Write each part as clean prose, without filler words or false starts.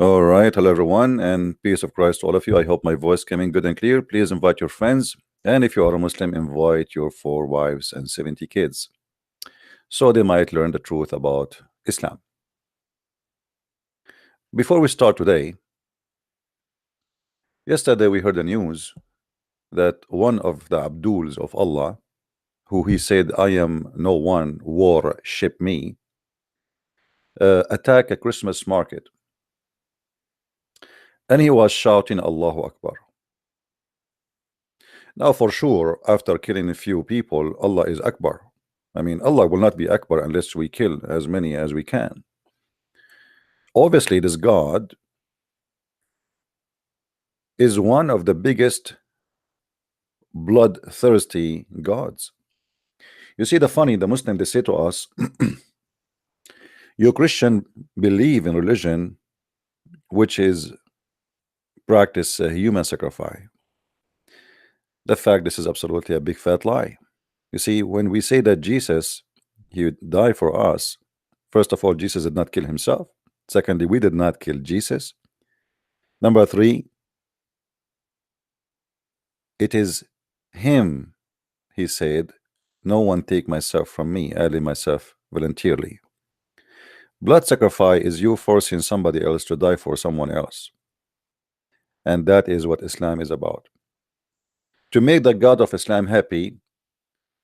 All right, hello everyone, and peace of Christ to all of you. I hope my voice coming good and clear. Please invite your friends, and if you are a Muslim, invite your 4 wives and 70 kids, so they might learn the truth about Islam. Before we start today, yesterday we heard the news that one of the Abduls of Allah, who he said, "I am no one, worship me," attacked a Christmas market, and he was shouting, "Allahu Akbar." Now, for sure, after killing a few people, Allah is Akbar. I mean, Allah will not be Akbar unless we kill as many as we can. Obviously, this God is one of the biggest bloodthirsty gods. You see, the Muslim, they say to us, you Christian believe in religion which is practice human sacrifice. The fact this is absolutely a big fat lie. You see, when we say that Jesus, he would die for us, first of all, Jesus did not kill himself. Secondly, we did not kill Jesus. Number three, it is him, he said, no one take myself from me, I lay myself voluntarily. Blood sacrifice is you forcing somebody else to die for someone else. And that is what Islam is about. To make the God of Islam happy,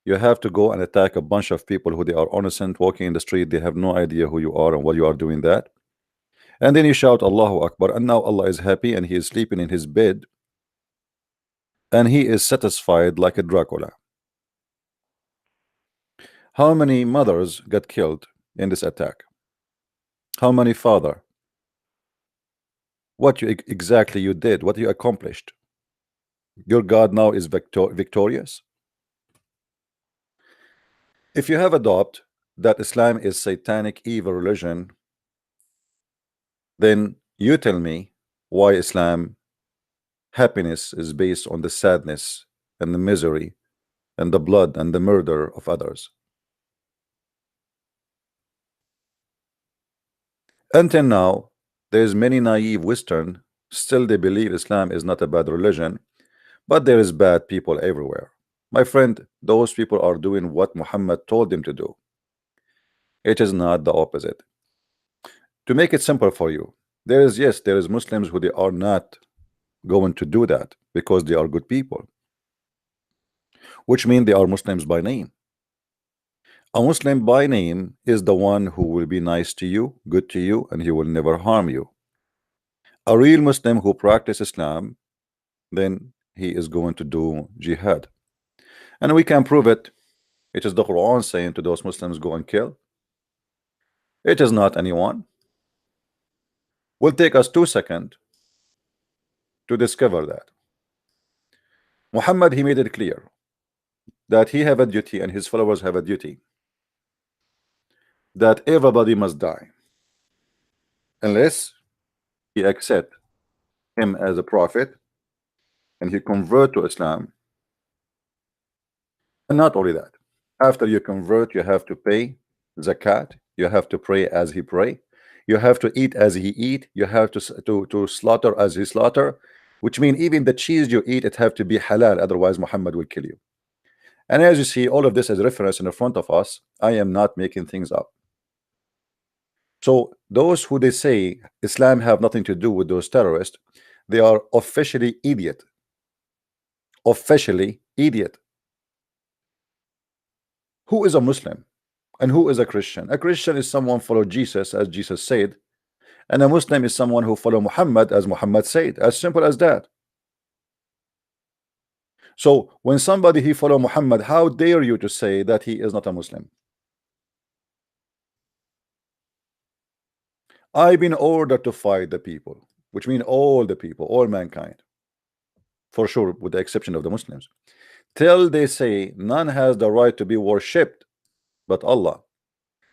you have to go and attack a bunch of people who they are innocent, walking in the street, they have no idea who you are and what you are doing that. And then you shout Allahu Akbar, and now Allah is happy and he is sleeping in his bed and he is satisfied like a Dracula. How many mothers got killed in this attack? How many father? What you exactly you did, what you accomplished? Your God now is victorious. If you have adopted that Islam is satanic evil religion, then you tell me why Islam happiness is based on the sadness and the misery and the blood and the murder of others. Until now, there's many naive Western still they believe Islam is not a bad religion, but there is bad people everywhere. My friend, those people are doing what Muhammad told them to do. It is not the opposite. To make it simple for you, there is Muslims who they are not going to do that because they are good people, which mean they are Muslims by name. A Muslim by name is the one who will be nice to you, good to you, and he will never harm you. A real Muslim who practices Islam, then he is going to do jihad. And we can prove it. It is the Quran saying to those Muslims, go and kill. It is not anyone. Will take us 2 seconds to discover that. Muhammad, he made it clear that he have a duty and his followers have a duty that everybody must die unless he accept him as a prophet and he convert to Islam. And not only that, after you convert, you have to pay zakat, you have to pray as he pray, you have to eat as he eat, you have to slaughter as he slaughter, which means even the cheese you eat, it have to be halal, otherwise Muhammad will kill you. And as you see, all of this is reference in the front of us. I am not making things up. So those who they say Islam have nothing to do with those terrorists, they are officially idiot. Officially idiot. Who is a Muslim and who is a Christian? A Christian is someone follow Jesus as Jesus said, and a Muslim is someone who follow Muhammad as Muhammad said. As simple as that. So when somebody he follow Muhammad, how dare you to say that he is not a Muslim? I've been ordered to fight the people, which mean all the people, all mankind, for sure, with the exception of the Muslims, till they say none has the right to be worshipped but Allah.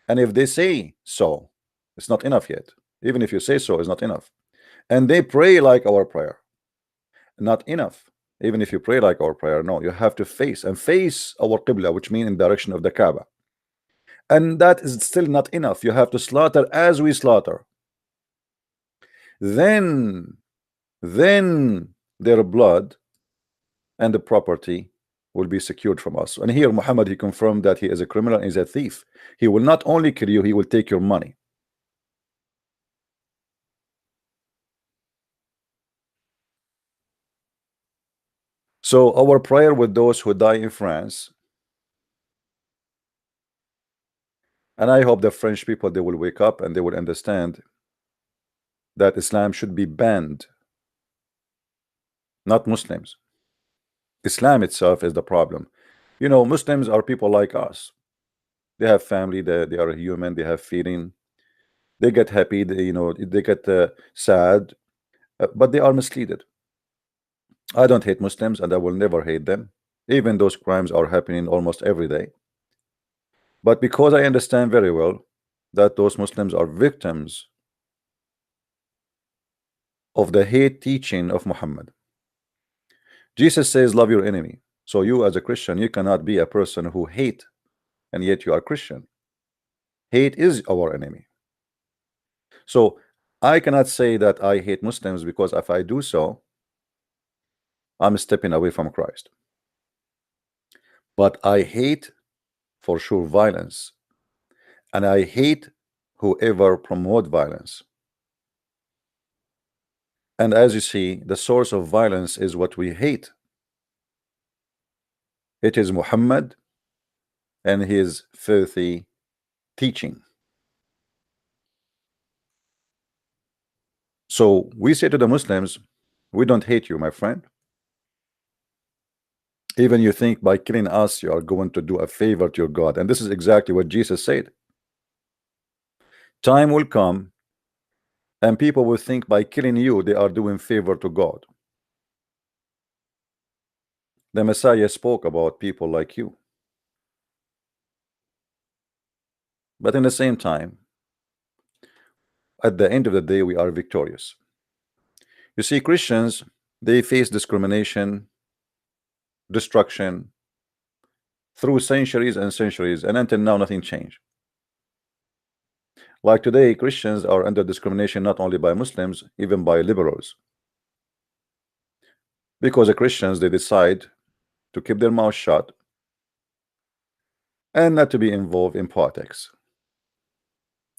And if they say so, it's not enough yet. Even if you say so, it's not enough. And they pray like our prayer, not enough. Even if you pray like our prayer, no, you have to face our Qibla, which means in direction of the Kaaba. And that is still not enough. You have to slaughter as we slaughter. then then their blood and the property will be secured from us. And here Muhammad, he confirmed that he is a criminal and is a thief. He will not only kill you, he will take your money. So our prayer with those who die in France, and I hope the French people, they will wake up and they will understand that Islam should be banned, not Muslims. Islam itself is the problem. You know, Muslims are people like us. They have family, they are human, they have feeling, they get happy, you know, they get sad, but they are misleaded. I don't hate Muslims and I will never hate them, even those crimes are happening almost every day. But because I understand very well that those Muslims are victims of the hate teaching of Muhammad. Jesus says, love your enemy. So you as a Christian, you cannot be a person who hate and yet you are Christian. Hate is our enemy. So I cannot say that I hate Muslims, because if I do so, I'm stepping away from Christ. But I hate for sure violence, and I hate whoever promote violence. And as you see, the source of violence is what we hate. It is Muhammad and his filthy teaching. So we say to the Muslims, we don't hate you, my friend. Even you think by killing us you are going to do a favor to your God, and this is exactly what Jesus said. Time will come and people will think by killing you they are doing favor to God. The Messiah spoke about people like you, but in the same time, at the end of the day, we are victorious. You see, Christians, they face discrimination, destruction through centuries and centuries, and until now nothing changed. Like today, Christians are under discrimination not only by Muslims, even by liberals, because the Christians, they decide to keep their mouth shut and not to be involved in politics.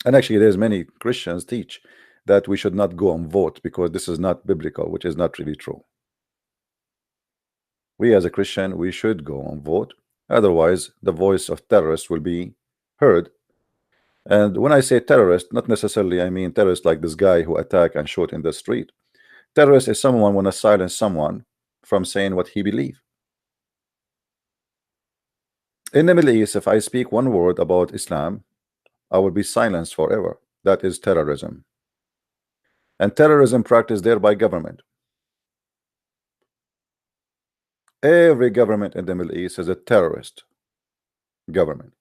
And actually, there's many Christians teach that we should not go and vote because this is not biblical, which is not really true. We as a Christian, we should go and vote. Otherwise, the voice of terrorists will be heard. And when I say terrorist, not necessarily I mean terrorist like this guy who attack and shoot in the street. Terrorist is someone want to silence someone from saying what he believes. In the Middle East, if I speak one word about Islam, I will be silenced forever. That is terrorism. And terrorism practiced there by government. Every government in the Middle East is a terrorist government.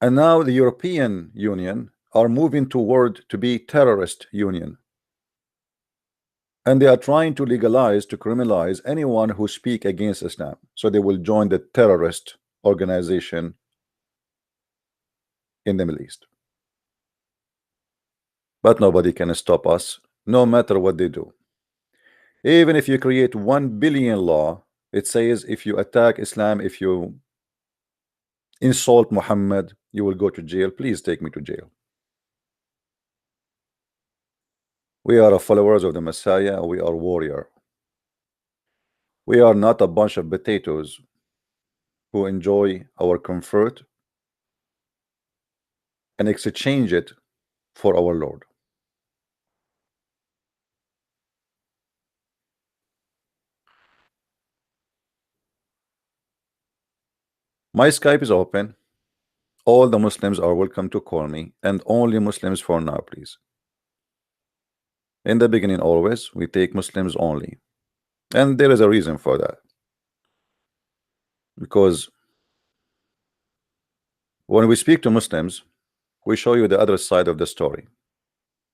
And now the European Union are moving toward to be terrorist union. And they are trying to legalize, to criminalize anyone who speak against Islam. So they will join the terrorist organization in the Middle East. But nobody can stop us, no matter what they do. Even if you create 1 billion law, it says if you attack Islam, if you insult Muhammad, you will go to jail. Please take me to jail. We are followers of the Messiah. We are warrior. We are not a bunch of potatoes who enjoy our comfort and exchange it for our Lord. My Skype is open. All the Muslims are welcome to call me, and only Muslims for now, please. In the beginning, always, we take Muslims only. And there is a reason for that. Because when we speak to Muslims, we show you the other side of the story.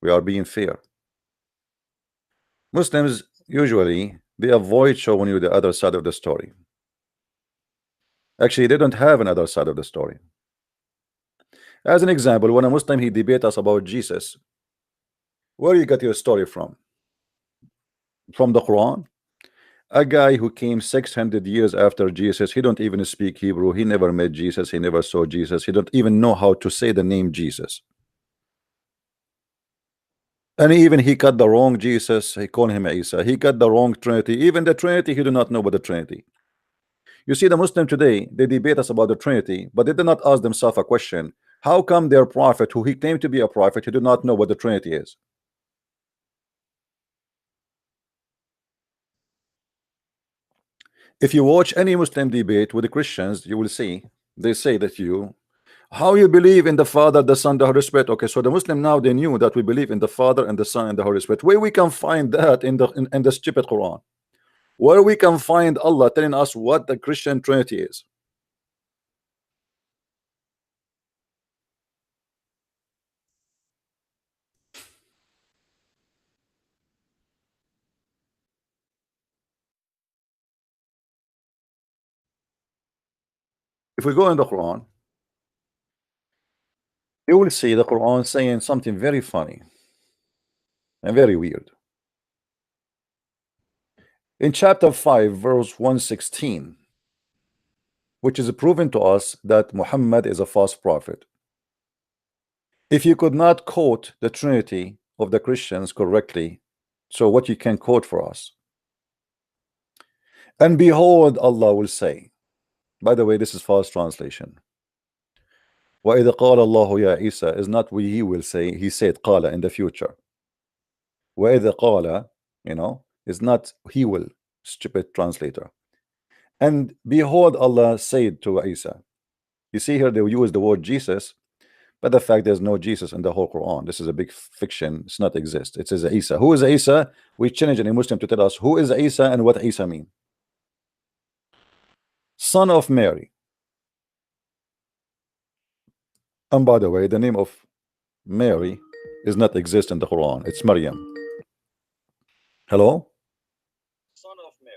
We are being fair. Muslims, usually, they avoid showing you the other side of the story. Actually, they don't have another side of the story. As an example, when a Muslim, he debate us about Jesus, Where you got your story from? From the Quran? A guy who came 600 years after Jesus, he don't even speak Hebrew, he never met Jesus, he never saw Jesus, he don't even know how to say the name Jesus. And even he got the wrong Jesus, he called him Isa. He got the wrong Trinity. Even the Trinity, he do not know about the Trinity. You see, the Muslim today, they debate us about the Trinity, but they did not ask themselves a question. How come their prophet, who he claimed to be a prophet, he did not know what the Trinity is? If you watch any Muslim debate with the Christians, you will see they say that how you believe in the Father, the Son, the Holy Spirit. Okay, so the Muslim now they knew that we believe in the Father and the Son and the Holy Spirit. Where we can find that in the stupid Quran? Where we can find Allah telling us what the Christian Trinity is? If we go in the Quran, you will see the Quran saying something very funny and very weird. In chapter 5, verse 116, which is proven to us that Muhammad is a false prophet. If you could not quote the Trinity of the Christians correctly, so what you can quote for us? And behold, Allah will say, by the way, this is false translation. وَإِذَا قَالَ اللَّهُ يَا عِيسَى is not we he will say, he said قَالَ in the future. وَإِذَا قَالَ, is not he will, stupid translator. And behold, Allah said to Isa. You see here they use the word Jesus, but the fact there's no Jesus in the whole Quran. This is a big fiction. It's not exist. It says Isa. Who is Isa? We challenge any Muslim to tell us who is Isa and what Isa mean. Son of Mary. And by the way, the name of Mary is not exist in the Quran. It's Maryam. Hello? Son of Mary.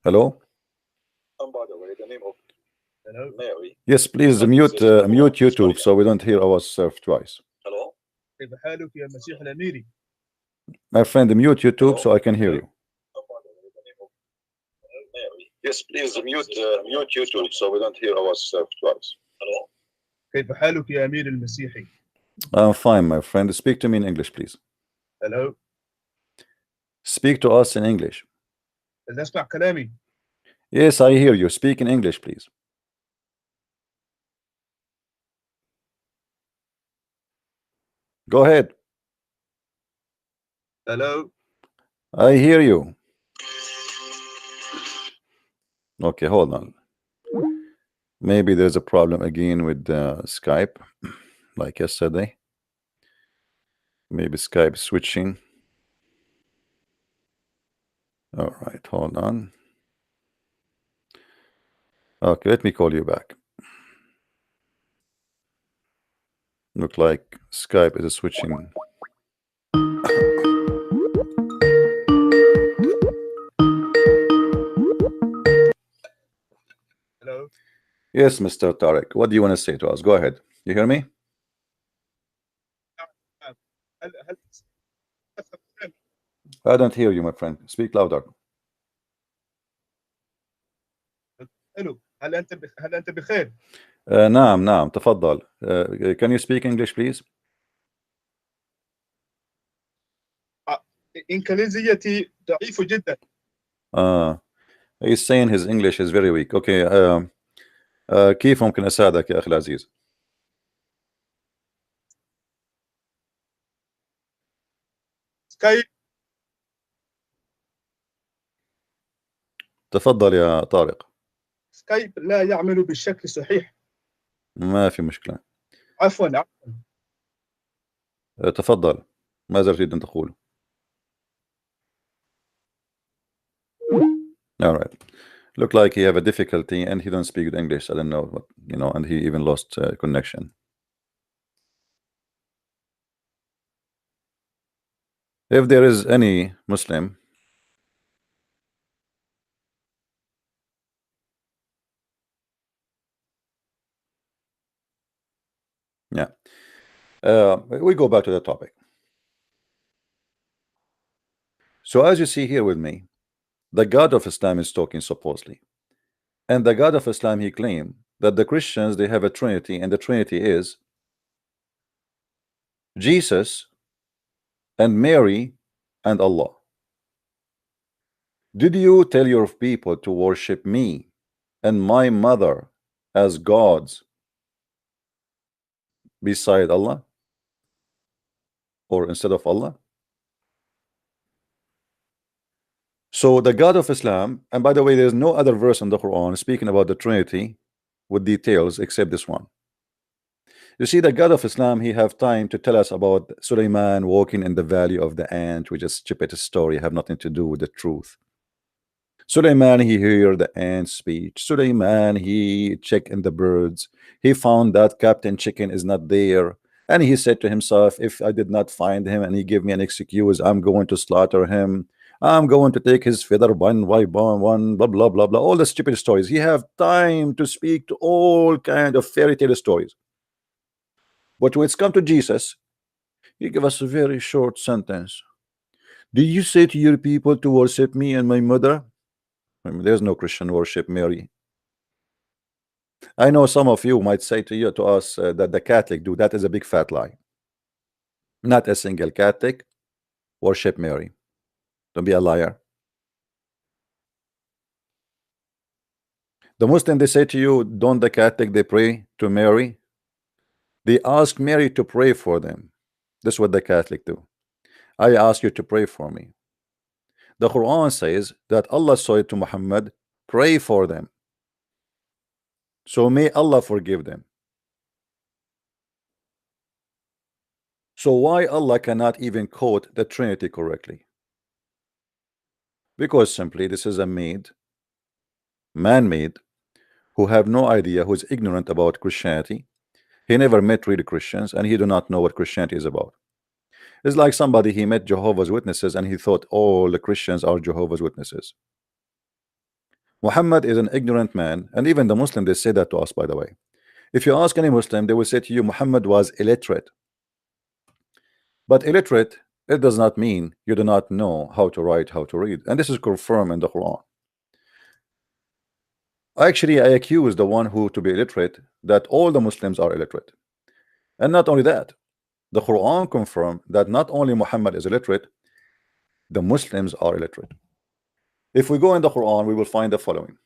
Hello? And by the way, the name of Mary. Yes, please mute YouTube so we don't hear ourselves twice. Hello? My friend, mute YouTube so I can hear you. Yes, please mute YouTube so we don't hear ourselves twice. Hello? كيف حالك يا أمير المسيحي? I'm fine, my friend. Speak to me in English, please. Hello? Speak to us in English. هل تسمع كلامي؟ Yes, I hear you. Speak in English, please. Go ahead. Hello? I hear you. Okay, hold on. Maybe there's a problem again with Skype, like yesterday. Maybe Skype switching. All right, hold on. Okay, let me call you back. Look like Skype is switching. Hello? Yes, Mr. Tariq. What do you want to say to us? Go ahead. You hear me? I don't hear you, my friend. Speak louder. Hello. هل أنت بخير؟ نعم تفضل. Can you speak English please? إنجليزيتي ضعيف جدا. He's saying his English is very weak. Okay. كيف ممكن أساعدك يا أخي العزيز؟ سكايب. تفضل يا طارق. سكايب لا يعمل بالشكل الصحيح. ما في مشكلة. عفوا. تفضل. ماذا تريد أن تقول؟ All right. Look like he have a difficulty and he don't speak English. I don't know what, and he even lost connection. If there is any Muslim We go back to the topic. So as you see here with me, the God of Islam is talking supposedly, and the God of Islam, he claimed that the Christians, they have a Trinity, and the Trinity is Jesus and Mary and Allah. Did you tell your people to worship me and my mother as gods beside Allah, or instead of Allah? So the God of Islam, and by the way, there's no other verse in the Quran speaking about the Trinity with details except this one. You see, the God of Islam, he have time to tell us about Sulaiman walking in the valley of the ant, which is stupid story, have nothing to do with the truth. Sulaiman, he heard the ant speech. Sulaiman, he checked in the birds. He found that Captain Chicken is not there. And he said to himself, if I did not find him and he give me an excuse, I'm going to slaughter him. I'm going to take his feather one by one, blah, blah, blah, blah. All the stupid stories. He have time to speak to all kind of fairy tale stories. But when it's come to Jesus, he give us a very short sentence. Did you say to your people to worship me and my mother? I mean, there's no Christian worship Mary. I know some of you might say to us that the Catholic do. That is a big fat lie. Not a single Catholic worship Mary. Don't be a liar. The Muslim, they say to you, don't the Catholic, they pray to Mary? They ask Mary to pray for them. This is what the Catholic do. I ask you to pray for me. The Quran says that Allah said to Muhammad, pray for them. So may Allah forgive them. So why Allah cannot even quote the Trinity correctly? Because simply this is a man-made, who have no idea, who is ignorant about Christianity. He never met real Christians, and he do not know what Christianity is about. It's like somebody, he met Jehovah's Witnesses and he thought all the Christians are Jehovah's Witnesses. Muhammad is an ignorant man, and even the Muslim, they say that to us, by the way. If you ask any Muslim, they will say to you Muhammad was illiterate. But illiterate, it does not mean you do not know how to write, how to read, and this is confirmed in the Quran. Actually, I accuse the one who to be illiterate that all the Muslims are illiterate. And not only that, the Quran confirmed that not only Muhammad is illiterate, the Muslims are illiterate. If we go in the Quran, we will find the following.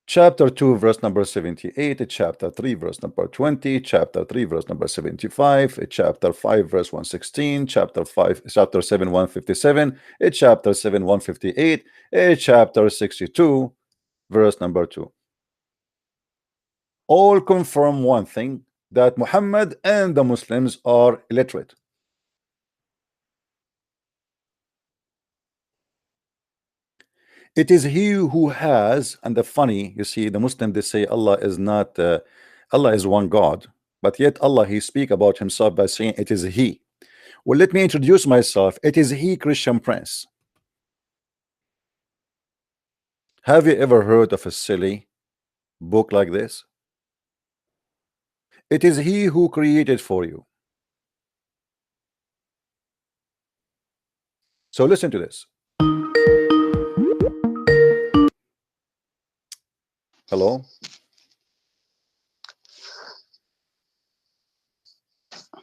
Chapter 2 verse number 78, chapter 3 verse number 20, chapter 3 verse number 75, chapter 5 verse 116, chapter 7 157, chapter 7 158, chapter 62 verse number 2. All confirm one thing, that Muhammad and the Muslims are illiterate. It is he who has, and the funny, you see, the Muslim, they say Allah is not, Allah is one God, but yet Allah, he speak about himself by saying it is he. Well, let me introduce myself. It is he, Christian Prince. Have you ever heard of a silly book like this? It is he who created for you. So listen to this. Hello?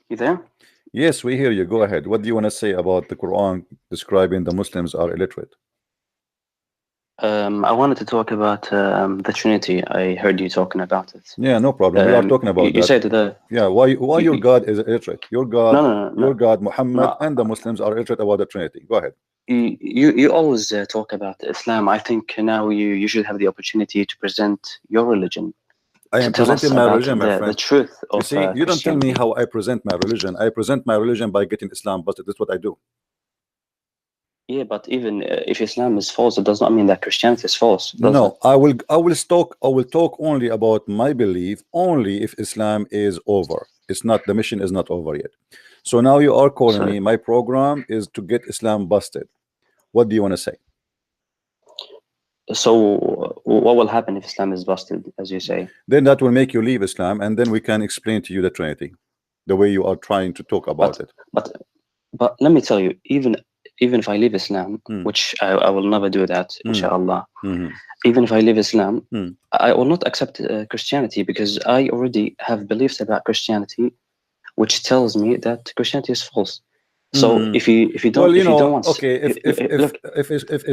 You there? Yes, we hear you. Go ahead. What do you want to say about the Quran describing the Muslims are illiterate? I wanted to talk about the Trinity. I heard you talking about it. Yeah, no problem. We are talking about you that. said the Yeah, why your God is illiterate? Your God, no, God Muhammad, no. and the Muslims are illiterate about the Trinity. Go ahead. You always talk about Islam. I think now you should have the opportunity to present your religion. I am presenting my religion, my friend. The truth of you see, you don't tell me how I present my religion. I present my religion by getting Islam busted. That's what I do. Yeah, but even if Islam is false, it does not mean that Christianity is false. No, I will talk only about my belief only if Islam is over. It's not, the mission is not over yet. So now you are calling me, my program is to get Islam busted. What do you want to say? So what will happen if Islam is busted, as you say? Then that will make you leave Islam, and then we can explain to you the Trinity, the way you are trying to talk about it. But let me tell you, even if I leave Islam, which I will never do that, inshallah. Even if I leave Islam, I will not accept Christianity, because I already have beliefs about Christianity, which tells me that Christianity is false. So if you don't, well, you if know, you don't want, okay,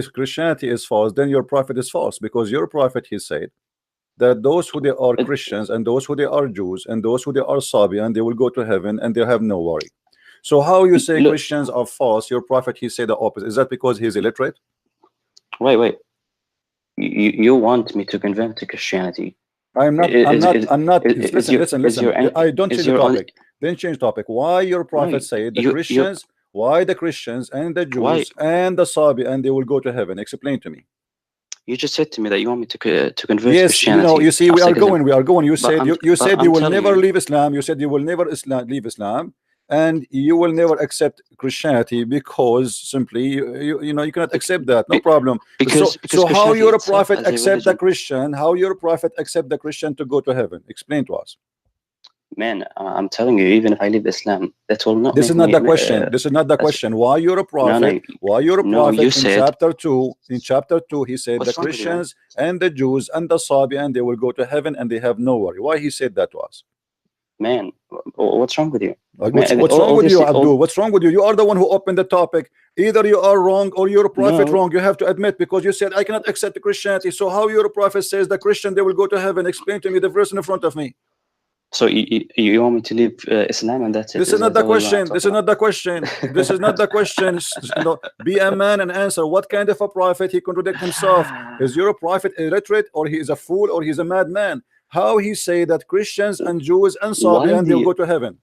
if Christianity is false, then your prophet is false, because your prophet, he said that those who they are Christians and those who they are Jews and those who they are Sabian, they will go to heaven and they have no worry. So how you say Christians are false? Your prophet, he said the opposite. Is that because he's illiterate? Wait. You want me to convert to Christianity? I'm not. Listen. I don't change the topic. Then change topic. Why your prophet said the Christians? Why the Christians and the Jews and the Sabi and they will go to heaven? Explain to me. You just said to me that you want me to convert yes, Christianity. You know, you see, we are going. You said you will never leave Islam. You said you will never leave Islam, and you will never accept Christianity because simply you know you cannot accept that. No problem. Because how your prophet accept the Christian? How your prophet accept the Christian to go to heaven? Explain to us. Man, I'm telling you, even if I leave Islam, that will not. This is not the question. This is not the question. Why you're a prophet? Why you're a prophet? In chapter 2, he said the Christians and the Jews and the Sabian, they will go to heaven and they have no worry. Why he said that to us? Man, what's wrong with you? What's wrong with you, Abdul? What's wrong with you? You are the one who opened the topic. Either you are wrong or you're a prophet wrong. You have to admit, because you said I cannot accept Christianity. So how your prophet says the Christian they will go to heaven? Explain to me the verse in front of me. So you want me to leave Islam and that's it? This is not the question. This is not the question. This is not the question. Be a man and answer. What kind of a prophet? He contradict himself. Is your prophet illiterate, or he is a fool, or he's a madman? How he say that Christians and Jews and Sabian they'll go to heaven?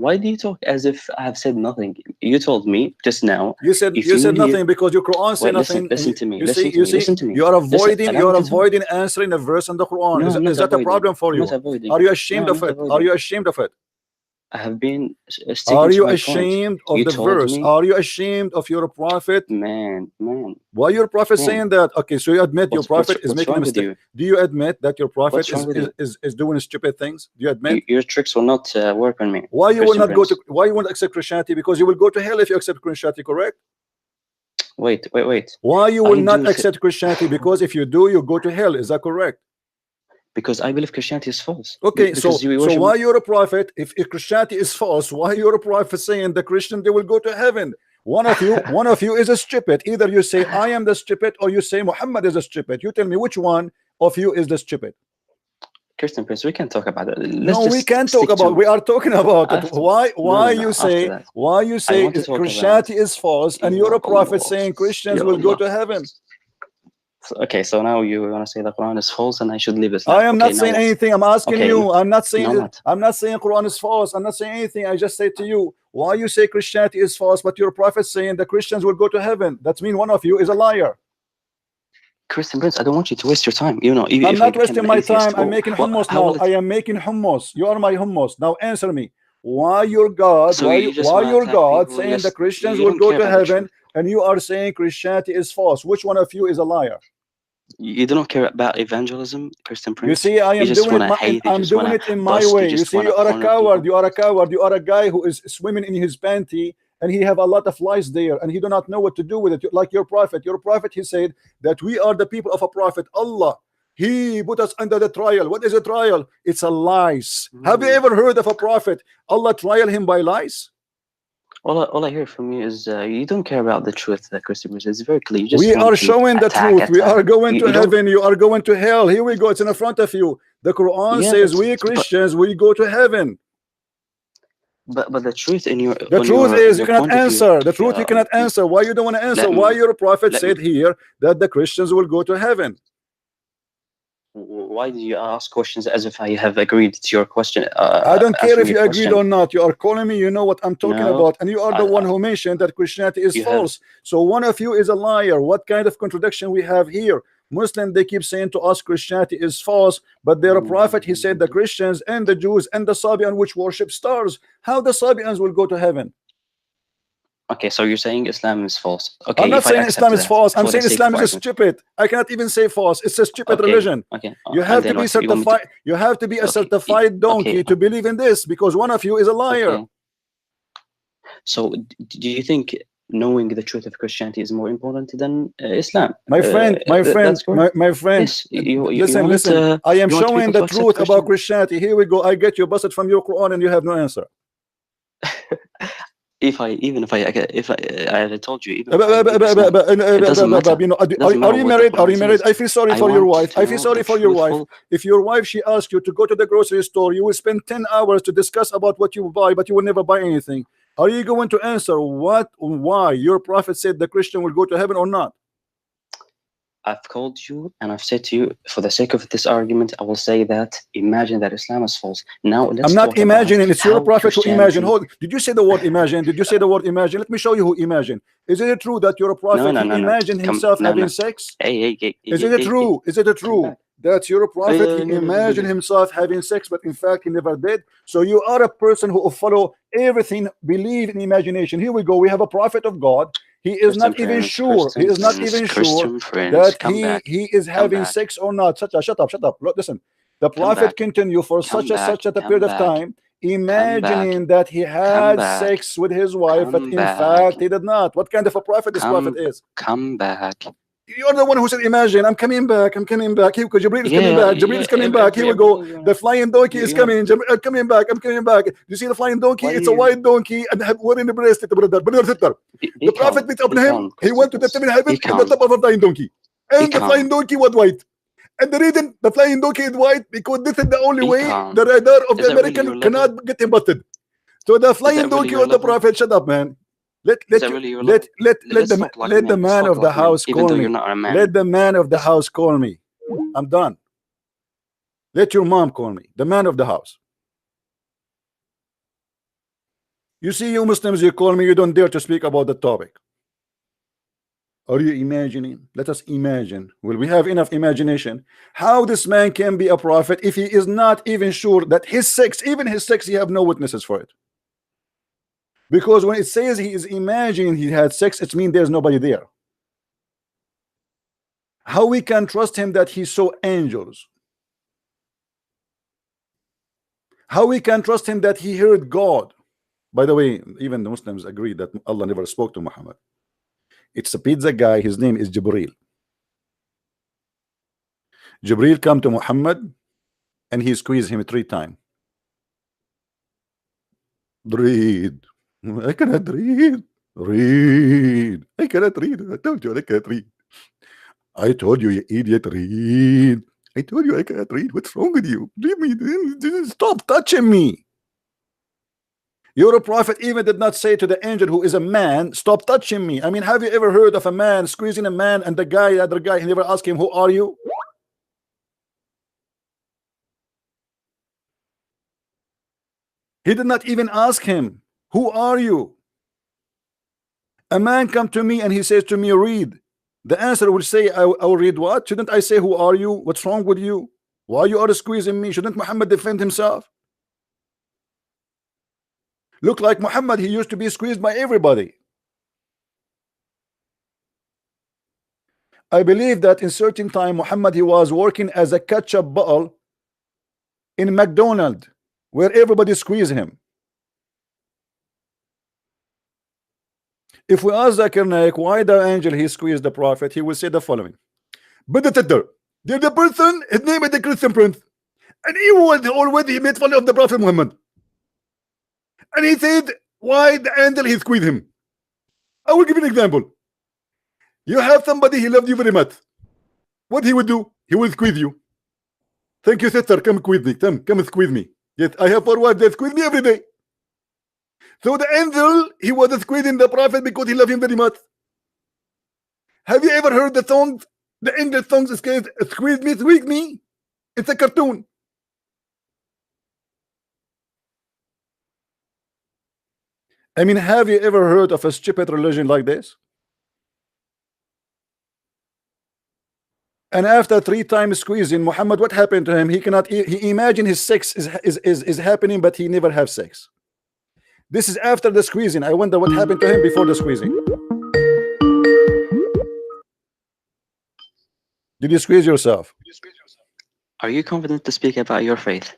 Why do you talk as if I have said nothing? You told me just now. You said nothing because your Quran said nothing. Listen to me. Listen to me. You are avoiding answering a verse in the Quran. Is that a problem for you? Are you ashamed of it? Are you ashamed of it? I have been. Are you ashamed of the verse? Are you ashamed of your prophet? Man. Why your prophet saying that? Okay, so you admit your prophet is making a mistake. Do you admit that your prophet is doing stupid things? Do you admit? Your tricks will not work on me. Why you will not go to? Why you won't accept Christianity? Because you will go to hell if you accept Christianity. Correct? Wait. Why you will not accept Christianity? Because if you do, you go to hell. Is that correct? Because I believe Christianity is false. Okay, so why you're a prophet? If Christianity is false, why you're a prophet saying the Christian they will go to heaven? One of you is a stupid. Either you say I am the stupid, or you say Muhammad is a stupid. You tell me which one of you is the stupid. Christian Prince, we can talk about it. We can't talk about. We are talking about it. Why you say Christianity is false, and you're a prophet saying Christians will go to heaven? Okay, so now you want to say the Quran is false and I should leave Islam. I am not saying anything. I'm asking you. I'm not saying Quran is false. I'm not saying anything. I just say to you, why you say Christianity is false, but your prophet saying the Christians will go to heaven? That means one of you is a liar. Christian Prince, I don't want you to waste your time. You know, I'm not wasting my time. I'm making hummus now. I am making hummus. You are my hummus. Now answer me. Why your God? Why your God saying the Christians will go to heaven, and you are saying Christianity is false? Which one of you is a liar? You don't care about evangelism, Christian Prince. You see, I am doing it in my way. You see, you are a coward. You are a coward. You are a guy who is swimming in his panty, and he have a lot of lies there, and he do not know what to do with it. Like your prophet. Your prophet, he said that we are the people of a prophet. Allah, he put us under the trial. What is a trial? It's a lies. Have you ever heard of a prophet Allah trial him by lies? All I hear from you is you don't care about the truth, Christian Prince. It's very clear. We are showing the truth. We are going to heaven. You are going to hell. Here we go. It's in front of you. The Quran says we Christians, we go to heaven. But the truth in your is you cannot answer. The truth you cannot answer. Why you don't want to answer? Why your prophet said here that the Christians will go to heaven? Why do you ask questions as if I have agreed to your question? I don't care if you agreed or not. You are calling me. You know what I'm talking about, and you are the one who mentioned that Christianity is false. So one of you is a liar. What kind of contradiction we have here? Muslims, they keep saying to us Christianity is false, but their prophet, he said the Christians and the Jews and the Sabian which worship stars. How the Sabians will go to heaven? Okay, so you're saying Islam is false. Okay, I'm not saying Islam is false. I'm saying Islam is stupid. I cannot even say false. It's a stupid religion. Okay. You have to be certified. You have to be a certified donkey to believe in this, because one of you is a liar. Okay. So, do you think knowing the truth of Christianity is more important than Islam? My friend, my friend. Yes, listen. I am showing the truth about Christianity. Here we go. I get you busted from your Quran, and you have no answer. If I told you, are you married? Are you married? I feel sorry for your wife. I feel sorry for your wife. If your wife, she asks you to go to the grocery store, you will spend 10 hours to discuss about what you buy, but you will never buy anything. Are you going to answer why your prophet said the Christian will go to heaven or not? I've called you and I've said to you, for the sake of this argument, I will say that imagine that Islam is false. Now let's I'm not imagining. It's your prophet who imagine. Did you say the word imagine? Did you say the word imagine? Let me show you who imagine. Is it true that your prophet imagined himself having sex? Is it true? Is it true that your prophet he imagined himself having sex, but in fact he never did? So you are a person who follow everything, believe in imagination. Here we go. We have a prophet of God. He is not even sure. He is not even sure that he is having sex or not. Shut up. Look, listen. The prophet continued for such a period of time, imagining that he had sex with his wife, but in fact he did not. What kind of a prophet this prophet is? Come back. You're the one who said, imagine, I'm coming back. Here, because Jibreel is coming back. Jibreel is coming back. Here we go. The flying donkey is coming. I'm coming back. You see the flying donkey? It's a white donkey and what in the breast? The prophet met up with him. He went to the seventh heaven in the top of a flying donkey. And the flying donkey was white. And the reason the flying donkey is white, because this is the only way the radar of the American cannot get him busted. So the flying donkey was the prophet. Shut up, man. Let the man of the house call me. Let the man of the house call me. I'm done. Let your mom call me. The man of the house. You see, you Muslims, you call me, you don't dare to speak about the topic. Are you imagining? Let us imagine. Will we have enough imagination? How this man can be a prophet if he is not even sure that his sex, even his sex, he have no witnesses for it. Because when it says he is imagining he had sex, it means there's nobody there. How we can trust him that he saw angels? How we can trust him that he heard God? By the way, even the Muslims agree that Allah never spoke to Muhammad. It's a pizza guy. His name is Jibreel. Jibreel come to Muhammad and he squeezed him 3 times. Read. I cannot read. I cannot read. I told you I cannot read. I told you, you idiot, read. I told you I cannot read. What's wrong with you? Leave me. Stop touching me. Your prophet even did not say to the angel who is a man, stop touching me. I mean, have you ever heard of a man squeezing a man and the other guy, he never asked him, who are you? He did not even ask him, who are you? A man come to me and he says to me, read. The answer will say, I will read what? Shouldn't I say, who are you? What's wrong with you? Why you are squeezing me? Shouldn't Muhammad defend himself? Look like Muhammad, he used to be squeezed by everybody. I believe that in certain time Muhammad, he was working as a ketchup bottle in McDonald's where everybody squeezed him. If we ask Zakir Naik why the angel he squeezed the prophet, he will say the following: but there's the person, his name is the Christian Prince, and he was already made fun of the Prophet Muhammad. And he said, why the angel he squeezed him? I will give you an example. You have somebody, he loved you very much. What he would do? He will squeeze you. Thank you, sister. Come squeeze me. Come squeeze me. Yes, I have 4 wives that squeeze me every day. So the angel, he was squeezing the prophet because he loved him very much. Have you ever heard the song, the English song says, squeeze me? It's a cartoon. I mean, have you ever heard of a stupid religion like this? And after 3 times squeezing Muhammad, what happened to him? He cannot. He imagined his sex is happening, but he never have sex. This is after the squeezing. I wonder what happened to him before the squeezing. Did you squeeze yourself? Are you confident to speak about your faith?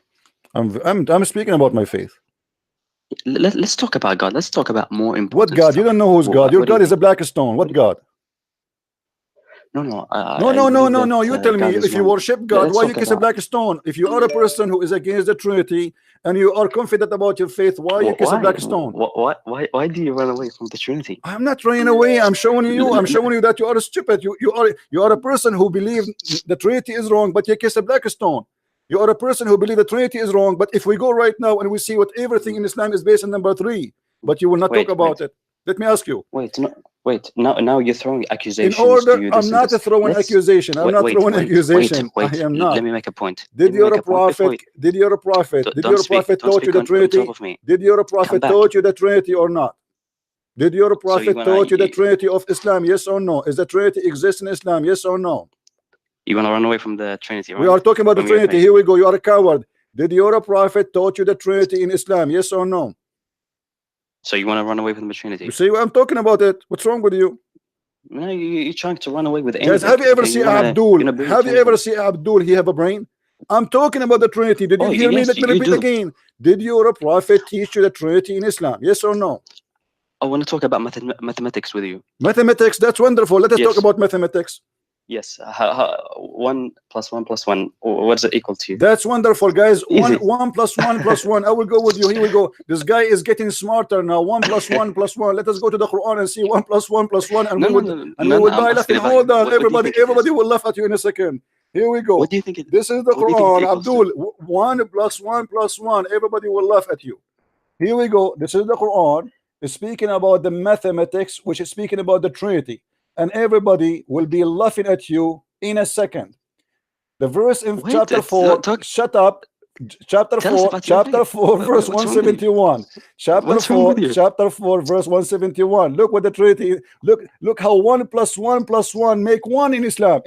I'm speaking about my faith. Let's talk about God. Let's talk about more important What God? stuff. You don't know who's God. Your God is a black stone. What God? No. No. You tell me, if you worship God, why you kiss a black stone? If you are a person who is against the Trinity and you are confident about your faith, why you kiss a black stone? Why do you run away from the Trinity? I'm not running away. I'm showing you. I'm showing you that you are stupid. You are a person who believes the Trinity is wrong, but you kiss a black stone. You are a person who believes the Trinity is wrong, but if we go right now and we see what everything in Islam is based on number 3, but you will not talk about it. Let me ask you. Wait. Now you're throwing accusations. In order, I'm not throwing accusation. I'm not throwing accusation. I am not. Let me make a point. Did your prophet taught you the Trinity? Did your prophet taught you the Trinity or not? Did your prophet taught you the Trinity of Islam? Yes or no? Is the Trinity exist in Islam? Yes or no? You want to run away from the Trinity, right? We are talking about the Trinity. Here we go. You are a coward. Did your prophet taught you the Trinity in Islam? Yes or no? So you want to run away from the Trinity? You see, I'm talking about it. What's wrong with you? No, you're trying to run away with anything. Guys, have you ever seen Abdul? Have you ever seen Abdul? He have a brain. I'm talking about the Trinity. Did you hear me? Let me repeat again. Did your prophet teach you the Trinity in Islam? Yes or no? I want to talk about mathematics with you. Mathematics, that's wonderful. Let us talk about mathematics. Yes. 1 + 1 + 1. What's it equal to? That's wonderful, guys. 1 + 1 + 1. I will go with you. Here we go. This guy is getting smarter now. 1 + 1 + 1. Let us go to the Quran and see 1 + 1 + 1, and we will die laughing. Hold on, everybody will laugh at you in a second. Here we go. What do you think? This is the Quran, Abdul. 1 + 1 + 1. Everybody will laugh at you. Here we go. This is the Quran. It's speaking about the mathematics, which is speaking about the Trinity. And everybody will be laughing at you in a second. The verse in chapter 4, shut up. Chapter 4, verse 171. Chapter 4, verse 171. Look what the Trinity. Look how 1 + 1 + 1 make 1 in Islam.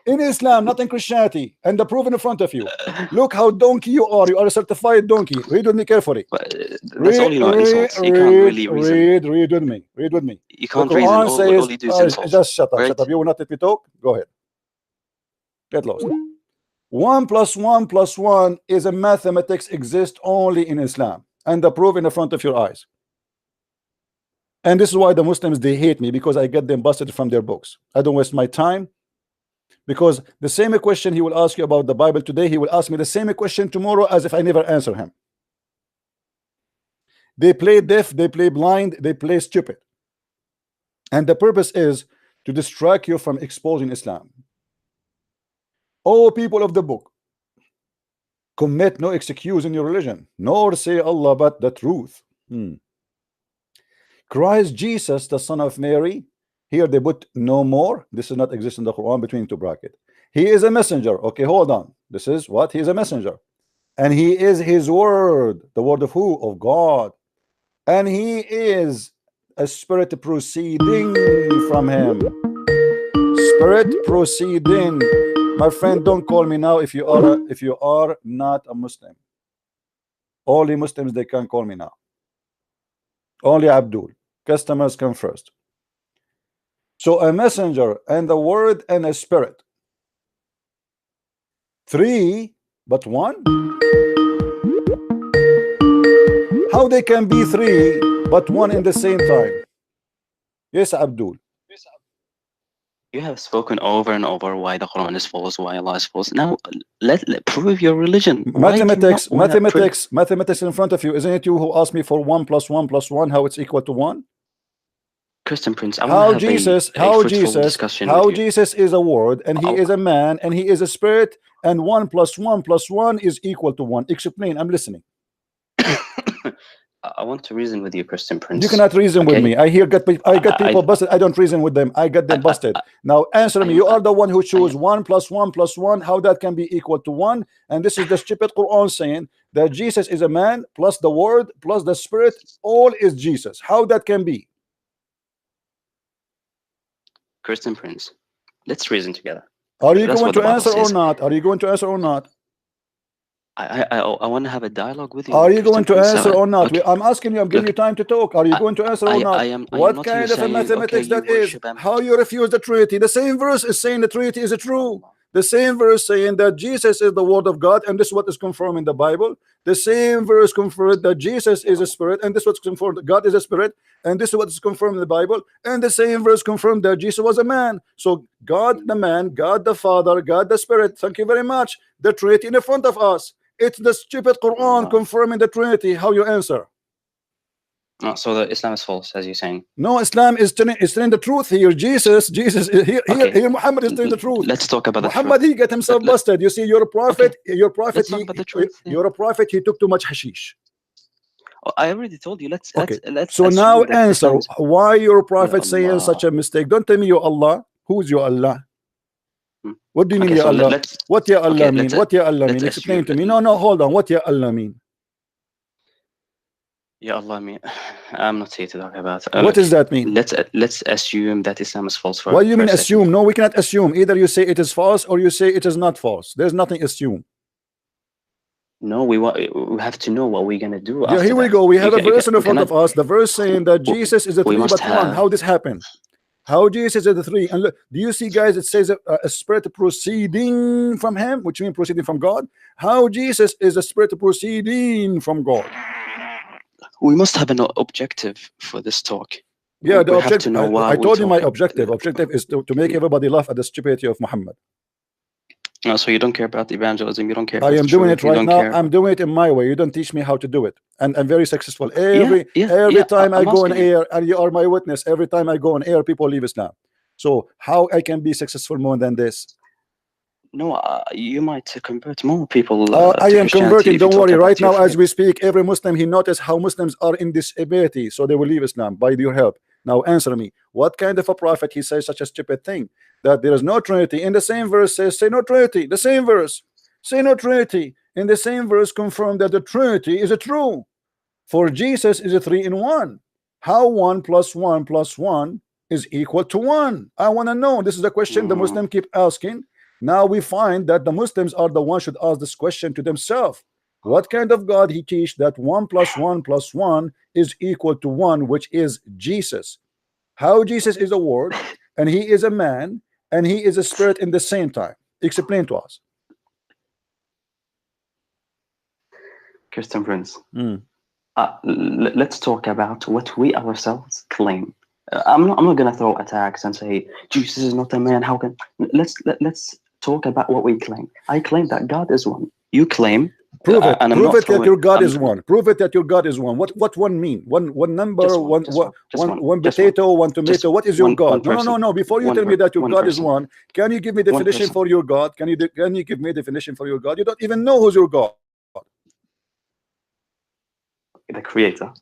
In Islam, not in Christianity. And the proof in front of you. Look how donkey you are. You are a certified donkey. Read with me carefully. That's all you know. Insults. You can't really reason. Read with me. Read with me. You can't reason. All you do is insults. Just shut up. Right? Shut up. You will not let me talk. Go ahead. Get lost. 1 + 1 + 1 is a mathematics exist only in Islam. And the proof in the front of your eyes. And this is why the Muslims, they hate me, because I get them busted from their books. I don't waste my time. Because the same question he will ask you about the Bible today, he will ask me the same question tomorrow, as if I never answer him. They play deaf, they play blind, they play stupid. And the purpose is to distract you from exposing Islam. Oh, people of the book, commit no excuse in your religion, nor say Allah but the truth. Christ Jesus, the son of Mary. Here they put no more. This is not exist in the Quran between two brackets. He is a messenger. Okay, hold on. This is what? He is a messenger. And he is his word. The word of who? Of God. And he is a spirit proceeding from him. Spirit proceeding. My friend, don't call me now if you are not a Muslim. Only Muslims, they can call me now. Only Abdul. Customers come first. So a messenger and the word and a spirit. 3 but 1. How they can be 3 but 1 in the same time? Yes, Abdul. You have spoken over and over why the Quran is false, why Allah is false. Now let prove your religion. Mathematics in front of you. Isn't it you who asked me for 1 + 1 + 1, how it's equal to 1? Christian Prince, how Jesus is a word, and he is a man, and he is a spirit, and 1 + 1 + 1 is equal to 1. Explain. I'm listening. I want to reason with you, Christian Prince. You cannot reason with me. I got people busted. I don't reason with them. I got them busted. Now answer me. You are the one who chose 1 + 1 + 1. How that can be equal to 1? And this is the stupid Quran saying that Jesus is a man plus the word plus the spirit. All is Jesus. How that can be? Christian Prince, let's reason together. Are you going to answer or not? Are you going to answer or not? I want to have a dialogue with you. Are you going to Christian Prince. answer or not? Okay. I'm asking you. I'm giving Look, you time to talk. Are you going to answer or not? I am What not kind here of a saying, mathematics okay, that you is? worship him. How you refuse the Trinity? The same verse is saying the Trinity is true. The same verse saying that Jesus is the Word of God, and this is what is confirmed in the Bible. The same verse confirmed that Jesus is a spirit, and this is what's confirmed that God is a spirit, and this is what is confirmed in the Bible. And the same verse confirmed that Jesus was a man. So God the man, God the Father, God the Spirit. Thank you very much. The Trinity in the front of us. It's the stupid Quran confirming the Trinity. How you answer? So the Islam is false, as you're saying. No, Islam is telling the truth here. Jesus here Muhammad is telling the truth. Let's talk about Muhammad, he got himself busted. You see, you're a prophet. Okay. You're a prophet. Let's talk about the truth. You're a prophet. He took too much hashish. I already told you. Let's so now answer why your prophet saying such a mistake. Don't tell me you Allah. Who's your Allah? What do you mean, Ya Allah? What Ya Allah mean? What Ya Allah mean? Explain to me. No, hold on. What Ya Allah mean? Ya Allah mean, I'm not here to talk about. What does that mean? Let's assume that Islam is false. What do you mean assume? No, we cannot assume. Either you say it is false or you say it is not false. There's nothing assume. No, we have to know what we're gonna do. Yeah, here we go. We have a verse in front of us. The verse saying that Jesus is a three but one. How this happened? How Jesus is the three? And look, do you see, guys? It says a spirit proceeding from him, which means proceeding from God. How Jesus is a spirit proceeding from God? We must have an objective for this talk. Yeah, the objective. I told you my objective. Objective is to make everybody laugh at the stupidity of Muhammad. No, so you don't care about evangelism. You don't care. I am doing it right now. I'm doing it in my way. You don't teach me how to do it, and I'm very successful. Every time I go on air, and you are my witness. Every time I go on air, people leave Islam. So how I can be successful more than this? No, you might convert more people. I am converting. Don't worry. Right now, as we speak, every Muslim, he noticed how Muslims are in disability, so they will leave Islam by your help. Now answer me. What kind of a prophet he says such a stupid thing? That there is no Trinity. In the same verse says, say no Trinity. The same verse, say no Trinity. In the same verse confirm that the Trinity is a true. For Jesus is a 3 in 1. How 1 plus 1 plus 1 is equal to 1? I want to know. This is the question the Muslim keep asking. Now we find that the Muslims are the ones should ask this question to themselves. What kind of God he teach that 1 plus 1 plus 1 is equal to 1, which is Jesus? How Jesus is a word, and he is a man, and he is a spirit in the same time. Explain to us. Christian Prince, let's talk about what we ourselves claim. I'm not going to throw attacks and say Jesus is not a man. How can let's talk about what we claim. I claim that God is one. You claim. Prove it. Prove it that your God is one. Prove it that your God is one. What one mean? One number, one potato, one tomato. What is your God? No. Before you tell me that your God is one, can you give me definition for your God? Can you give me a definition for your God? You don't even know who's your God. The creator.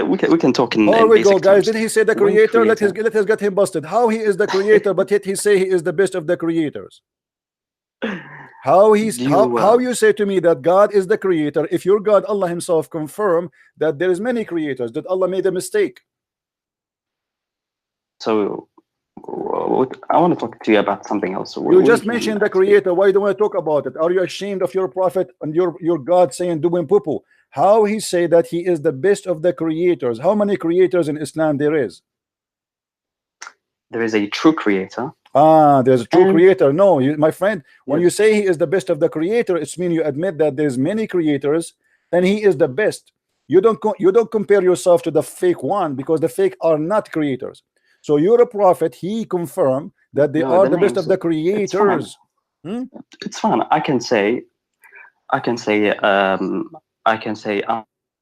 We can talk in. Oh, we go, guys. Did he say the creator? Let us get him busted. How he is the creator, but yet he say he is the best of the creators. How you say to me that God is the creator if your God Allah himself confirm that there is many creators, that Allah made a mistake? So I want to talk to you about something else. You just mentioned the creator. Why don't I talk about it? Are you ashamed of your prophet and your God saying doing poo-poo? How he say that he is the best of the creators? How many creators in Islam there is? There is a true creator. There's a true creator. No, my friend, when you say he is the best of the creator, it's mean you admit that there's many creators and he is the best. You don't compare yourself to the fake one, because the fake are not creators. So you're a prophet. He confirmed that they are the best of the creators. It's fine. I can say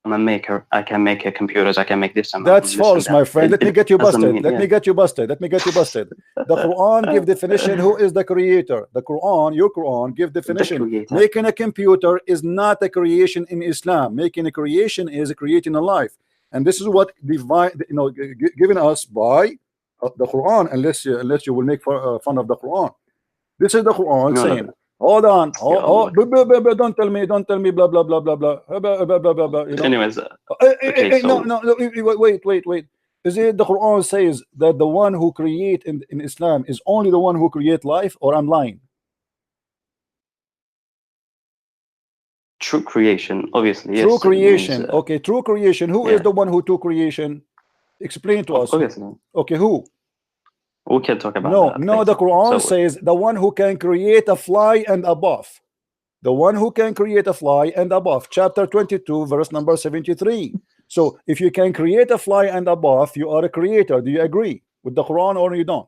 I'm a maker. I can make computers. I can make this. That's false, my friend. Let me get you busted. Let me get you busted. The Quran give definition. Who is the creator? The Quran, your Quran, give definition. Making a computer is not a creation in Islam. Making a creation is creating a life, and this is what divine, given us by the Quran. Unless you will make fun of the Quran. This is the Quran saying. Hold on. Don't tell me blah blah blah blah blah. Anyways, wait. Is it the Quran says that the one who create in Islam is only the one who create life, or I'm lying? True creation, obviously. True Yes, creation. means, Okay, true creation. Who is the one who took creation? Explain to us. Obviously. Okay, who? We can talk about No, that no, later. the Quran So, says the one who can create a fly and above. The one who can create a fly and above. Chapter 22, verse number 73. So if you can create a fly and above, you are a creator. Do you agree with the Quran or you don't?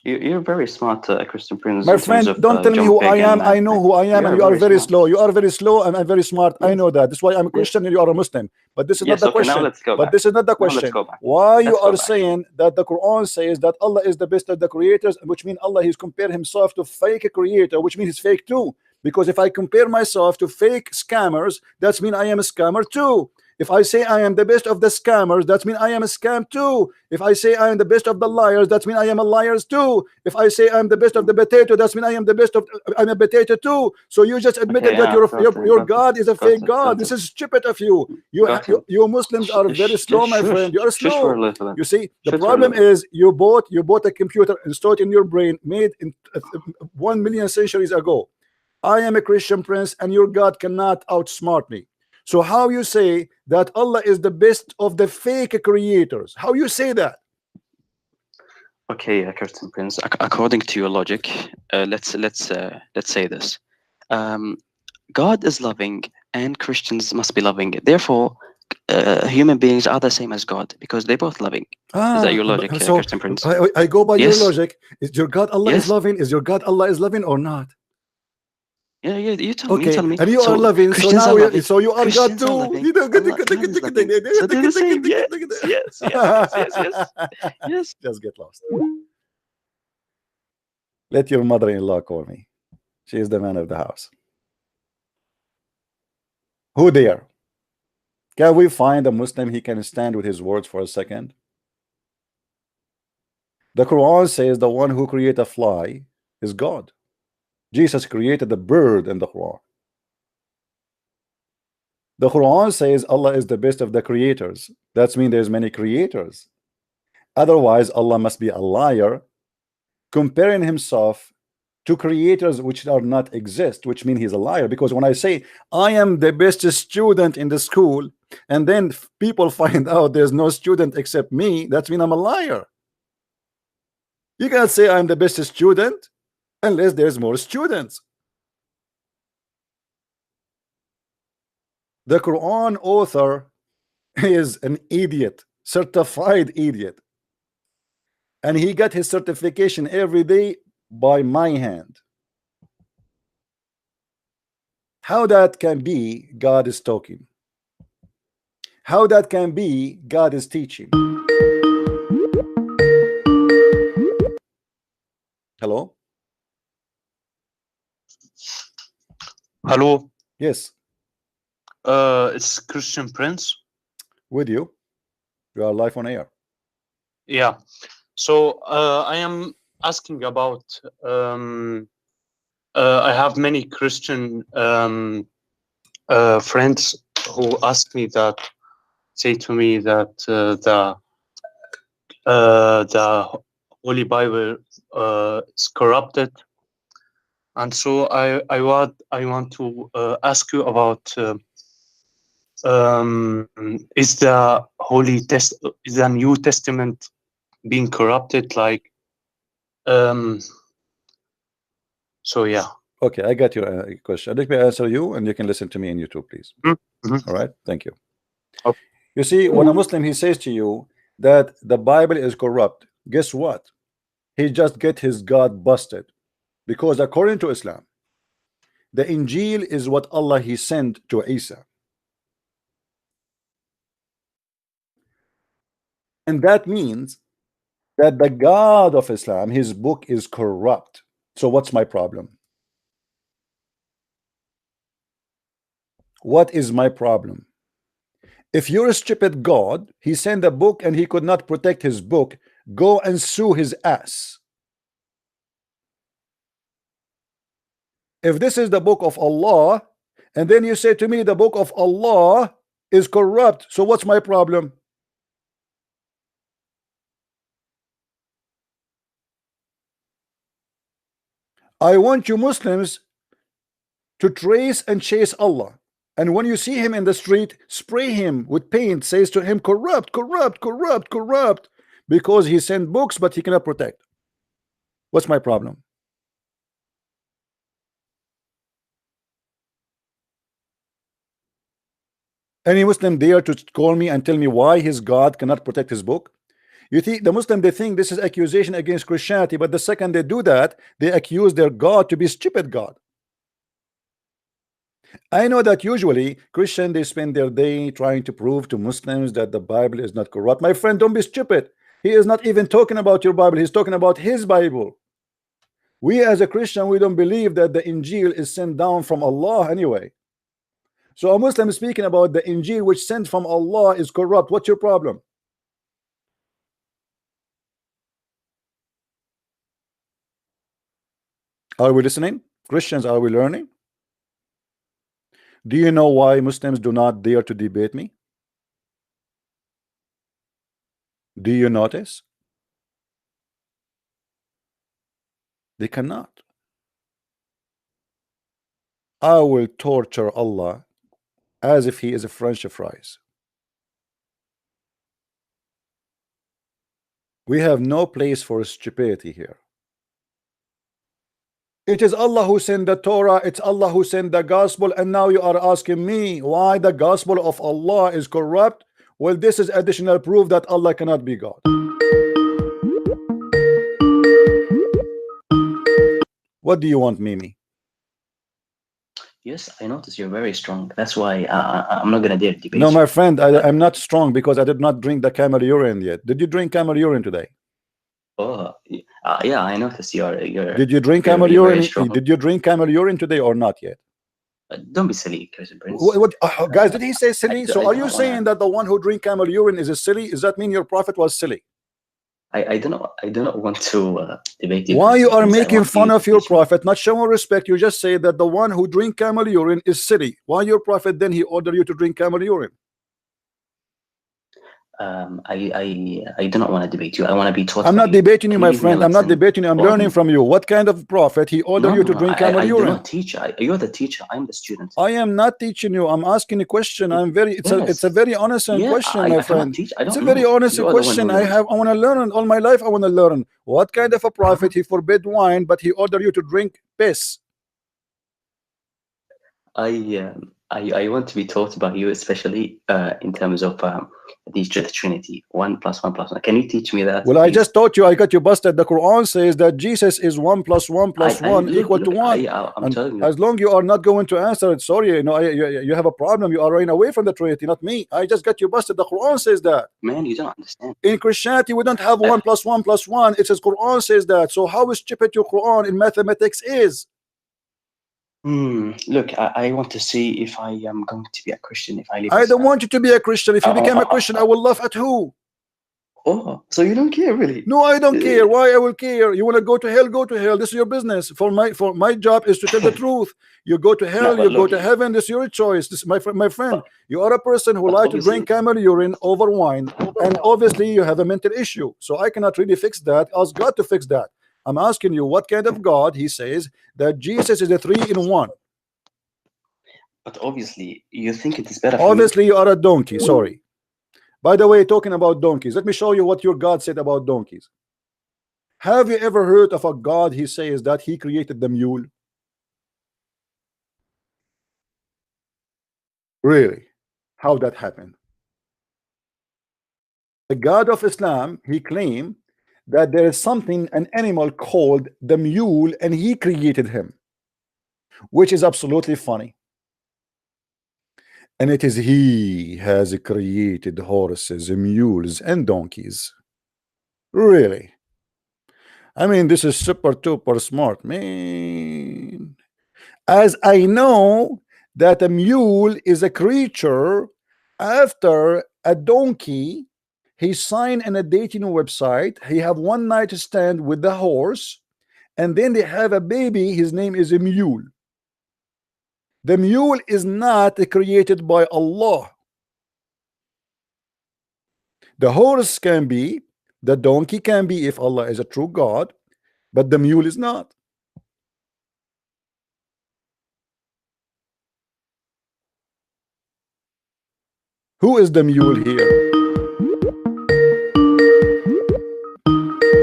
you're very smart, Christian Prince. My in friend, terms of, don't tell me who I jumping am. and I know who I am, and you are very slow. You are very slow, and I'm very smart. I know that. That's why I'm a Christian and you are a Muslim. But this is not the question. Now let's go But back. this is not the Now let's question. go back. Why you Let's go are back. saying that the Quran says that Allah is the best of the creators, which means Allah he's compared himself to fake creator, which means he's fake too. Because if I compare myself to fake scammers, that's mean I am a scammer too. If I say I am the best of the scammers, that means I am a scam too. If I say I am the best of the liars, that means I am a liars too. If I say I am the best of the potato, that means I am the best of I'm a potato too. So you just admitted that your God is a fake God. This is stupid of you. You Muslims are very slow, my friend. You are slow. You see, the problem is you bought a computer installed in your brain, made in 1 million centuries ago. I am a Christian Prince, and your God cannot outsmart me. So how you say that Allah is the best of the fake creators? How you say that? Okay, Christian Prince. According to your logic, let's say this: God is loving, and Christians must be loving. Therefore, human beings are the same as God because they're both loving. Is that your logic, Christian Prince? I go by your logic. Is your God Allah is loving? Is your God Allah is loving or not? Yeah, you tell me. You tell me. And you are loving, so now you are God too. So do the same. Yes. Just get lost. Let your mother-in-law call me. She is the man of the house. Who there? Can we find a Muslim he can stand with his words for a second? The Quran says the one who created a fly is God. Jesus created the bird in the Quran. The Quran says Allah is the best of the creators. That means there's many creators. Otherwise, Allah must be a liar, comparing himself to creators which are not exist, which means he's a liar. Because when I say I am the best student in the school, and then people find out there's no student except me, that means I'm a liar. You cannot say I'm the best student unless there's more students. The Quran author is an idiot, certified idiot, and he got his certification every day by my hand. How that can be God is talking? How that can be God is teaching? Hello? Hello. Yes. It's Christian Prince. With you. You are live on air. Yeah. So I am asking about I have many Christian friends who ask me that, say to me that the Holy Bible is corrupted, and so I want to ask you about is the is the New Testament being corrupted? Like, so yeah. Okay, I got your question. Let me answer you, and you can listen to me in YouTube, please. Mm-hmm. All right, thank you. Okay. You see, when a Muslim he says to you that the Bible is corrupt, guess what? He just get his God busted, because according to Islam, the Injil is what Allah he sent to Isa, and that means that the God of Islam, his book is corrupt. So what's my problem? What is my problem? If you're a stupid God, he sent a book and he could not protect his book, go and sue his ass. If this is the book of Allah, and then you say to me the book of Allah is corrupt, so what's my problem? I want you Muslims to trace and chase Allah. And when you see him in the street, spray him with paint, says to him, corrupt, corrupt, corrupt, corrupt, because he sent books, but he cannot protect. What's my problem? Any Muslim dare to call me and tell me why his God cannot protect his book? You see, the Muslim, they think this is accusation against Christianity, but the second they do that, they accuse their God to be stupid God. I know that usually Christians, they spend their day trying to prove to Muslims that the Bible is not corrupt. My friend, don't be stupid. He is not even talking about your Bible. He's talking about his Bible. We as a Christian, we don't believe that the Injil is sent down from Allah anyway. So a Muslim speaking about the Injil which sent from Allah is corrupt. What's your problem? Are we listening? Christians, are we learning? Do you know why Muslims do not dare to debate me? Do you notice? They cannot. I will torture Allah as if he is a French fries. We have no place for stupidity here. It is Allah who sent the Torah, it's Allah who sent the gospel, and now you are asking me why the gospel of Allah is corrupt. Well, this is additional proof that Allah cannot be God. What do you want, Mimi? Yes, I notice you're very strong. That's why I'm not gonna dare debate. No, my friend, I'm not strong because I did not drink the camel urine yet. Did you drink camel urine today? Oh, yeah, I noticed you're. Did you drink camel urine? Did you drink camel urine today or not yet? Don't be silly, Cousin Prince. Guys, did he say silly? So are you saying that the one who drink camel urine is a silly? Does that mean your prophet was silly? I do not want to debate you. Why you are making fun of your prophet, not showing respect? You just say that the one who drink camel urine is silly. Why your prophet then he ordered you to drink camel urine? I do not want to debate you. I want to be taught. I'm not debating you, my friend. I'm not debating you. I'm learning from you. What kind of prophet he ordered you to drink camel urine? I do not teach. You're the teacher. I'm the student. I am not teaching you. I'm asking a question. It's a very honest question, my friend. It's a very honest question. I want to learn. All my life I want to learn. What kind of a prophet he forbid wine, but he ordered you to drink piss? I want to be taught by you, especially in terms of the Trinity, 1 + 1 + 1. Can you teach me that? Well, please? I just taught you. I got you busted. The Quran says that Jesus is 1 + 1 + 1 equal to 1. I'm telling you. As long you are not going to answer it, sorry, you have a problem. You are running away from the Trinity, not me. I just got you busted. The Quran says that. Man, you don't understand. In Christianity, we don't have 1 + 1 + 1. It says Quran says that. So how stupid your Quran in mathematics is? Look, I want to see if I am going to be a Christian if I live. I don't want you to be a Christian. If you become a Christian, I will laugh at who? Oh, so you don't care, really? No, I don't care. Why I will care? You want to go to hell? Go to hell. This is your business. For my job is to tell the truth. You go to hell. No, you go to heaven. This is your choice. This, my friend. You are a person who likes to drink camel urine over wine, and obviously you have a mental issue. So I cannot really fix that. Ask God to fix that. I'm asking you, what kind of God he says that Jesus is a 3-in-1? But obviously, you think it is better. Obviously, you are a donkey. Sorry. By the way, talking about donkeys, let me show you what your God said about donkeys. Have you ever heard of a God he says that he created the mule? Really? How that happened? The God of Islam, he claimed that there is something, an animal called the mule, and he created him, which is absolutely funny. And it is he has created horses, mules, and donkeys. Really? I mean, this is super duper smart, man. As I know that a mule is a creature after a donkey. He signed in a dating website. He have one night stand with the horse, and then they have a baby. His name is a mule. The mule is not created by Allah. The horse can be, the donkey can be if Allah is a true God, but the mule is not. Who is the mule here?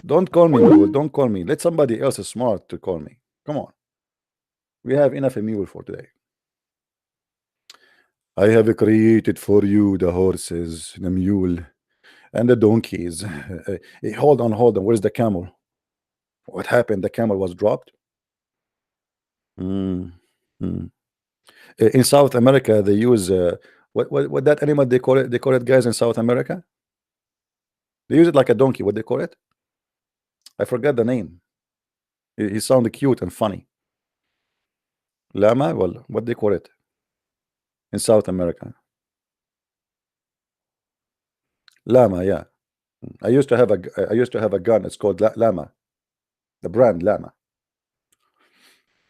Don't call me mule. Don't call me. Let somebody else smart to call me. Come on. We have enough a mule for today. I have created for you the horses, the mule, and the donkeys. Hold on, hold on. Where's the camel? What happened? The camel was dropped. In South America, they use what that animal they call it? They call it, guys, in South America. They use it like a donkey. What they call it? I forgot the name. He sounded cute and funny. Llama. Well, what they call it in South America? Llama. Yeah. I used to have a gun. It's called Llama. The brand Llama.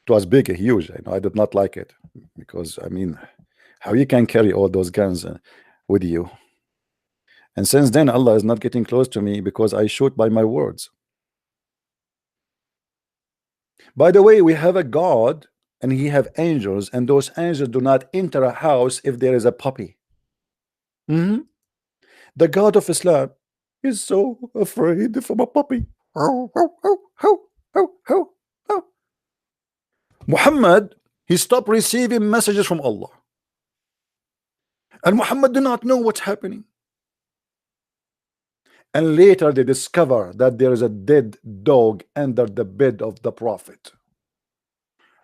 It was big, huge. I did not like it because I mean, how you can carry all those guns with you? And since then, Allah is not getting close to me because I shoot by my words. By the way, we have a God and He have angels, and those angels do not enter a house if there is a puppy. The God of Islam is so afraid from a puppy. Muhammad, he stopped receiving messages from Allah, and Muhammad did not know what's happening. And later they discover that there is a dead dog under the bed of the Prophet.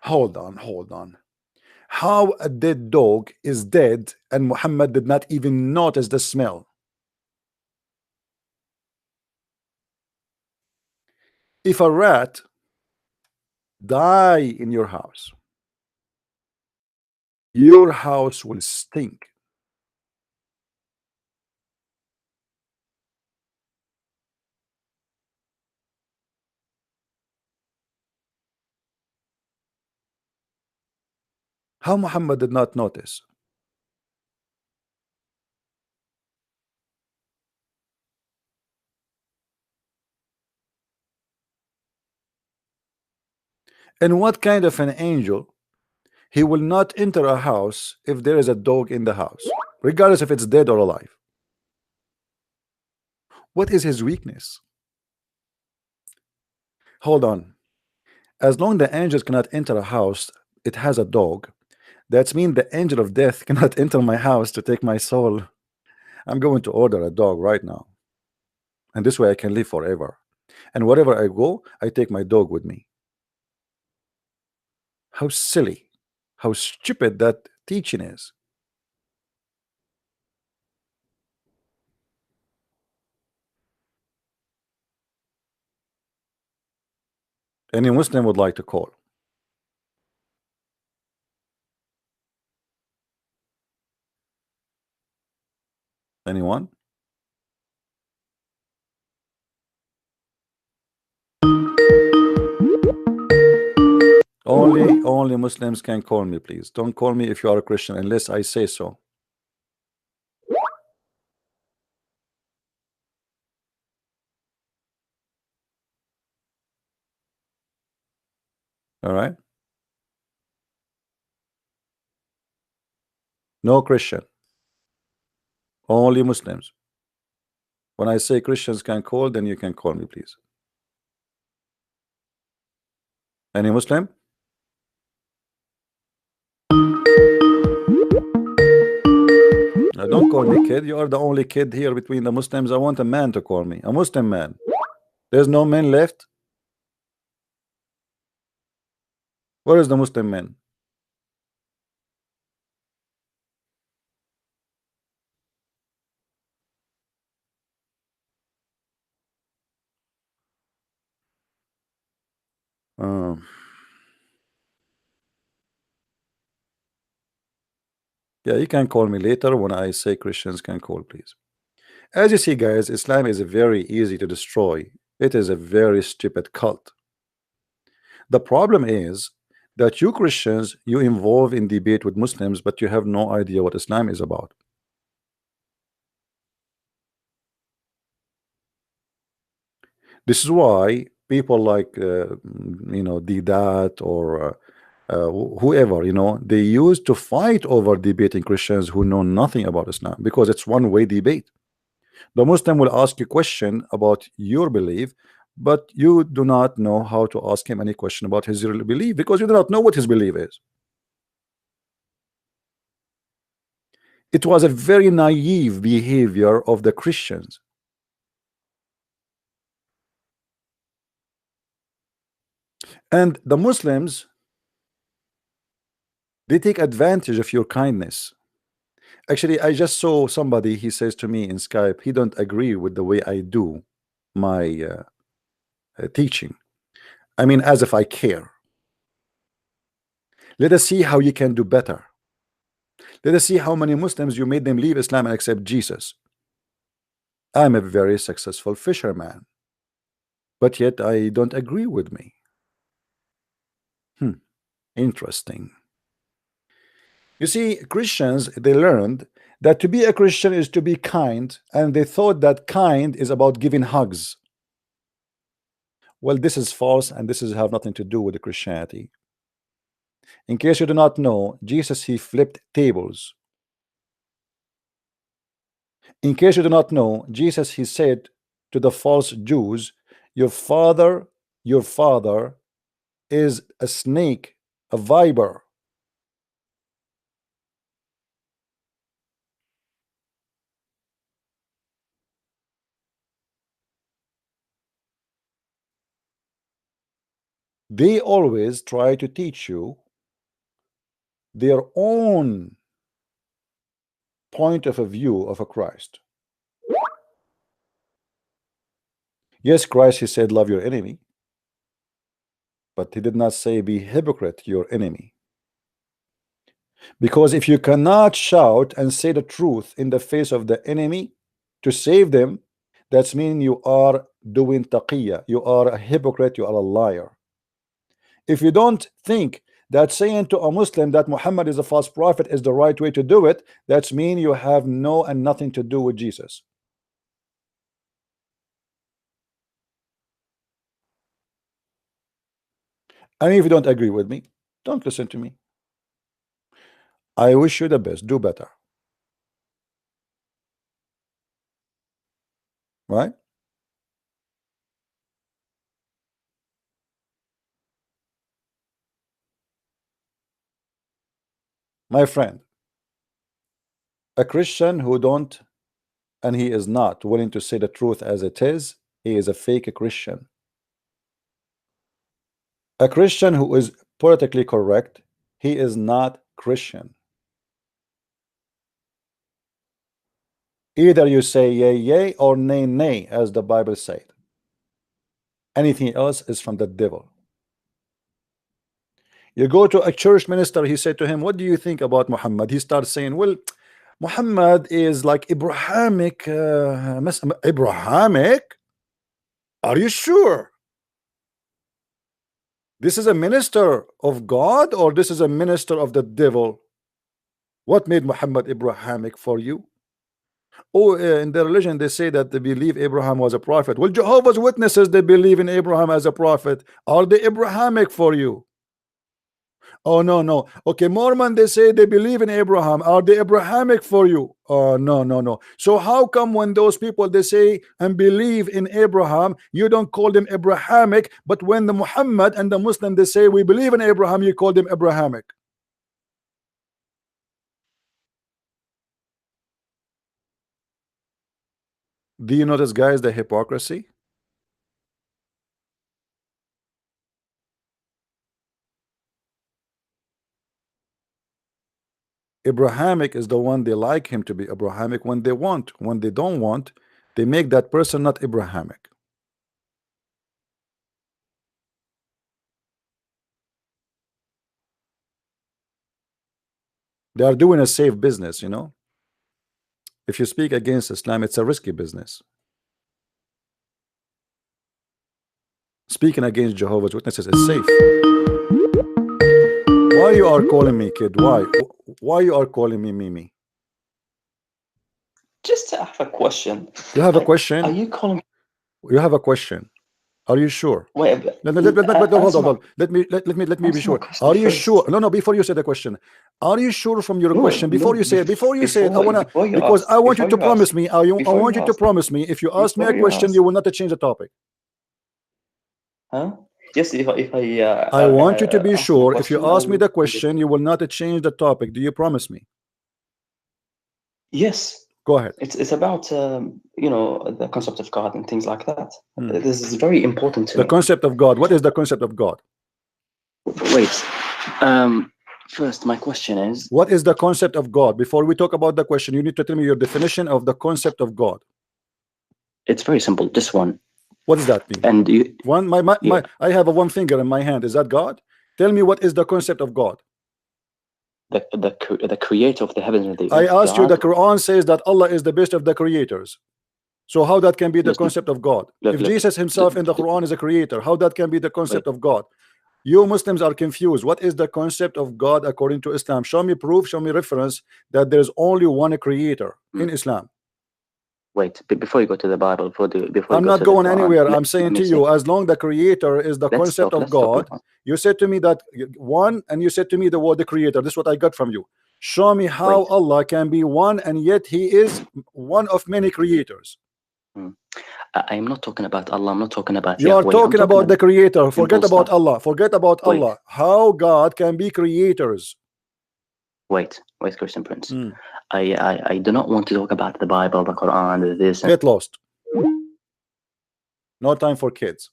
Hold on, hold on. How a dead dog is dead and Muhammad did not even notice the smell? If a rat die in your house will stink. How Muhammad did not notice? And what kind of an angel? He will not enter a house if there is a dog in the house, regardless if it's dead or alive. What is his weakness? Hold on. As long the angels cannot enter a house, it has a dog. That means the angel of death cannot enter my house to take my soul. I'm going to order a dog right now. And this way I can live forever. And wherever I go, I take my dog with me. How silly, how stupid that teaching is. Any Muslim would like to call? Anyone? Only Muslims can call me, please. Don't call me if you are a Christian unless I say so. All right. No Christian. Only Muslims. When I say Christians can call, then you can call me, please. Any Muslim? Don't call me kid. You are the only kid here between the Muslims. I want a man to call me. A Muslim man. There's no men left. Where is the Muslim man? Yeah, you can call me later when I say Christians can call, please. As you see, guys, Islam is very easy to destroy. It is a very stupid cult. The problem is that you Christians, you involve in debate with Muslims, but you have no idea what Islam is about. This is why people like Didat or whoever, you know, they used to fight over debating Christians who know nothing about Islam, because it's one-way debate. The Muslim will ask you a question about your belief, but you do not know how to ask him any question about his real belief, because you do not know what his belief is. It was a very naive behavior of the Christians. And the Muslims, they take advantage of your kindness. Actually, I just saw somebody, he says to me in Skype, he don't agree with the way I do my teaching. I mean, as if I care. Let us see how you can do better. Let us see how many Muslims you made them leave Islam and accept Jesus. I'm a very successful fisherman, but yet I don't agree with me. Interesting. You see, Christians, they learned that to be a Christian is to be kind, and they thought that kind is about giving hugs. Well, this is false, and this is have nothing to do with the Christianity. In case you do not know, Jesus, he flipped tables. In case you do not know, Jesus, he said to the false Jews, your father is a snake, a viper. They always try to teach you their own point of a view of a Christ. Yes, Christ, he said, love your enemy. But he did not say, be hypocrite, your enemy. Because if you cannot shout and say the truth in the face of the enemy to save them, that's mean you are doing taqiyya. You are a hypocrite, you are a liar. If you don't think that saying to a Muslim that Muhammad is a false prophet is the right way to do it, that's mean you have no and nothing to do with Jesus. And if you don't agree with me, don't listen to me. I wish you the best. Do better. Right? My friend, a Christian who don't, and he is not willing to say the truth as it is, he is a fake Christian. A Christian who is politically correct, he is not Christian. Either you say yay, yay, or nay, nay, as the Bible said. Anything else is from the devil. You go to a church minister, he said to him, what do you think about Muhammad? He starts saying, well, Muhammad is like Abrahamic. Abrahamic? Are you sure? This is a minister of God, or this is a minister of the devil? What made Muhammad Abrahamic for you? Oh, in their religion they say that they believe Abraham was a prophet. Well, Jehovah's Witnesses, they believe in Abraham as a prophet. Are they Abrahamic for you? Oh, no. Okay, Mormon, they say they believe in Abraham. Are they Abrahamic for you? Oh, no. So how come when those people, they say and believe in Abraham, you don't call them Abrahamic, but when the Muhammad and the Muslim, they say we believe in Abraham, you call them Abrahamic? Do you notice, guys, the hypocrisy? Abrahamic is the one they like him to be Abrahamic when they want. When they don't want, they make that person not Abrahamic. They are doing a safe business, you know. If you speak against Islam, it's a risky business. Speaking against Jehovah's Witnesses is safe. Why you are calling me, kid? Why you are calling me Mimi? Just to have a question. You have a question? Are you calling? You have a question? Are you sure? Wait, hold on. Let me be sure. Are you sure? No, before you say the question, are you sure from your question? Before you say it, I wanna, because I want you to promise me. I want you to promise me, if you ask me a question, you will not change the topic. Huh? Yes, if I want you to be sure, if you ask me the question, you will not change the topic. Do you promise me? Yes. Go ahead. It's about you know, the concept of God and things like that. This is very important to me. The concept of God. What is the concept of God? Wait. First, my question is, what is the concept of God? Before we talk about the question, you need to tell me your definition of the concept of God. It's very simple. This one. What does that mean? And you, I have a one finger in my hand. Is that God? Tell me, what is the concept of God? The creator of the heavens and the earth. I asked you, the Quran says that Allah is the best of the creators. So how that can be the concept of God? If Jesus himself in the Quran is a creator, how that can be the concept of God? You Muslims are confused. What is the concept of God according to Islam? Show me proof, show me reference that there's only one creator in Islam. Wait, before you go to the Bible, I'm not going anywhere. I'm saying to you, as long the creator is the concept of God, you said to me that one, and you said to me the word the creator. This is what I got from you. Show me how Allah can be one and yet he is one of many creators. I'm not talking about Allah. I'm not talking about you are talking about the creator. Forget about Allah. Forget about Allah. How God can be creators. Wait, Christian Prince. I do not want to talk about the Bible, the Quran, this. Get lost. No time for kids.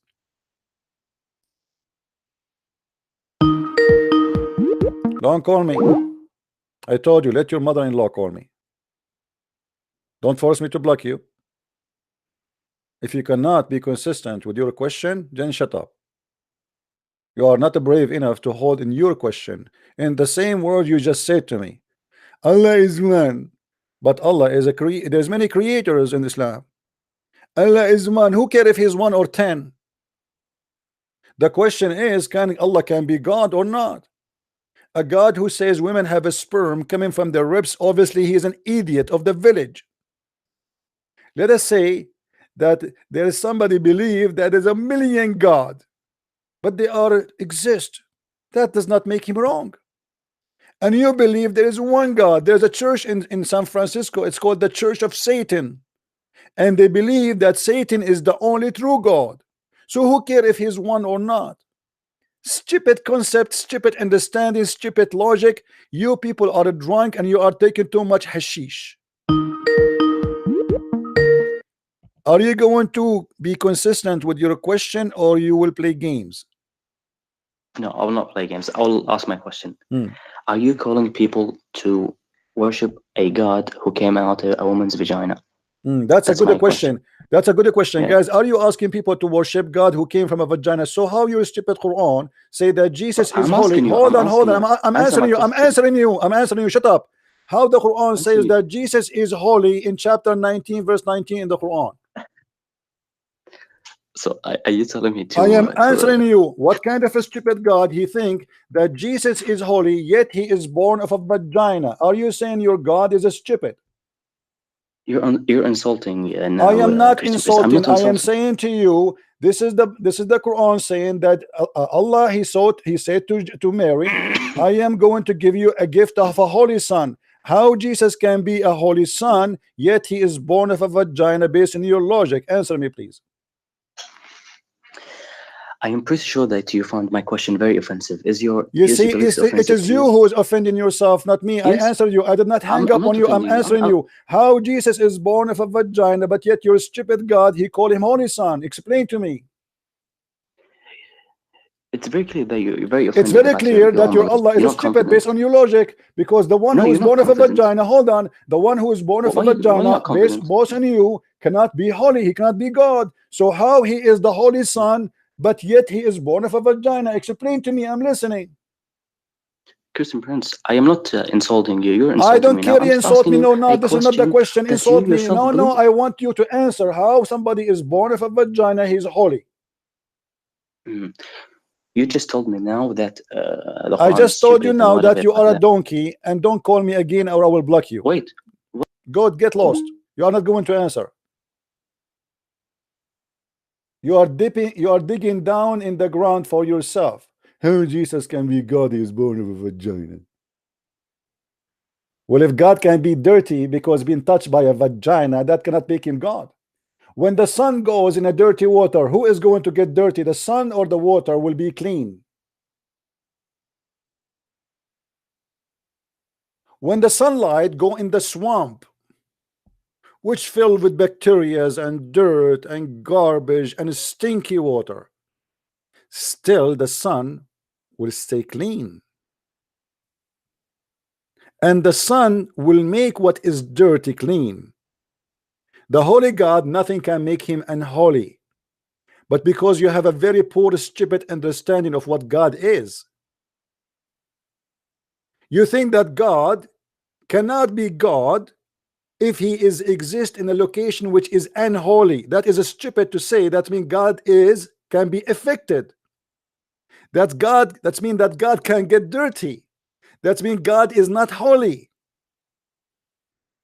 Don't call me. I told you, let your mother-in-law call me. Don't force me to block you. If you cannot be consistent with your question, then shut up. You are not brave enough to hold in your question in the same word you just said to me. Allah is one, but Allah is there's many creators in Islam. Allah is one. Who cares if he's 1 or 10? The question is, Allah can be God or not? A God who says women have a sperm coming from their ribs, obviously he is an idiot of the village. Let us say that there is somebody believe that there's a million God, but they exist. That does not make him wrong. And you believe there is one God. There's a church in San Francisco. It's called the Church of Satan. And they believe that Satan is the only true God. So who cares if he's one or not? Stupid concept, stupid understanding, stupid logic. You people are drunk and you are taking too much hashish. Are you going to be consistent with your question, or you will play games? No, I will not play games. I will ask my question. Are you calling people to worship a God who came out of a woman's vagina? That's a good question. That's a good question, guys. Are you asking people to worship God who came from a vagina? So how your stupid Quran say that Jesus is holy? Hold on. I'm answering you. Shut up. How the Quran says that Jesus is holy in chapter 19, verse 19 in the Quran? So are you telling me to? I am answering you. What kind of a stupid God he think that Jesus is holy, yet he is born of a vagina? Are you saying your God is a stupid? You're insulting. Now, I am not insulting. I am saying to you, this is the Quran saying that Allah he said to Mary, I am going to give you a gift of a holy son. How Jesus can be a holy son, yet he is born of a vagina? Based on your logic, answer me, please. I am pretty sure that you found my question very offensive. It is you who is offending yourself, not me. Yes. I answered you. I did not hang up on you. I'm answering you. How Jesus is born of a vagina, but yet your stupid God, he called him holy son. Explain to me. It's very clear that you're very offended. It's very clear that your Allah is stupid based on your logic, because the one who is born of a vagina, hold on, the one who is born of a vagina based on you cannot be holy. He cannot be God. So how he is the holy son, but yet he is born of a vagina? Explain to me. I'm listening. Christian Prince, I am not insulting you. You're insulting me. I don't care. You insult me. No, this is not the question. Insult me. No, I want you to answer how somebody is born of a vagina, he's holy. You just told me now that I just told you now that you are a donkey, and don't call me again or I will block you. Wait. Go get lost. You are not going to answer. You are digging down in the ground for yourself. How Jesus can be God? He is born of a vagina. Well, if God can be dirty because being touched by a vagina, that cannot make him God. When the sun goes in a dirty water, who is going to get dirty? The sun or the water will be clean. When the sunlight go in the swamp, which filled with bacteria and dirt and garbage and stinky water, still the sun will stay clean. And the sun will make what is dirty clean. The holy God, nothing can make him unholy. But because you have a very poor, stupid understanding of what God is, you think that God cannot be God if he is exist in a location which is unholy. That is a stupid to say. That means God can be affected. That's mean that God can get dirty. That means God is not holy.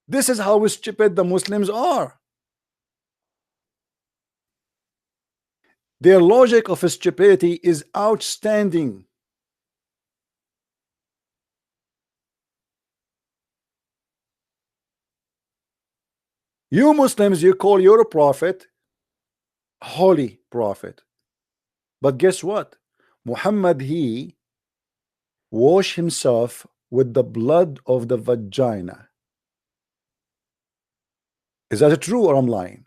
This is how stupid the Muslims are. Their logic of stupidity is outstanding. You Muslims, you call your prophet holy prophet. But guess what? Muhammad, he washed himself with the blood of the vagina. Is that true or I'm lying?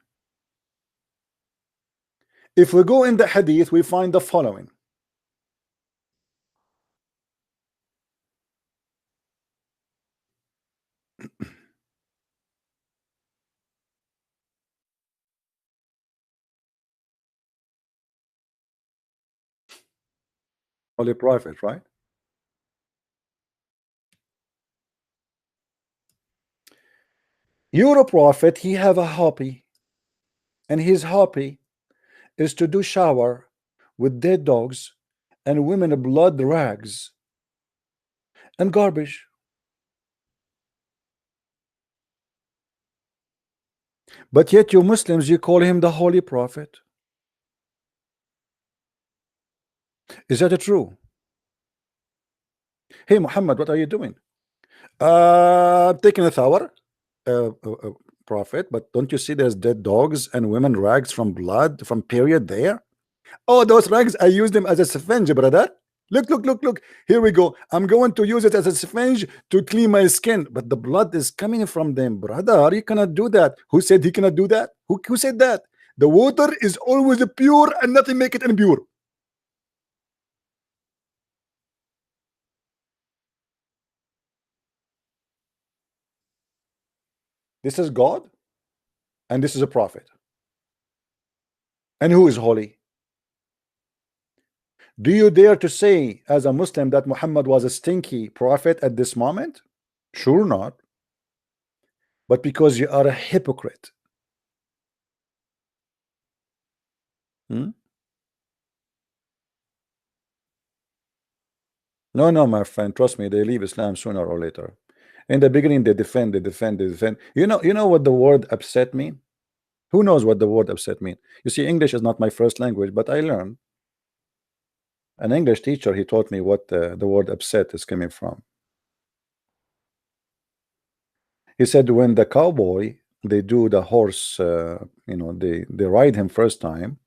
If we go in the hadith, we find the following. Holy prophet, right? Your prophet, he have a hobby, and his hobby is to do shower with dead dogs and women blood rags and garbage. But yet you Muslims, you call him the holy prophet. Is that true? Hey Muhammad, what are you doing? Taking a shower, prophet, but don't you see there's dead dogs and women rags from blood from period there? Oh, those rags, I use them as a sponge, brother. Look. Here we go. I'm going to use it as a sponge to clean my skin, but the blood is coming from them, brother. You cannot do that. Who said he cannot do that? Who said that? The water is always pure and nothing make it impure. This is God, and this is a prophet. And who is holy? Do you dare to say as a Muslim that Muhammad was a stinky prophet at this moment? Sure not. But because you are a hypocrite. No, my friend, trust me, they leave Islam sooner or later. In the beginning, they defend. You know what the word upset mean? Who knows what the word upset mean? You see, English is not my first language, but I learned. An English teacher, he taught me what the word upset is coming from. He said when the cowboy, they do the horse, they ride him first time,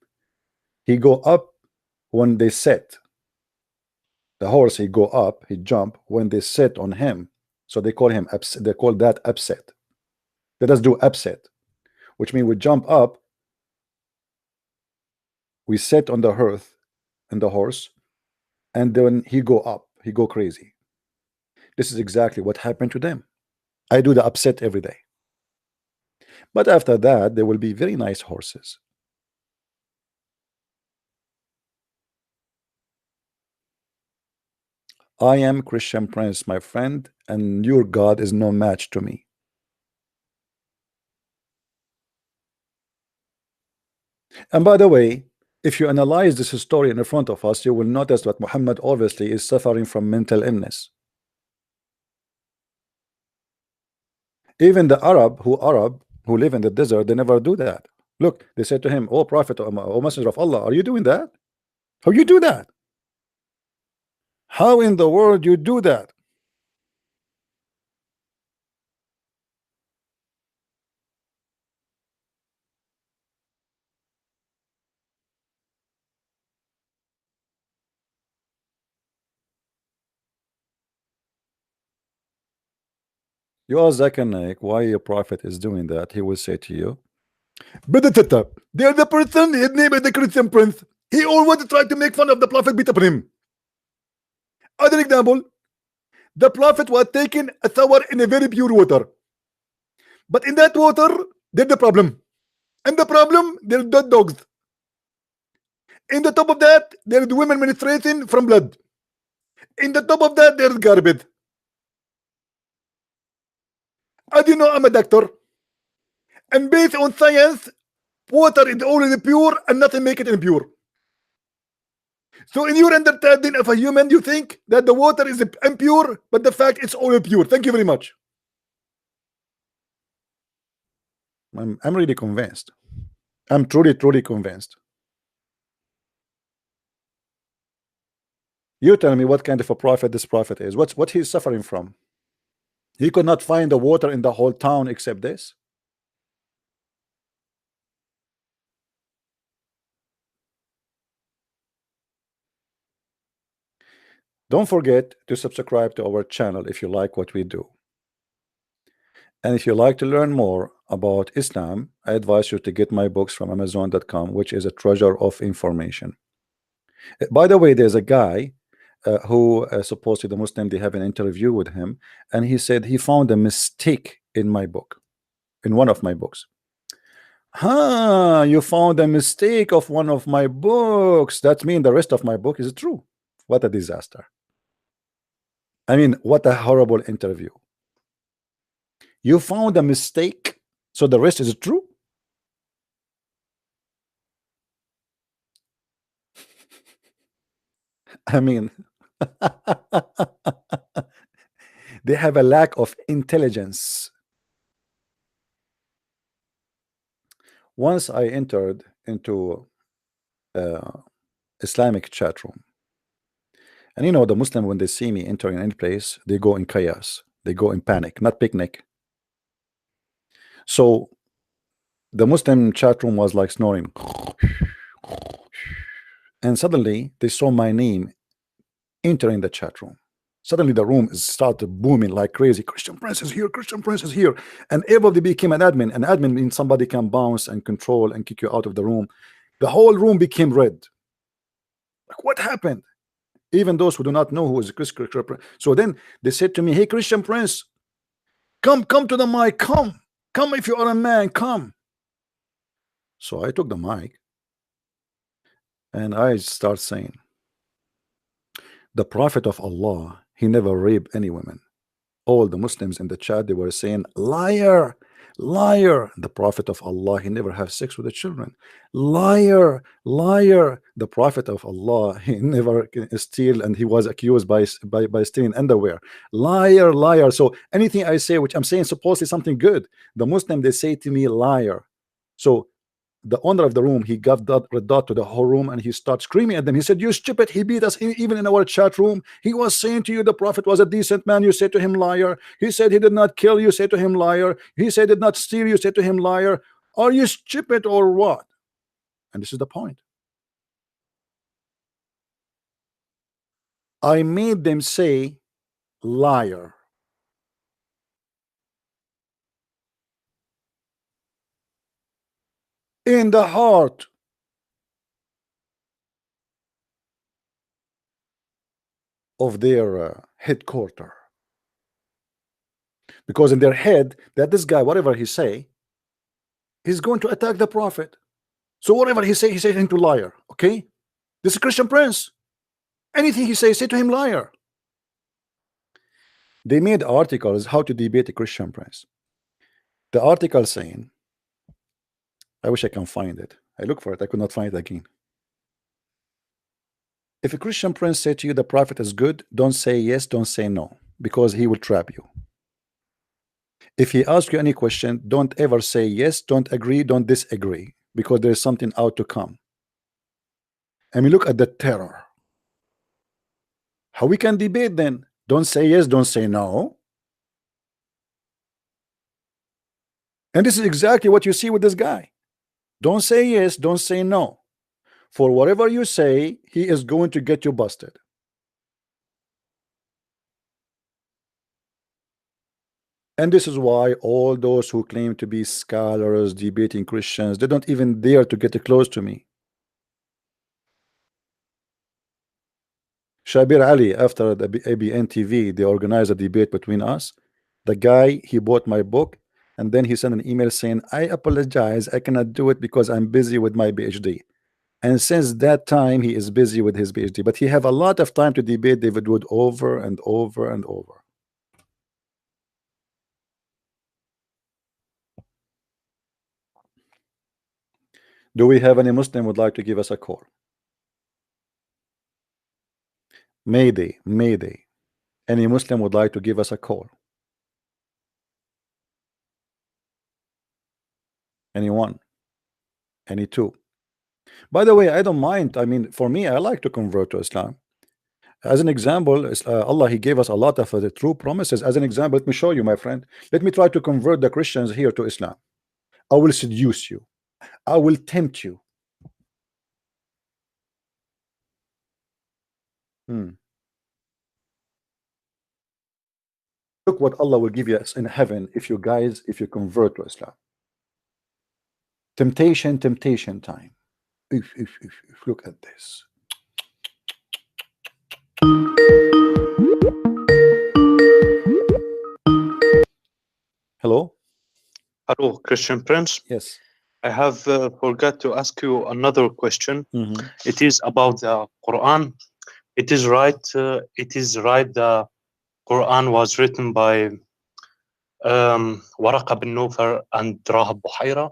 he go up when they sit. The horse, he go up, he jump when they sit on him. So they call him upset. They call that upset. Let us do upset, which means we jump up, we sit on the hearth and the horse, and then he go up, he go crazy. This is exactly what happened to them. I do the upset every day. But after that, there will be very nice horses. I am Christian Prince, my friend, and your God is no match to me. And by the way, if you analyze this story in front of us, you will notice that Muhammad obviously is suffering from mental illness. Even the Arab who live in the desert, they never do that. Look, they said to him, "Oh Prophet, oh Messenger of Allah, are you doing that? How you do that? How in the world you do that?" You ask Zakir Naik why your prophet is doing that, he will say to you, "Brother, they're the person, his name is the Christian Prince. He always tried to make fun of the prophet, beat up him." Other example, the prophet was taking a shower in a very pure water, but in that water there's the problem, and the problem there's dead dogs. In the top of that there's women menstruating from blood. In the top of that there's garbage. As you know, I'm a doctor, and based on science, water is already pure and nothing make it impure. So in your understanding of a human, you think that the water is impure, but the fact it's all pure. Thank you very much. I'm really convinced. I'm truly convinced. You tell me what kind of a prophet this prophet is. What he's suffering from? He could not find the water in the whole town except this. Don't forget to subscribe to our channel if you like what we do. And if you like to learn more about Islam, I advise you to get my books from Amazon.com, which is a treasure of information. By the way, there's a guy who supposedly the Muslim, they have an interview with him, and he said he found a mistake in my book, in one of my books. You found a mistake of one of my books. That means the rest of my book is true. What a disaster. I mean, what a horrible interview. You found a mistake, so the rest is true? I mean, they have a lack of intelligence. Once I entered into Islamic chat room, and you know, the Muslim, when they see me entering any place, they go in chaos, they go in panic, not picnic. So the Muslim chat room was like snoring, and suddenly they saw my name entering the chat room. Suddenly the room started booming like crazy. Christian Prince is here, Christian Prince is here. And everybody became an admin. An admin means somebody can bounce and control and kick you out of the room. The whole room became red. Like, what happened? Even those who do not know who is Christian Prince. So then they said to me, "Hey, Christian Prince, come to the mic, come if you are a man, come." So I took the mic and I start saying, the Prophet of Allah, he never raped any women. All the Muslims in the chat, they were saying, "Liar, liar." The Prophet of Allah, he never have sex with the children. Liar, liar. The Prophet of Allah, he never steal, and he was accused by stealing underwear. Liar, liar. So anything I say, which I'm saying supposedly something good, the Muslim, they say to me, liar. So the owner of the room, he got that red dot to the whole room, and he started screaming at them. He said, "You stupid." He beat us even in our chat room. He was saying to you the Prophet was a decent man. You said to him, liar. He said he did not kill. You said to him, liar. He said he did not steal. You said to him, liar. Are you stupid or what? And this is the point. I made them say liar. In the heart of their headquarter, because in their head that this guy, whatever he say, he's going to attack the Prophet. So whatever he say him to liar. Okay, this is Christian Prince. Anything he say to him liar. They made articles how to debate a Christian Prince. The article saying, I wish I can find it. I look for it. I could not find it again. If a Christian Prince say to you the Prophet is good, don't say yes, don't say no, because he will trap you. If he asks you any question, don't ever say yes, don't agree, don't disagree, because there's something out to come. And we look at the terror. How we can debate then? Don't say yes, don't say no. And this is exactly what you see with this guy. Don't say yes, don't say no. For whatever you say, he is going to get you busted. And this is why all those who claim to be scholars debating Christians, they don't even dare to get close to me. Shabir Ali, after the ABN TV, they organized a debate between us. The guy, he bought my book, and then he sent an email saying, I apologize, I cannot do it because I'm busy with my PhD. And since that time, he is busy with his PhD. But he have a lot of time to debate David Wood over and over and over. Do we have any Muslim would like to give us a call? Mayday, Mayday. Any Muslim would like to give us a call? Anyone? Any two? By the way, I don't mind. I mean, for me, I like to convert to Islam. As an example, Allah, He gave us a lot of the true promises. As an example, let me show you, my friend. Let me try to convert the Christians here to Islam. I will seduce you. I will tempt you. Look what Allah will give you in heaven if you convert to Islam. Temptation time. Look at this. Hello? Hello, Christian Prince. Yes. I have forgot to ask you another question. It is about the Quran. It is right. The Quran was written by Waraq bin Nawfal and Rahab Buhaira.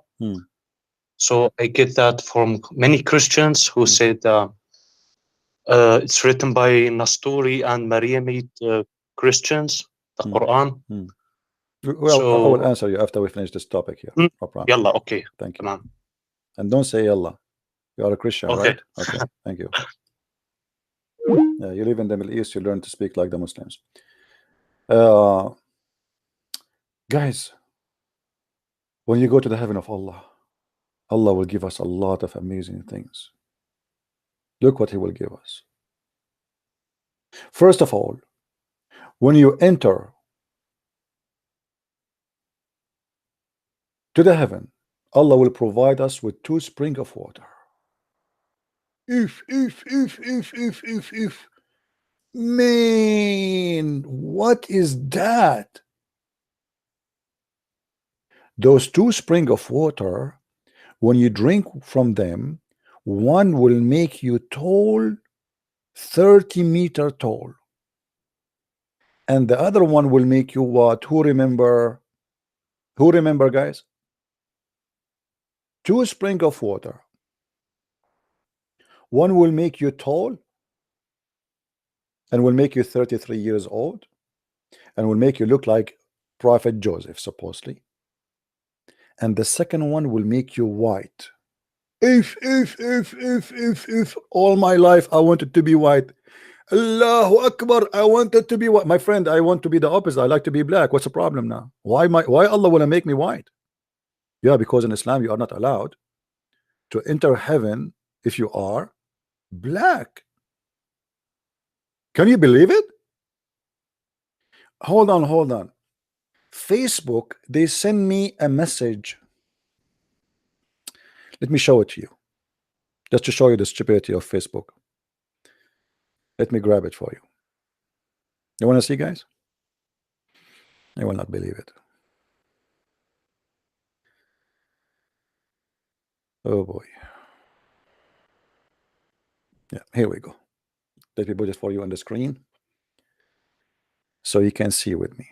So I get that from many Christians who said it's written by Nasturi and Maryamite Christians, the Quran. Well, So, I will answer you after we finish this topic here. No problem. Yalla, okay. Thank you. And don't say Yalla. You are a Christian, okay. Right? Okay, thank you. Yeah, you live in the Middle East, you learn to speak like the Muslims. Guys, when you go to the heaven of Allah, Allah will give us a lot of amazing things. Look what He will give us. First of all, when you enter to the heaven, Allah will provide us with 2 springs of water. If. Man, what is that? Those 2 springs of water, when you drink from them, one will make you tall, 30 meters tall. And the other one will make you what? Who remember, guys? 2 springs of water. One will make you tall and will make you 33 years old and will make you look like Prophet Joseph, supposedly. And the second one will make you white. If all my life I wanted to be white. Allahu Akbar, I wanted to be white. My friend, I want to be the opposite. I like to be black. What's the problem now? Why Allah want to make me white? Yeah, because in Islam you are not allowed to enter heaven if you are black. Can you believe it? Hold on. Facebook, they send me a message. Let me show it to you, just to show you the stupidity of Facebook. Let me grab it for you. You want to see, guys? You will not believe it. Oh boy. Yeah, here we go. Let me put it for you on the screen so you can see with me.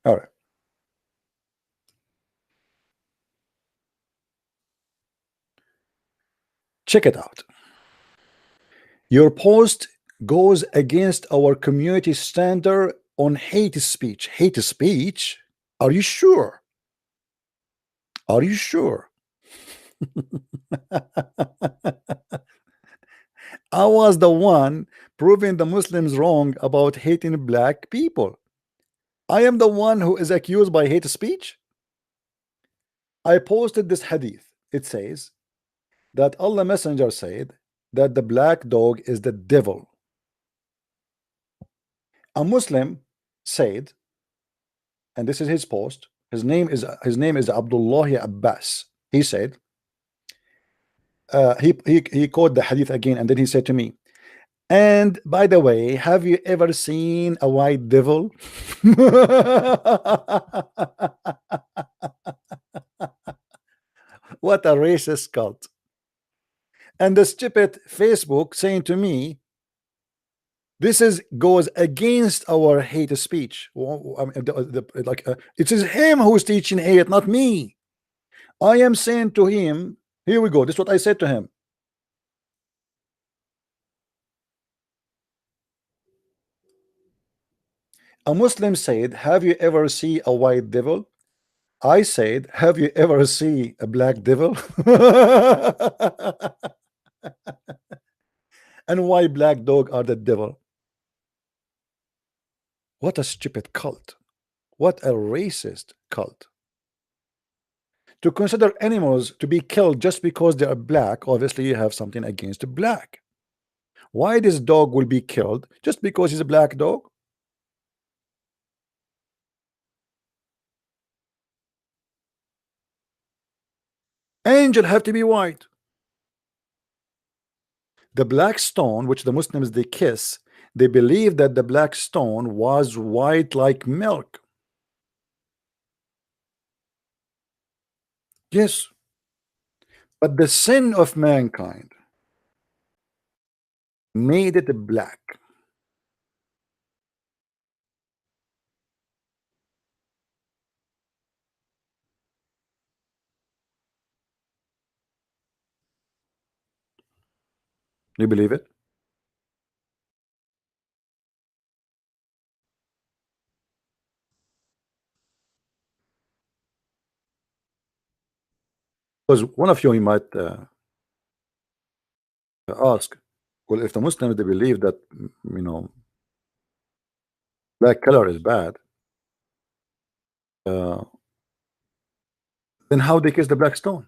All right. Check it out. Your post goes against our community standard on hate speech. Hate speech? Are you sure? Are you sure? I was the one proving the Muslims wrong about hating black people. I am the one who is accused by hate speech. I posted this hadith. It says that Allah Messenger said that the black dog is the devil. A Muslim said, and this is his post, his name is Abdullah Abbas. He said, he quoted the hadith again, and then he said to me, and by the way, have you ever seen a white devil? What a racist cult. And the stupid Facebook saying to me, this goes against our hate speech. I mean, it is him who's teaching hate, not me. I am saying to him, here we go, this is what I said to him. A Muslim said, have you ever seen a white devil? I said, have you ever seen a black devil? And why black dog are the devil? What a stupid cult. What a racist cult. To consider animals to be killed just because they are black, obviously you have something against black. Why this dog will be killed just because he's a black dog? Angel have to be white. The black stone, which the Muslims they kiss, they believe that the black stone was white like milk. Yes, but the sin of mankind made it black. You believe it? Because one of you might ask, well, if the Muslims they believe that black color is bad, then how they kiss the black stone?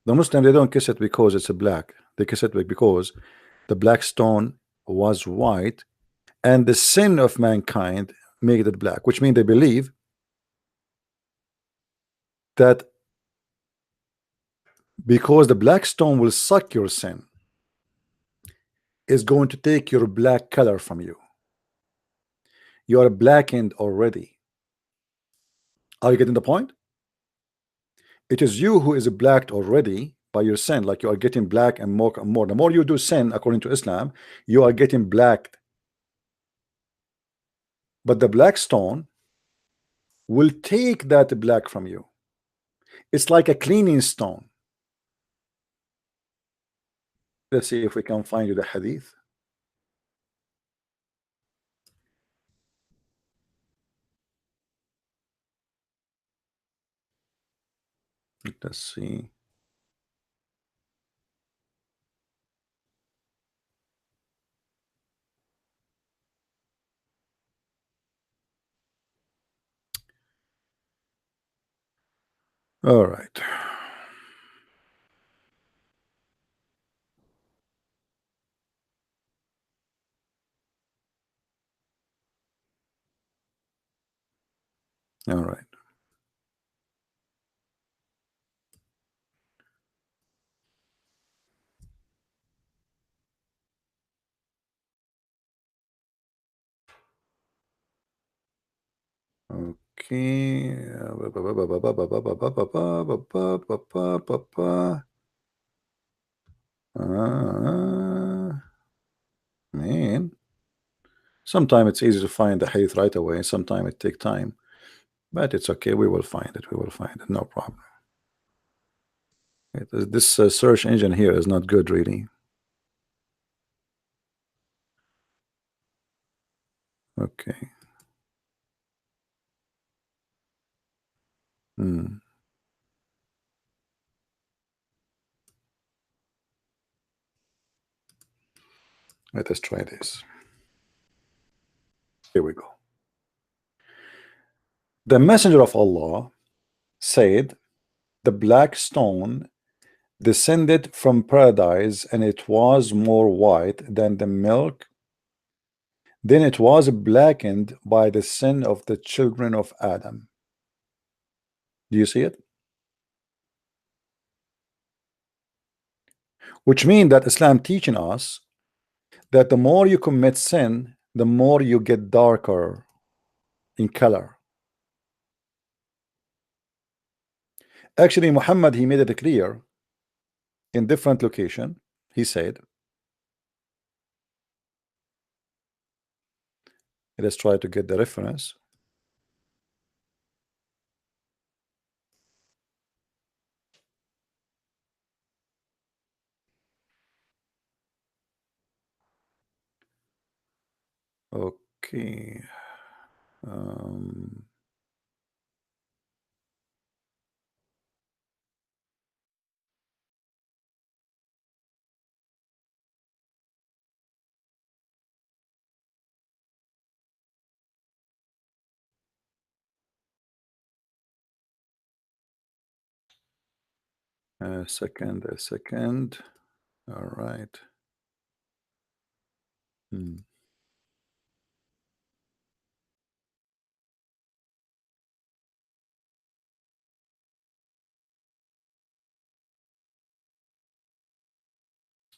The Muslims they don't kiss it because it's a black. They kiss it because the black stone was white, and the sin of mankind made it black, which means they believe that because the black stone will suck your sin, is going to take your black color from you. You are blackened already. Are you getting the point? It is you who is blacked already by your sin, like you are getting black and more and more. The more you do sin, according to Islam, you are getting blacked. But the black stone will take that black from you. It's like a cleaning stone. Let's see if we can find you the hadith. Let's see. All right. All right. Okay. Man, sometimes it's easy to find the hadith right away, and sometimes it takes time, but it's okay. We will find it. We will find it. No problem. This search engine here is not good, really. Okay. Let us try this. Here we go. The messenger of Allah said, the black stone descended from paradise, and it was more white than the milk. Then it was blackened by the sin of the children of Adam. Do you see it? Which means that Islam teaching us that the more you commit sin, the more you get darker in color. Actually, Muhammad, he made it clear in different location. He said, let's try to get the reference. Okay. A second. All right.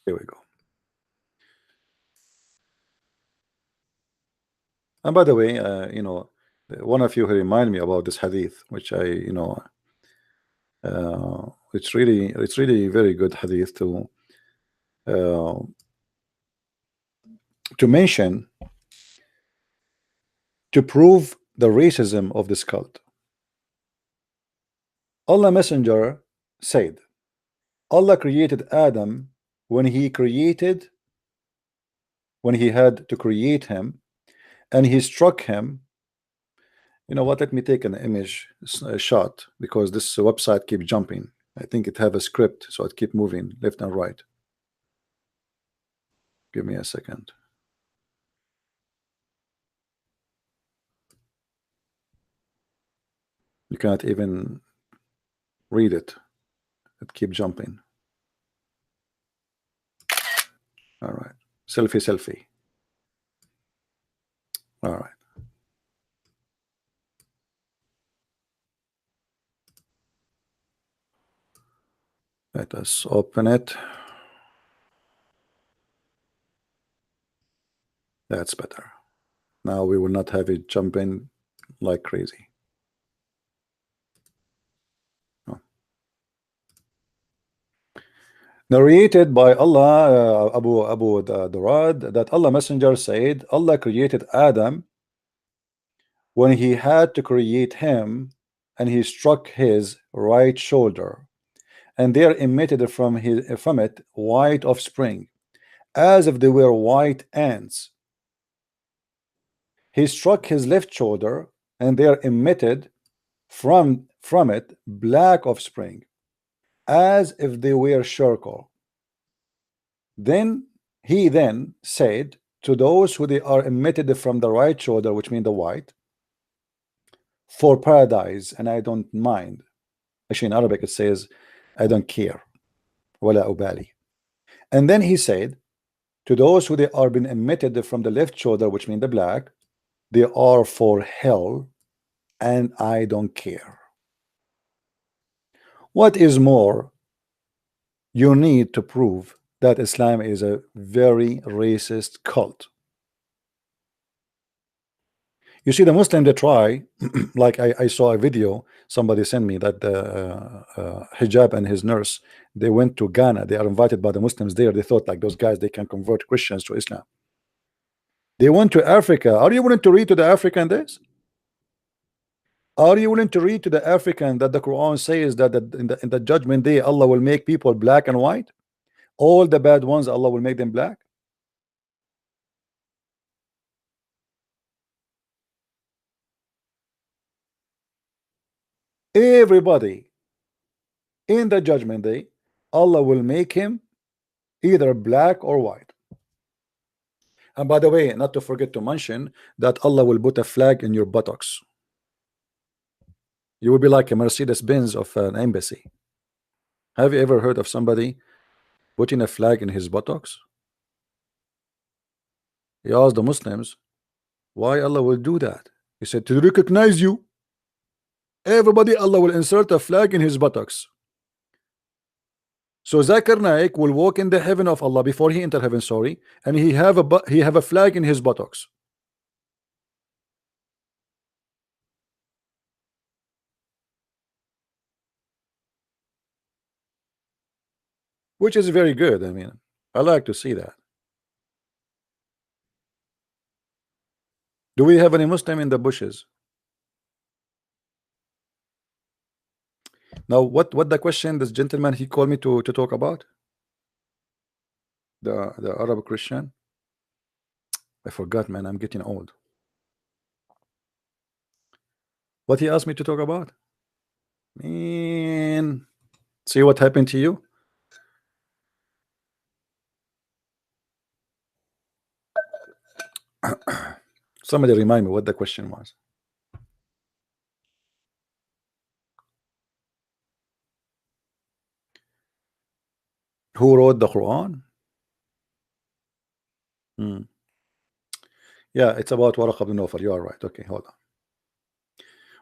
Here we go. And by the way, you know, one of you remind me about this hadith, which I, you know, it's really very good hadith to mention to prove the racism of this cult. Allah Messenger said, Allah created Adam when he had to create him, and he struck him. You know what, let me take an image, a shot, because this website keeps jumping. I think it have a script, so it keep moving left and right. Give me a second. You cannot even read it. It keep jumping. All right. Selfie. All right. Let us open it. That's better. Now we will not have it jumping like crazy. No. Narrated by Allah, Abu Durad, that Allah Messenger said, Allah created Adam when he had to create him, and he struck his right shoulder, and there emitted from it white offspring, as if they were white ants. He struck his left shoulder, and there emitted from it black offspring, as if they were charcoal. Then he said to those who they are emitted from the right shoulder, which means the white, for paradise, and I don't mind. Actually, in Arabic it says, I don't care. Wala ubali. And then he said to those who they are being emitted from the left shoulder, which means the black, they are for hell, and I don't care. What is more, you need to prove that Islam is a very racist cult. You see, the Muslim, they try, like I saw a video, somebody sent me that Hijab and his nurse, they went to Ghana. They are invited by the Muslims there. They thought like those guys, they can convert Christians to Islam. They went to Africa. Are you willing to read to the African this? Are you willing to read to the African that the Quran says that in the judgment day Allah will make people black and white? All the bad ones Allah will make them black? Everybody in the judgment day Allah will make him either black or white. And by the way, not to forget to mention that Allah will put a flag in your buttocks. You will be like a Mercedes-Benz of an embassy. Have you ever heard of somebody putting a flag in his buttocks? He asked the Muslims why Allah will do that. He said, to recognize you. Everybody, Allah will insert a flag in his buttocks. So Zakir Naik will walk in the heaven of Allah before he enter heaven, sorry, and he have a flag in his buttocks. Which is very good. I mean, I like to see that. Do we have any Muslim in the bushes? Now, what the question this gentleman he called me to talk about? The Arab Christian? I forgot, man. I'm getting old. What he asked me to talk about? Man, see what happened to you? Somebody remind me what the question was. Who wrote the Quran? Yeah, it's about Waraq ibn Nawfal. You are right. Okay, hold on.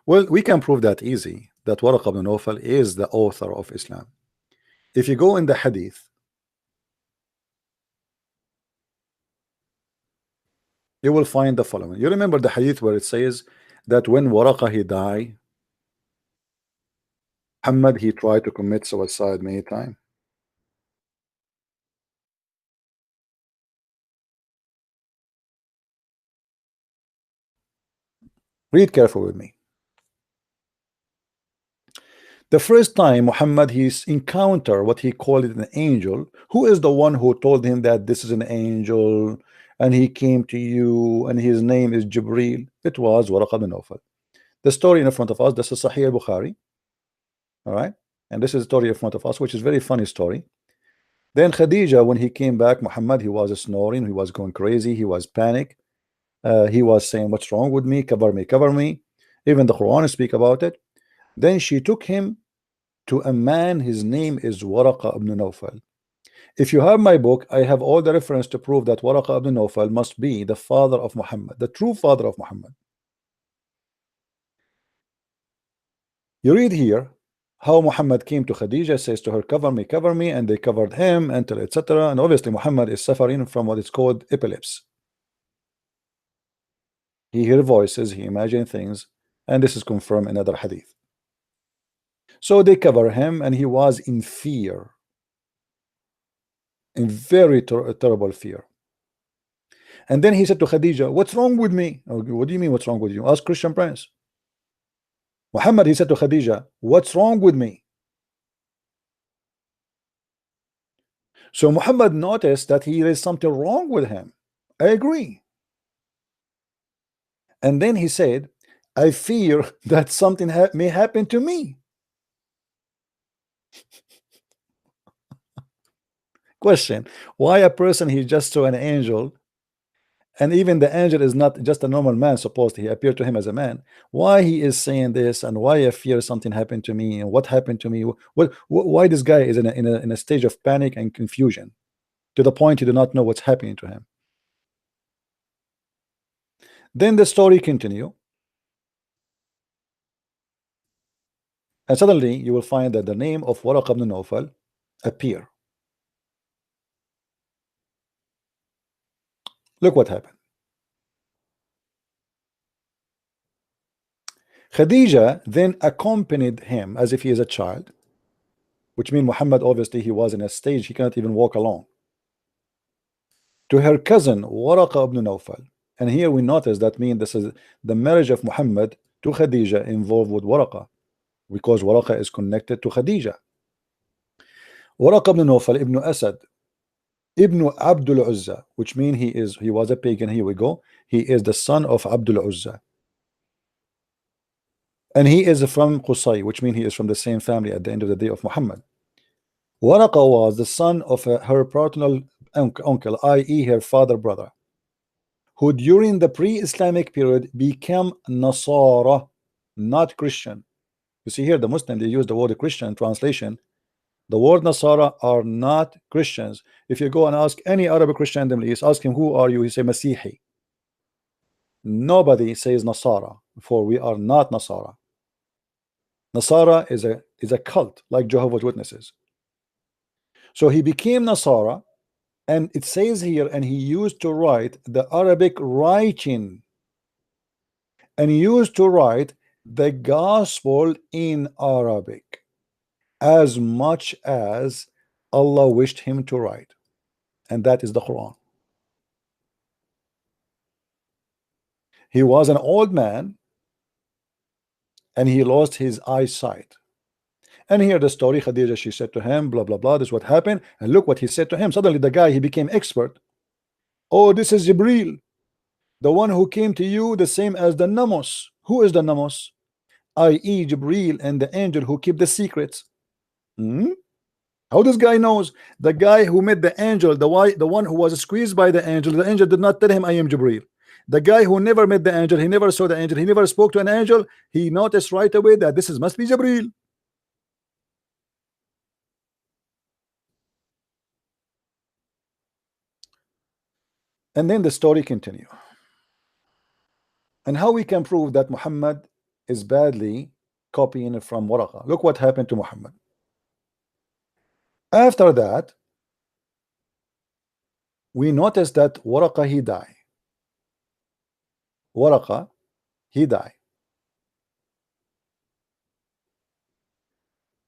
Well, we can prove that easy, that Waraq ibn Nawfal is the author of Islam. If you go in the hadith, you will find the following. You remember the hadith where it says that when Waraqa he died, Muhammad he tried to commit suicide many times. Read carefully with me. The first time Muhammad he's encounter what he called it an angel. Who is the one who told him that this is an angel and he came to you and his name is Jibril? It was Waraq ibn Nawfal. The story in front of us, this is Sahih al-Bukhari. All right, and this is the story in front of us, which is very funny story. Then Khadija, when he came back, Muhammad he was snoring, he was going crazy, he was panic. He was saying, what's wrong with me? Cover me, cover me. Even the Quran speak about it. Then she took him to a man, his name is Waraqa ibn Nawfal. If you have my book, I have all the reference to prove that Waraqa ibn Nawfal must be the father of Muhammad, the true father of Muhammad. You read here how Muhammad came to Khadija, says to her, cover me, and they covered him, until etc. And obviously Muhammad is suffering from what is called epilepsy. He hears voices, he imagines things, and this is confirmed in other hadith. So they cover him, and he was in fear, in very terrible fear. And then he said to Khadija, what's wrong with me? What do you mean what's wrong with you? Ask Christian Prince. Muhammad, he said to Khadija, what's wrong with me? So Muhammad noticed that there is something wrong with him. I agree. And then he said, I fear that something may happen to me. Question, why a person he just saw an angel, and even the angel is not just a normal man, supposed he appeared to him as a man, why he is saying this, and why I fear something happened to me, and what happened to me? Why this guy is in a stage of panic and confusion to the point he do not know what's happening to him? Then the story continue, and suddenly you will find that the name of Waraq ibn Nawfal appear. Look what happened. Khadija then accompanied him as if he is a child, which means Muhammad obviously he was in a stage he cannot even walk alone, to her cousin Waraqa ibn Nawfal. And here we notice that means this is the marriage of Muhammad to Khadija involved with Waraqa, because Waraqa is connected to Khadija. Waraqa ibn Nawfal ibn Asad ibn Abdul Uzza, which means he was a pagan. Here we go. He is the son of Abdul Uzza, and he is from Qusay, which means he is from the same family at the end of the day of Muhammad. Waraqa was the son of her paternal uncle, i.e. her father brother, who during the pre-Islamic period became Nasara, not Christian. You see here, the Muslim, they use the word Christian translation. The word Nasara are not Christians. If you go and ask any Arabic Christian in the Middle East, ask him, who are you? He say Masihi. Nobody says Nasara, for we are not Nasara. Nasara is a cult like Jehovah's Witnesses. So he became Nasara, and it says here, and he used to write the Arabic writing, and he used to write the gospel in Arabic as much as Allah wished him to write, and that is the Quran. He was an old man, and he lost his eyesight. And here the story, Khadija, she said to him, blah blah blah, this is what happened, and look what he said to him. Suddenly the guy, he became expert. Oh, this is Jibril, the one who came to you, the same as the Namus. Who is the Namus? I.e. Jibril, and the angel who keep the secrets. How this guy knows? The guy who met the angel, the one who was squeezed by the angel did not tell him I am Jibril. The guy who never met the angel, he never saw the angel, he never spoke to an angel, he noticed right away that this must be Jibril. And then the story continue. And how we can prove that Muhammad is badly copying from Waraqa. Look what happened to Muhammad. After that, we notice that Waraqa, he died. Waraqa, he died.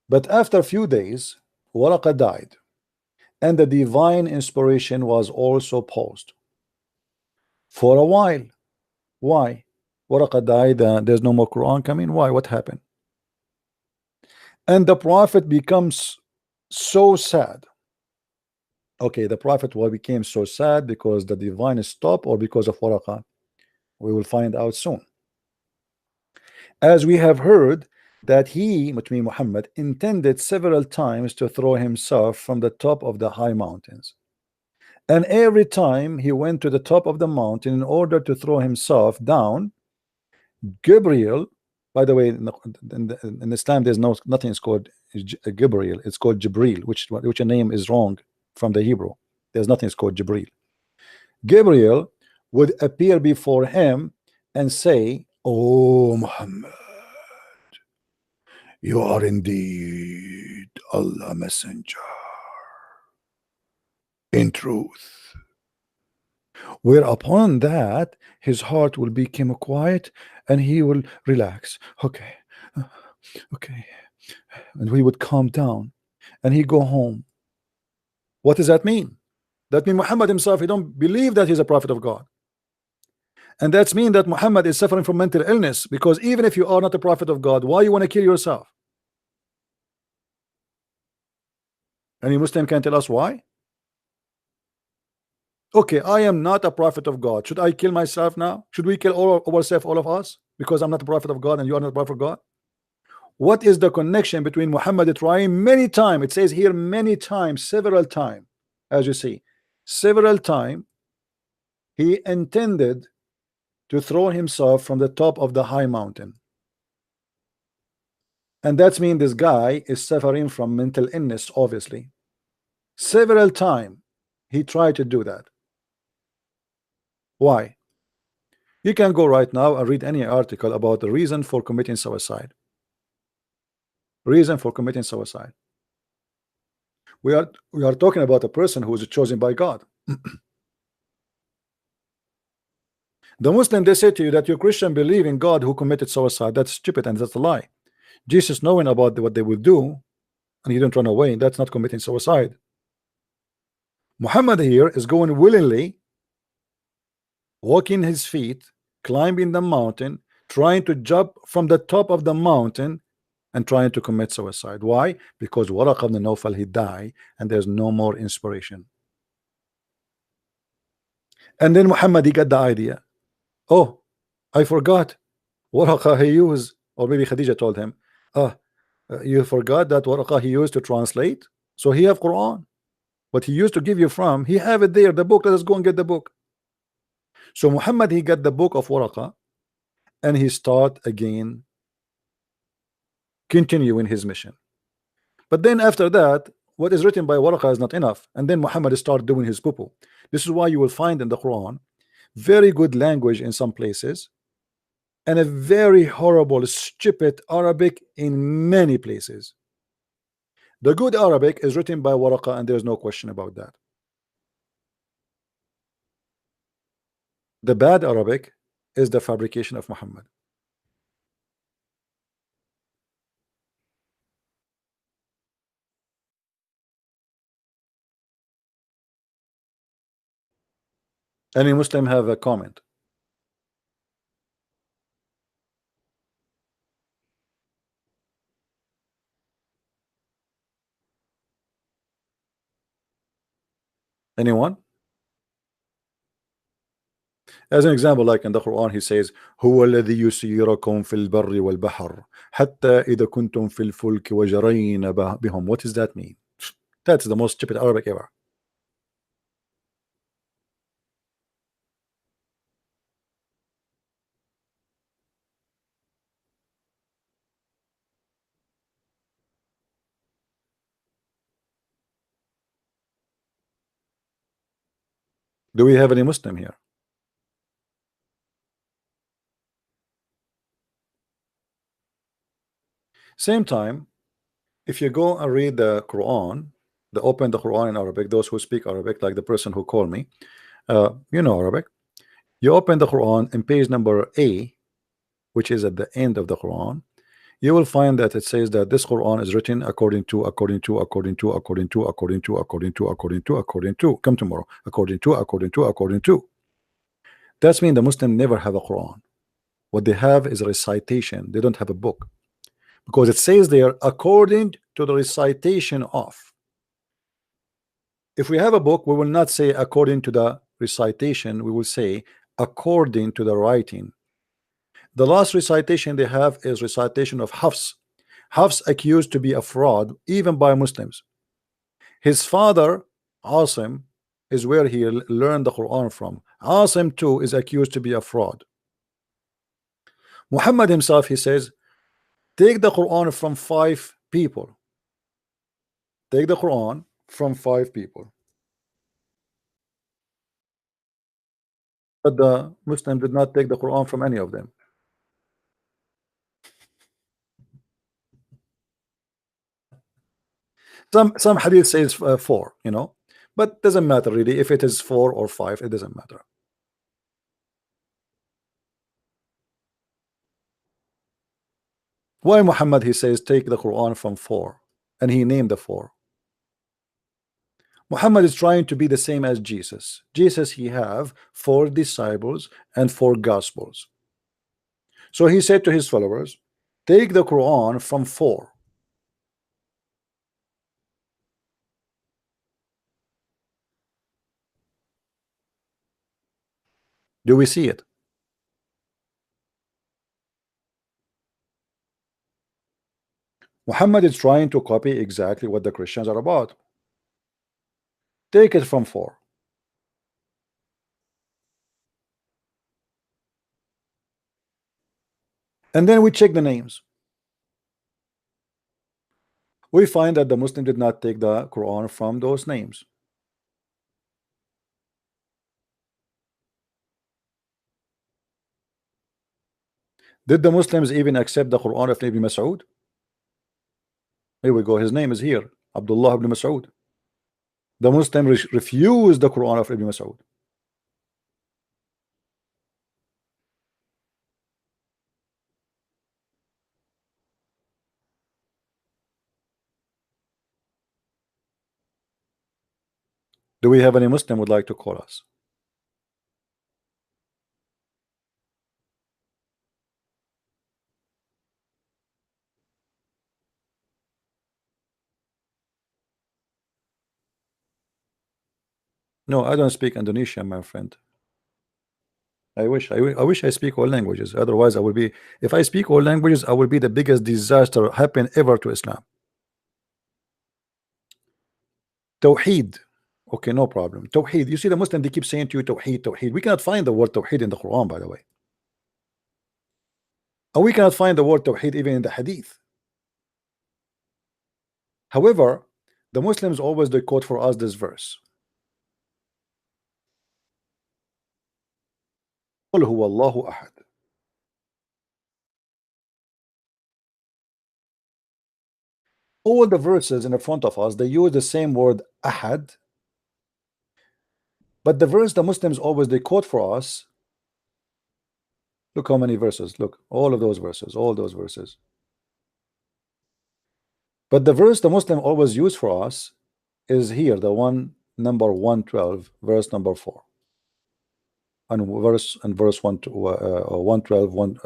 But after a few days, Waraqa died, and the divine inspiration was also paused for a while. Why? Waraqa died, there's no more Quran coming. Why? What happened? And the prophet becomes so sad. Okay, the prophet became so sad because the divine stopped, or because of Waraqa? We will find out soon. As we have heard that he, which means Muhammad, intended several times to throw himself from the top of the high mountains. And every time he went to the top of the mountain in order to throw himself down, Gabriel, by the way, in Islam there's nothing is called Gabriel, it's called Jibril, which a name is wrong from the Hebrew. There's nothing is called Jibril. Gabriel would appear before him and say, "Oh Muhammad, you are indeed Allah messenger in truth." Whereupon that his heart will become quiet and he will relax. Okay, and we would calm down and he go home. What does that mean? That means Muhammad himself, he don't believe that he's a prophet of God. And that's mean that Muhammad is suffering from mental illness, because even if you are not a prophet of God, why you want to kill yourself? Any Muslim can tell us why? Okay, I am not a prophet of God. Should I kill myself now? Should we kill ourselves, all of us, because I'm not a prophet of God and you are not a prophet of God? What is the connection between Muhammad trying many times? It says here many times, several times, as you see, several times he intended to throw himself from the top of the high mountain. And that's mean this guy is suffering from mental illness, obviously. Several times he tried to do that. Why? You can go right now and read any article about the reason for committing suicide. Reason for committing suicide. We are talking about a person who is chosen by God. The Muslim, they say to you that your Christian believe in God who committed suicide. That's stupid and that's a lie. Jesus, knowing about what they will do, and he didn't run away, that's not committing suicide. Muhammad here is going willingly, walking his feet, climbing the mountain trying to jump from the top of the mountain and trying to commit suicide. Why? Because Waraq ibn Nawfal, he died and there's no more inspiration. And then Muhammad, he got the idea. Oh, I forgot. Waraq he used, or maybe Khadija told him, you forgot that Waraq he used to translate. So he have Quran. What he used to give you from, he have it there, the book. Let us go and get the book. So Muhammad, he got the book of Waraq and he start again continuing his mission. But then after that, what is written by Waraqah is not enough, and then Muhammad started doing his poo-poo. This is why you will find in the Quran very good language in some places and a very horrible, stupid Arabic in many places. The good Arabic is written by Waraqah, and there's no question about that. The bad Arabic is the fabrication of Muhammad. Any Muslim have a comment? Anyone? As an example, like in the Quran, he says, هو الذي يسيركم في البر والبحر حتى إذا كنتم في الفلك وجرين بهم. What does that mean? That's the most stupid Arabic ever. Do we have any Muslim here? Same time, if you go and read the Quran, open the Quran in Arabic, those who speak Arabic, like the person who called me, you know Arabic. You open the Quran in page number A, which is at the end of the Quran, you will find that it says that this Quran is written according to, come tomorrow, according to. That's mean the Muslim never have a Quran. What they have is a recitation. They don't have a book, because it says there according to the recitation of. If we have a book, we will not say according to the recitation, we will say according to the writing. The last recitation they have is recitation of Hafs. Hafs accused to be a fraud even by Muslims. His father Asim is where he learned the Quran from. Asim too is accused to be a fraud. Muhammad himself, he says, take the Quran from 5 people. Take the Quran from 5 people. But the Muslim did not take the Quran from any of them. Some hadith says 4, you know, but doesn't matter really if it is 4 or 5. It doesn't matter. Why Muhammad, he says take the Quran from 4, and he named the 4. Muhammad is trying to be the same as Jesus. Jesus, he have 4 disciples and 4 gospels. So he said to his followers, take the Quran from 4. Do we see it? Muhammad is trying to copy exactly what the Christians are about. Take it from 4. And then we check the names. We find that the Muslim did not take the Quran from those names. Did the Muslims even accept the Quran of Ibn Mas'ud? Here we go. His name is here, Abdullah ibn Mas'ud. The Muslim refused the Quran of Ibn Mas'ud. Do we have any Muslim would like to call us? No, I don't speak Indonesian, my friend. I wish I speak all languages. Otherwise, I will be. If I speak all languages, I will be the biggest disaster happen ever to Islam. Tawheed. Okay, no problem. Tawheed. You see, the Muslim, they keep saying to you, Tawheed, Tawheed. We cannot find the word Tawheed in the Quran, by the way. And we cannot find the word Tawheed even in the Hadith. However, the Muslims always they quote for us this verse. قُلْ هُوَ اللَّهُ أَحَدٌ. All the verses in the front of us, they use the same word ahad, but the verse the Muslims always they quote for us, look how many verses, look, all of those verses, all those verses. But the verse the Muslim always use for us is here, the one number 112, verse number 4. And verse 112,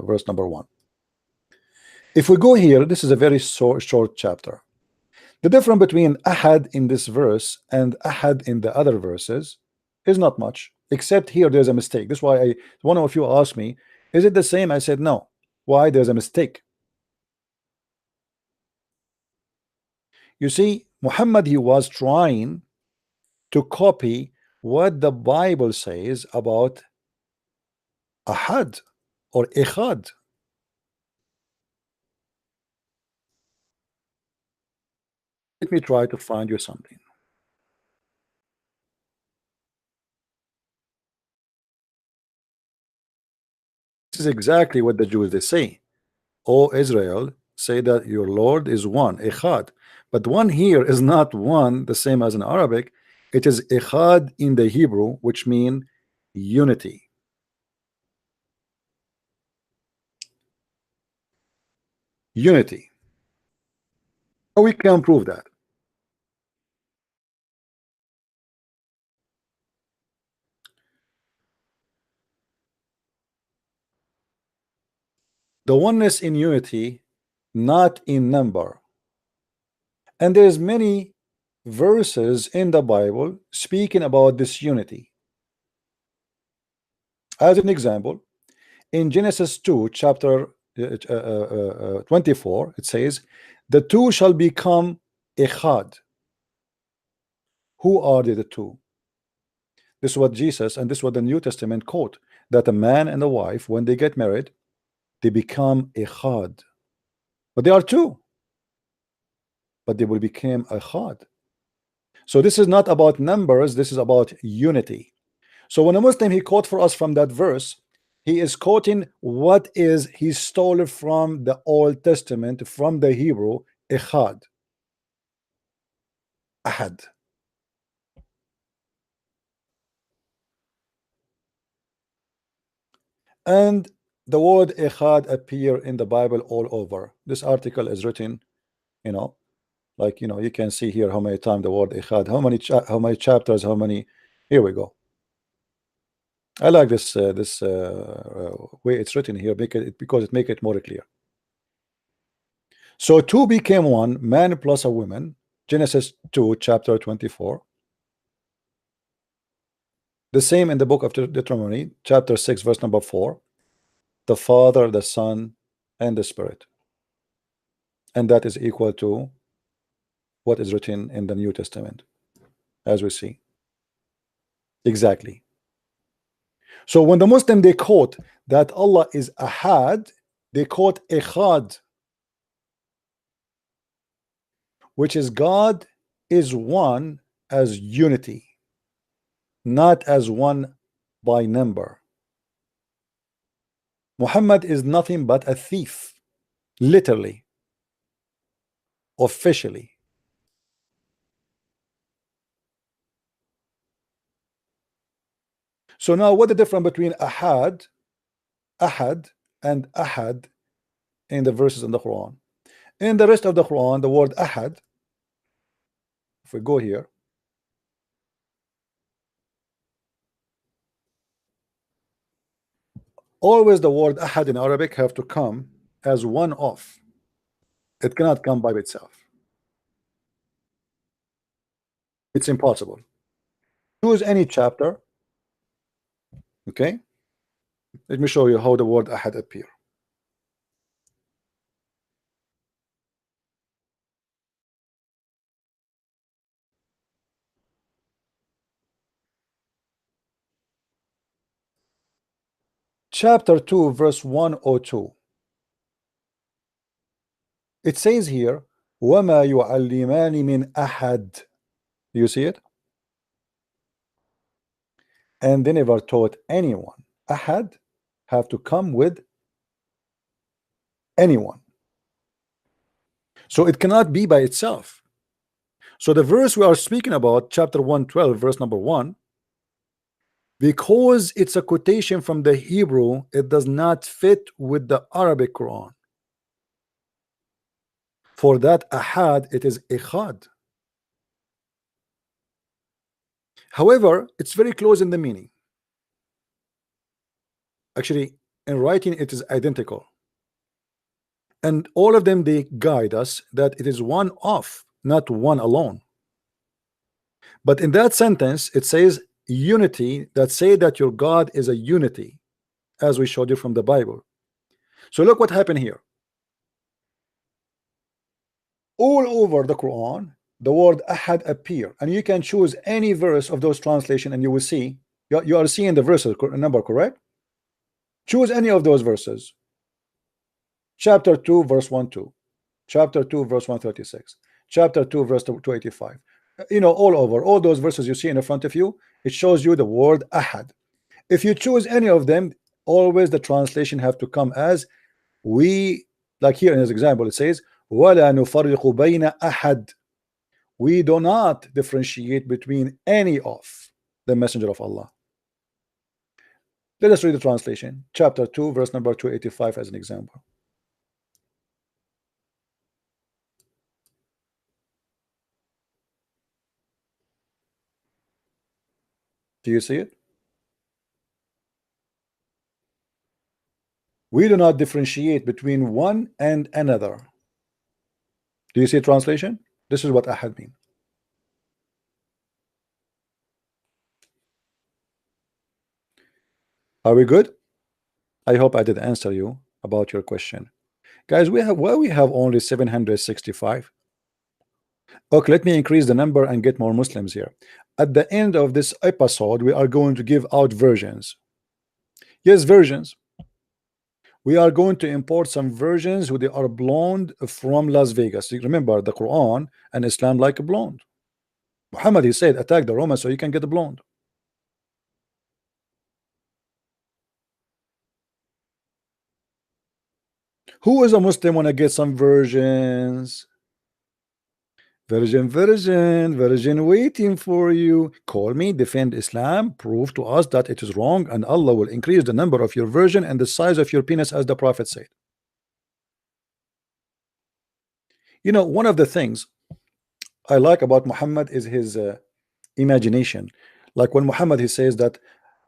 verse number 1. If we go here, this is a very short chapter. The difference between ahad in this verse and ahad in the other verses is not much, except here there's a mistake. This is why one of you asked me, is it the same? I said no. Why? There's a mistake. You see, Muhammad, he was trying to copy what the Bible says about ahad or ikhad. Let me try to find you something. This is exactly what the Jews they say. O Israel, say that your Lord is one, echad. But one here is not one the same as in Arabic. It is echad in the Hebrew, which means unity. Unity. How we can prove that? The oneness in unity, not in number. And there's many verses in the Bible speaking about this unity. As an example, in Genesis 2, chapter 24, it says, the two shall become echad. Who are the two? This is what Jesus and this is what the New Testament quote, that a man and a wife, when they get married, they become echad. But they are two, but they will become echad. So this is not about numbers, this is about unity. So when a Muslim he quote for us from that verse, he is quoting what is he stole from the Old Testament, from the Hebrew echad, ahad. And the word echad appear in the Bible all over. This article is written, you know, like, you know, you can see here how many times the word echad, how many chapters, how many. Here we go. I like this way it's written here because it make it more clear. So two became one, man plus a woman. Genesis 2, chapter 24. The same in the book of Deuteronomy, chapter 6, verse number 4. The Father, the Son, and the Spirit. And that is equal to what is written in the New Testament, as we see. Exactly. So when the Muslim they quote that Allah is ahad, they quote echad, which is God is one as unity, not as one by number. Muhammad is nothing but a thief, literally, officially. So now what the difference between ahad and ahad in the verses in the Quran? In the rest of the Quran, the word ahad, if we go here, always the word ahad in Arabic have to come as one of. It cannot come by itself. It's impossible. Choose any chapter. Okay, let me show you how the word ahad appear. Chapter 2 verse 102. It says here وَمَا يُعَلِّمَانِ مِنْ أَحَدٍ. Do you see it? And they never taught anyone. Ahad have to come with anyone. So it cannot be by itself. So the verse we are speaking about, chapter 112, verse number 1, because it's a quotation from the Hebrew, it does not fit with the Arabic Quran. For that ahad, it is ikhad. However, it's very close in the meaning. Actually, in writing, it is identical. And all of them, they guide us that it is one of, not one alone. But in that sentence, it says unity, that say that your God is a unity, as we showed you from the Bible. So look what happened here. All over the Quran, the word ahad appear, and you can choose any verse of those translation, and you will see you are seeing the verses number, correct? Choose any of those verses. Chapter 2 verse 12, chapter 2 verse 136, chapter 2 verse 285. You know, all over, all those verses you see in front of you, it shows you the word ahad. If you choose any of them, always the translation have to come as we, like here in this example, it says وَلَا نُفَرِّقُ بَيْنَ أَحَدٍ. We do not differentiate between any of the messenger of Allah. Let us read the translation, chapter 2 verse number 285 as an example. Do you see it? We do not differentiate between one and another. Do you see translation? This is what ahad mean. Are we good? I hope I did answer you about your question. Guys, we have only 765. Okay, let me increase the number and get more Muslims here. At the end of this episode, we are going to give out versions. Yes, versions. We are going to import some versions who they are blonde from Las Vegas. Remember, the Quran and Islam like a blonde. Muhammad, he said, attack the Romans so you can get a blonde. Who is a Muslim want to get some versions? Virgin waiting for you. Call me, defend Islam, prove to us that it is wrong, and Allah will increase the number of your version and the size of your penis, as the Prophet said. You know, one of the things I like about Muhammad is his imagination. Like when Muhammad, he says that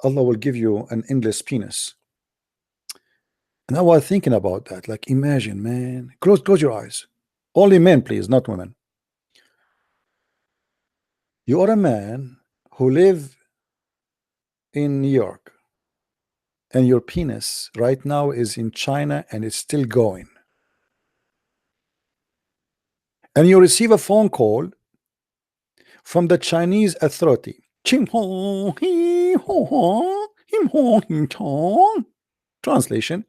Allah will give you an endless penis. And I was thinking about that. Like, imagine, man. Close your eyes. Only men, please, not women. You are a man who live in New York, and your penis right now is in China and it's still going. And you receive a phone call from the Chinese authority. Translation: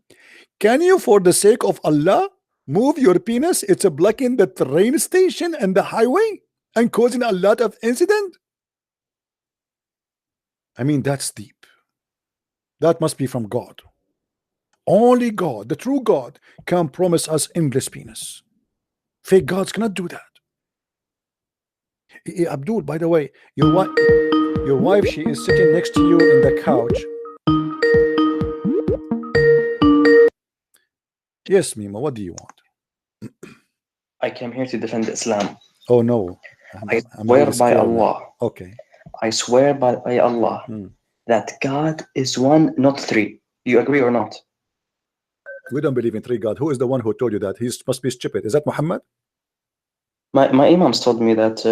can you, for the sake of Allah, move your penis? It's blocking the train station and the highway and causing a lot of incident. I mean, that's deep. That must be from God. Only God, the true God, can promise us endless penis. Fake gods cannot do that. Abdul, by the way, your wife, she is sitting next to you in the couch. Yes, Mima, what do you want? I came here to defend Islam. Oh no. I swear by Allah. Okay. I swear by Allah that God is one, not three. Do you agree or not? We don't believe in three God. Who is the one who told you that? He must be stupid. Is that Muhammad? My imams told me that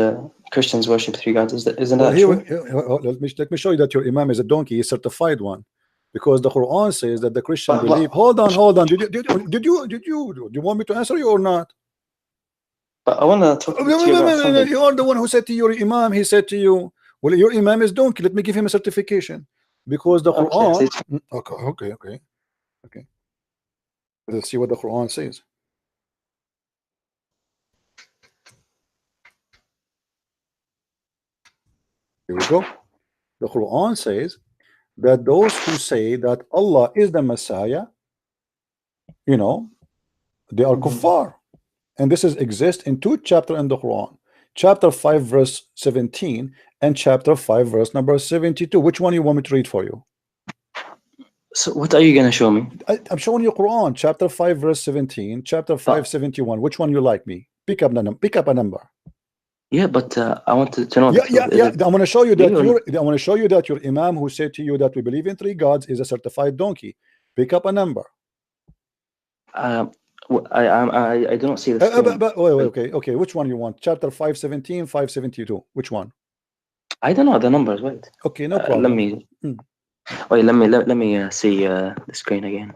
Christians worship 3 gods. Isn't that true? Let me show you that your imam is a donkey, he's a certified one, because the Quran says that the Christian believe. Hold on. Did you want me to answer you or not? But I want to talk to you about something. You are the one who said to your imam. He said to you, "Well, your imam is donkey. Let me give him a certification." Because the Quran. Okay. Let's see what the Quran says. Here we go. The Quran says that those who say that Allah is the Messiah, you know, they are kuffar. And this exists in 2 chapters in the Quran. Chapter 5 verse 17 and chapter 5 verse number 72. Which one you want me to read for you? So what are you going to show me? I'm showing you Quran, chapter 5 verse 17, chapter 5 71. Which one you like me? Pick up a number. Yeah, but I wanted to know. Yeah. I'm going to show you that your imam who said to you that we believe in 3 gods is a certified donkey. Pick up a number. I do not see this. Wait, okay. Which one you want? Chapter 517, 572. Which one? I don't know the numbers. Wait. Okay, no problem. Let me see the screen again.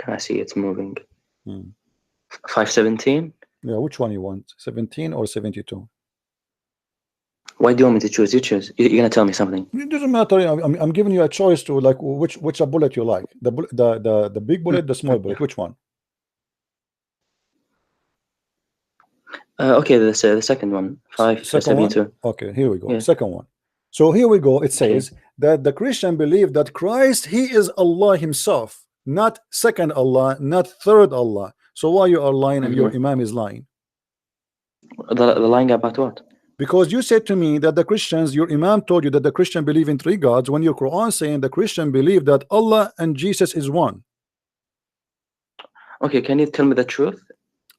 Can I see it's moving? 517. Yeah, which one you want? 17 or 72? Why do you want me to choose? You choose. You're gonna tell me something. It doesn't matter. I'm giving you a choice to like which a bullet you like. The big bullet, the small bullet. Which one? Okay, the second one. 572. Okay, here we go. Yeah. Second one. So here we go. It says that the Christian believe that Christ, he is Allah himself, not second Allah, not third Allah. So why you are lying and your imam is lying? The lying about what? Because you said to me that the Christians, your imam told you that the Christian believe in 3 gods, when your Quran saying the Christian believe that Allah and Jesus is one. Okay, can you tell me the truth?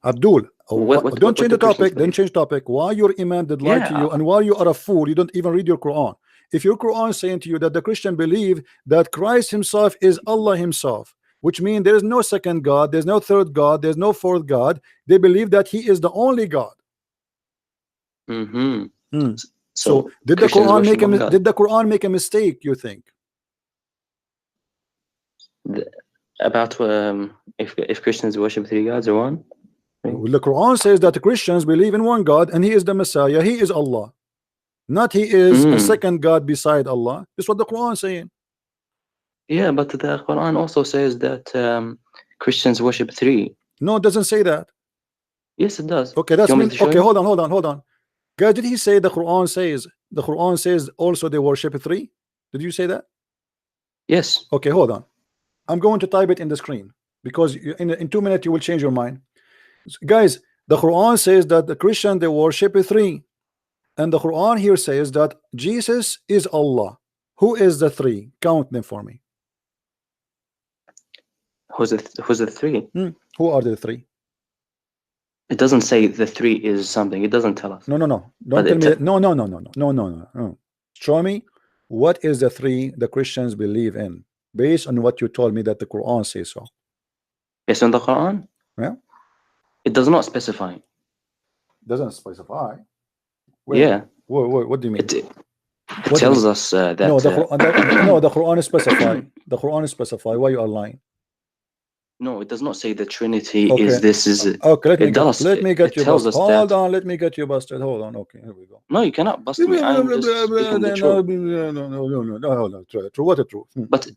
Abdul, don't change the topic. Then change topic. Why your imam did lie to you, and why you are a fool? You don't even read your Quran. If your Quran is saying to you that the Christian believe that Christ himself is Allah himself, which means there is no second God, there's no third God, there's no fourth God. They believe that he is the only God. So did the Quran make a mistake, you think? About if Christians worship 3 gods or one? Well, the Quran says that the Christians believe in one God and he is the Messiah, he is Allah, not he is a second God beside Allah. This is what the Quran is saying. Yeah, but the Quran also says that Christians worship 3. No, it doesn't say that. Yes, it does. Okay, that's okay. Hold on. Guys, did he say the Quran says also they worship 3? Did you say that? Yes. Okay, hold on. I'm going to type it in the screen because in 2 minutes you will change your mind. Guys, the Quran says that the Christian they worship 3, and the Quran here says that Jesus is Allah. Who is the 3? Count them for me. Who's the 3? Who are the 3? It doesn't say the 3 is something. It doesn't tell us. No. Don't tell me that. No. Show me what is the 3 the Christians believe in based on what you told me that the Quran says so. Based on the Quran? Yeah. It does not specify. Doesn't specify. Yeah. What do you mean? It tells us that. No, the Quran is specified. The Quran is specified. Why you are lying? No, it does not say the Trinity is this. Is it? Okay, let me get you busted. Hold on, let me get you busted. Hold on. Okay, here we go. No, you cannot bust me. I'm just speaking the truth. No. True. What a truth. But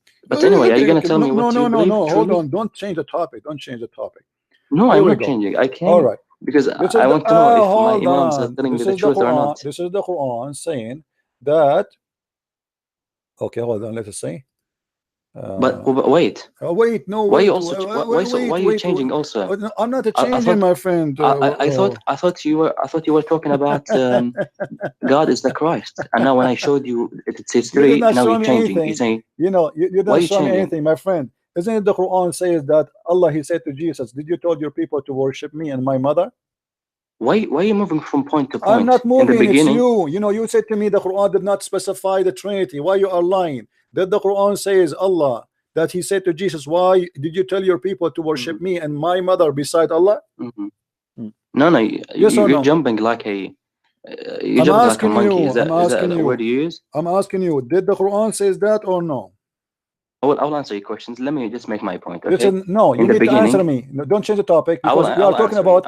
anyway, are you going to tell me what you believe? No. Hold on. Don't change the topic. No, I'm not changing. I can't. All right. Because I want to know if my imams are telling me the truth or not. This is the Quran saying that. Okay, hold on. Let us see. But wait. Wait, no. Why are you changing also? I'm not changing, my friend. I thought you were talking about God is the Christ, and now when I showed you it says 3, now you're changing. You're saying, you don't show me anything, my friend. Isn't it the Quran says that Allah, he said to Jesus, did you told your people to worship me and my mother? Why are you moving from point to point? I'm not moving. In the beginning, it's you. You said to me the Quran did not specify the Trinity. Why you are lying? That the Quran says Allah, that he said to Jesus, why did you tell your people to worship me and my mother beside Allah? No, Yes or you're no? jumping like a I'm asking like a monkey. you, Is that a word you use? I'm asking you, did the Quran says that or no? I'll answer your questions. Let me just make my point. Okay. Listen, no, you need to answer me. No, don't change the topic, because we are talking about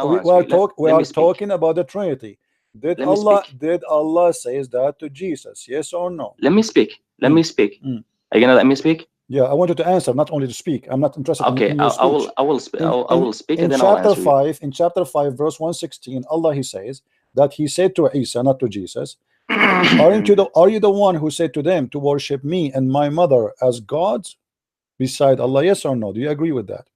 talking about the Trinity. Did Allah says that to Jesus? Yes or no? Let me speak. Let me speak. Are you gonna let me speak? Yeah, I want you to answer, not only to speak. I'm not interested in your speech. I will speak in and then chapter I'll answer 5, in chapter 5, verse 116, Allah he says that he said to Isa, not to Jesus, are you the one who said to them to worship me and my mother as gods beside Allah? Yes or no? Do you agree with that?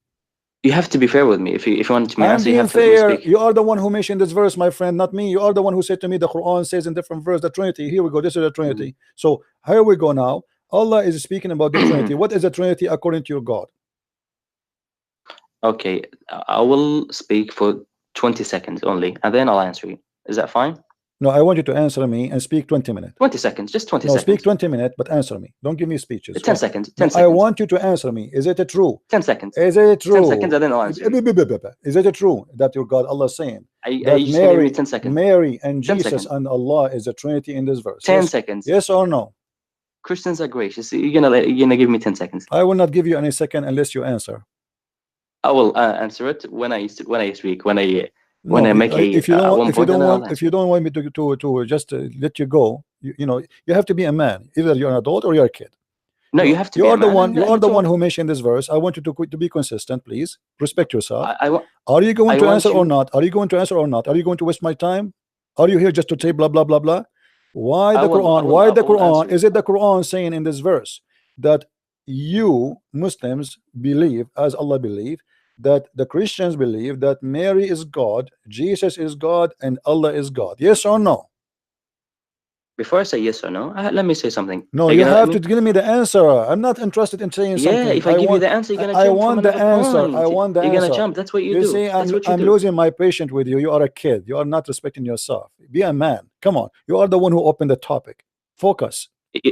You have to be fair with me. If you want me to answer, you have to fair. let me speak. You are the one who mentioned this verse, my friend, not me. You are the one who said to me the Quran says in different verse the Trinity. Here we go. This is the Trinity. So here we go now. Allah is speaking about the Trinity. What is the Trinity according to your God? Okay, I will speak for 20 seconds only, and then I'll answer you. Is that fine? No, I want you to answer me and speak 20 minutes. 20 seconds, just 20 seconds. No, speak 20 minutes, but answer me. Don't give me speeches. 10 seconds. 10 seconds. I want you to answer me. Is it true? 10 seconds. Is it true? 10 seconds, and then I'll answer you. Is it true that your God, Allah, is saying that you Mary, 10 seconds. Mary and Jesus seconds. and Allah is a Trinity in this verse? 10 seconds. Yes or no? Christians are gracious. You're gonna give me 10 seconds. I will not give you any second unless you answer. I will answer it when I speak. When I make if you don't want me to just let you go, you know, you have to be a man. Either you're an adult or you're a kid. No, you have to. You are the one. You are the one who mentioned this verse. I want you to be consistent, please. Respect yourself. Are you going to answer or not? Are you going to answer or not? Are you going to waste my time? Are you here just to say blah blah blah blah? Why the Quran? Why the Quran? Is it the Quran saying in this verse that you Muslims believe, as Allah believe, that the Christians believe that Mary is God, Jesus is God, and Allah is God? Yes or no? Before I say yes or no, let me say something. No, you have to give me the answer. I'm not interested in saying something. Yeah, if I give you the answer, you're gonna jump. I want the answer. I want the answer. You're gonna jump. That's what you do. You see, I'm losing my patience with you. You are a kid. You are not respecting yourself. Be a man. Come on. You are the one who opened the topic. Focus.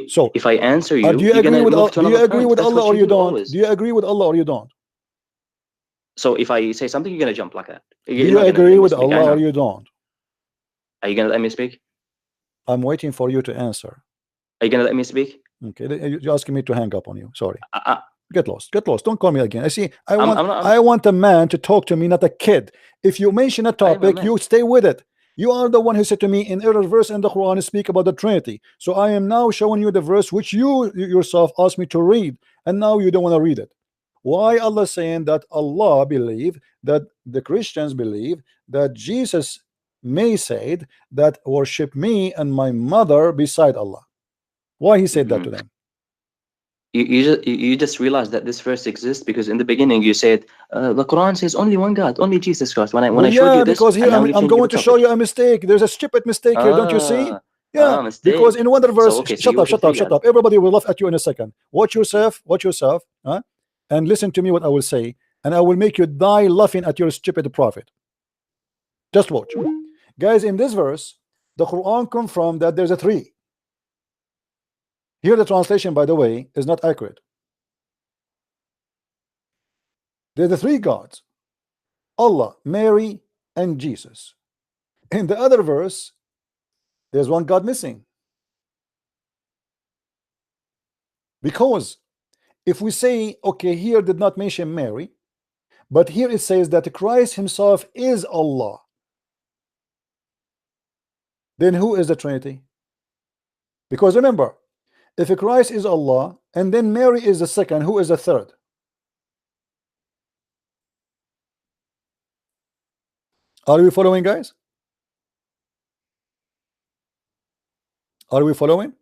So if I answer you, do you agree with Allah or you don't? Do you agree with Allah or you don't? So if I say something, you're gonna jump like that. Do you agree with Allah or you don't? Are you gonna let me speak? I'm waiting for you to answer. Are you gonna let me speak? Okay, you're asking me to hang up on you. Sorry. Get lost. Get lost. Don't call me again. I want a man to talk to me, not a kid. If you mention a topic, you stay with it. You are the one who said to me in every verse in the Quran speak about the Trinity. So I am now showing you the verse which you yourself asked me to read, and now you don't want to read it. Why Allah saying that Allah believe, that the Christians believe that Jesus may said that worship me and my mother beside Allah? Why he said that to them? You just realized that this verse exists because in the beginning you said the Quran says only one God, only Jesus Christ. When I showed you this, because here I'm going to show you a mistake. There's a stupid mistake here, don't you see? Yeah, because in one verse, shut up. Everybody will laugh at you in a second. Watch yourself, huh? And listen to me what I will say, and I will make you die laughing at your stupid prophet. Just watch. Guys, in this verse, the Quran confirmed that there's a three. Here the translation, by the way, is not accurate. There's the three gods: Allah, Mary, and Jesus. In the other verse, there's one God missing. Because if we say, okay, here did not mention Mary, but here it says that Christ himself is Allah, then who is the Trinity? Because remember, if Christ is Allah and then Mary is the second, who is the third? Are we following, guys? Are we following?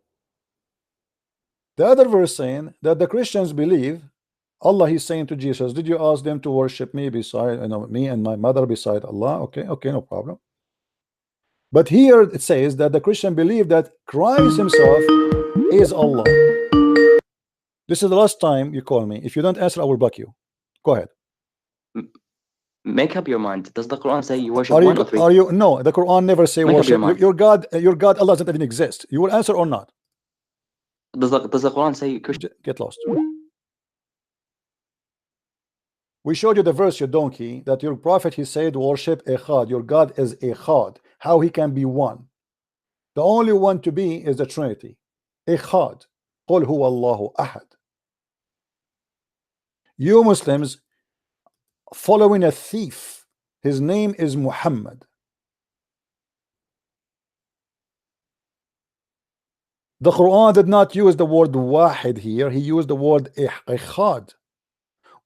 The other verse saying that the Christians believe Allah, he's saying to Jesus, did you ask them to worship me beside me and my mother beside Allah? Okay, no problem. But here it says that the Christian believe that Christ himself is Allah. This is the last time you call me. If you don't answer, I will block you. Go ahead. Make up your mind. Does the Quran say you worship one or three? No, the Quran never say worship. Your God Allah doesn't even exist. You will answer or not? Does the Quran say Christian? Get lost. We showed you the verse, you donkey, that your prophet, he said, worship Echad. Your God is Echad. How he can be one? The only one to be is the Trinity. Echad. Qul huwa Allahu ahad. You Muslims following a thief. His name is Muhammad. The Quran did not use the word wahid here. He used the word Echad,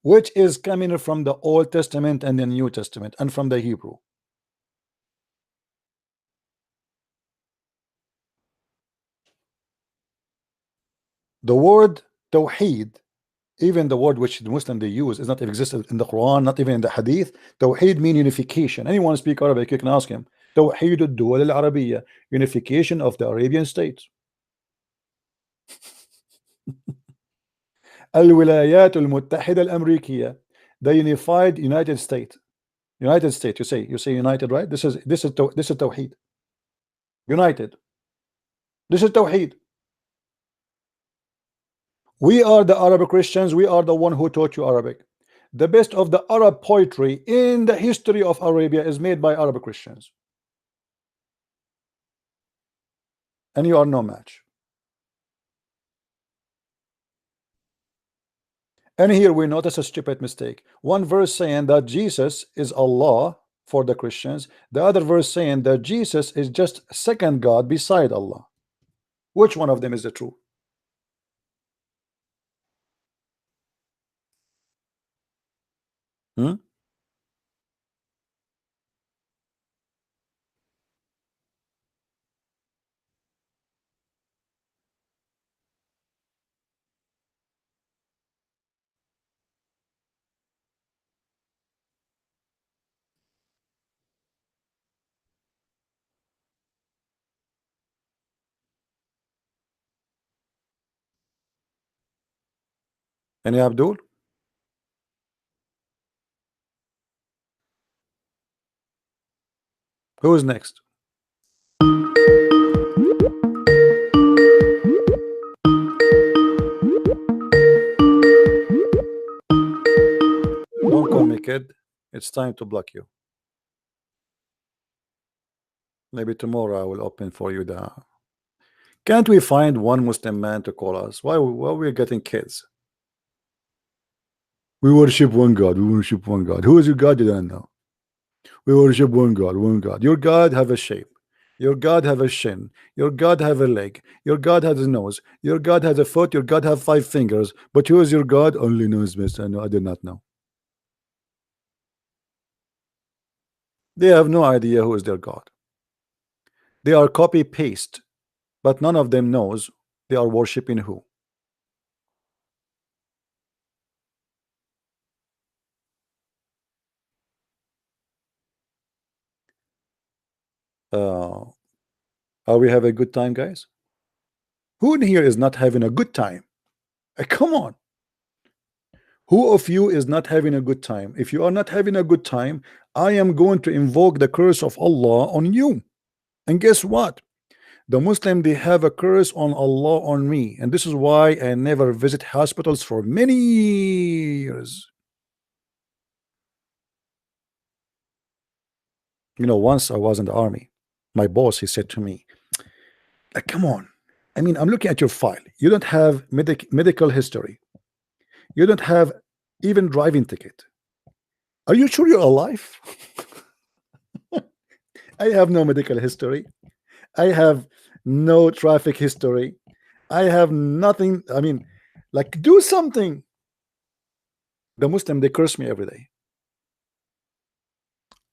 which is coming from the Old Testament and the New Testament and from the Hebrew. The word Tawheed, even the word which the Muslim they use, is not existed in the Quran, not even in the Hadith. Tawheed means unification. Anyone speak Arabic, you can ask him. Tawheed al-Duwal al-Arabiya, unification of the Arabian states. الولايات المتحدة الأمريكية, the unified United States. United States, you say united, right? This is Tawheed. United. This is Tawheed. We are the Arab Christians. We are the one who taught you Arabic. The best of the Arab poetry in the history of Arabia is made by Arab Christians. And you are no match. And here we notice a stupid mistake. One verse saying that Jesus is Allah for the Christians. The other verse saying that Jesus is just second God beside Allah. Which one of them is the true? Any Abdul? Who is next? Don't call me kid. It's time to block you. Maybe tomorrow I will open for you the. Can't we find one Muslim man to call us? Why we're getting kids? We worship one God. We worship one God. Who is your God? You don't know. We worship one God. One God. Your God have a shape. Your God have a shin. Your God have a leg. Your God has a nose. Your God has a foot. Your God have 5 fingers. But who is your God? Only knows, Mister. No, I did not know. They have no idea who is their God. They are copy paste, but none of them knows they are worshiping who. Are we having a good time, guys? Who in here is not having a good time? Come on. Who of you is not having a good time? If you are not having a good time, I am going to invoke the curse of Allah on you. And guess what? The Muslim, they have a curse on Allah on me. And this is why I never visit hospitals for many years. You know, once I was in the army, my boss, he said to me, come on. I mean, I'm looking at your file. You don't have medical history. You don't have even driving ticket. Are you sure you're alive? I have no medical history. I have no traffic history. I have nothing. I mean, like, do something. The Muslim, they curse me every day.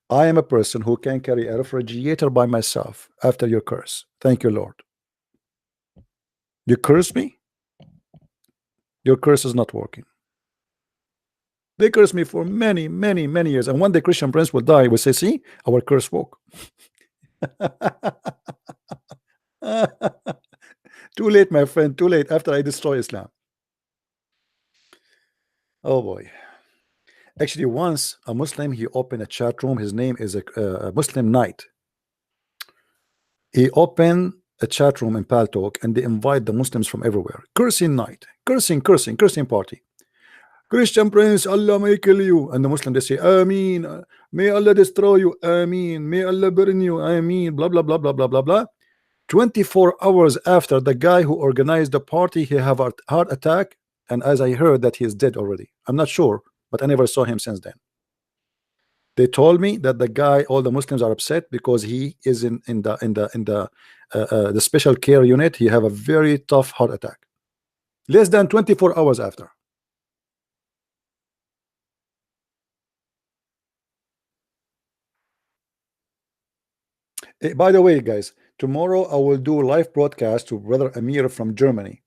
I am a person who can carry a refrigerator by myself after your curse. Thank you, Lord. You curse me? Your curse is not working. They curse me for many, many, many years. And one day Christian Prince will die. We say, see, our curse woke. Too late, my friend. Too late after I destroy Islam. Oh boy. Actually, once a Muslim, he opened a chat room. His name is a Muslim Knight. He opened a chat room in Paltalk and they invite the Muslims from everywhere. Cursing night. Cursing party. Christian Prince, Allah may kill you. And the Muslim, they say, Ameen. May Allah destroy you. Ameen. May Allah burn you. Ameen. Blah, blah, blah, blah, blah, blah, blah. 24 hours after the guy who organized the party, he have a heart attack. And as I heard that he is dead already. I'm not sure, but I never saw him since then. They told me that the guy, all the Muslims are upset because he is in the special care unit. He have a very tough heart attack. Less than 24 hours after. By the way, guys, tomorrow I will do a live broadcast to Brother Amir from Germany.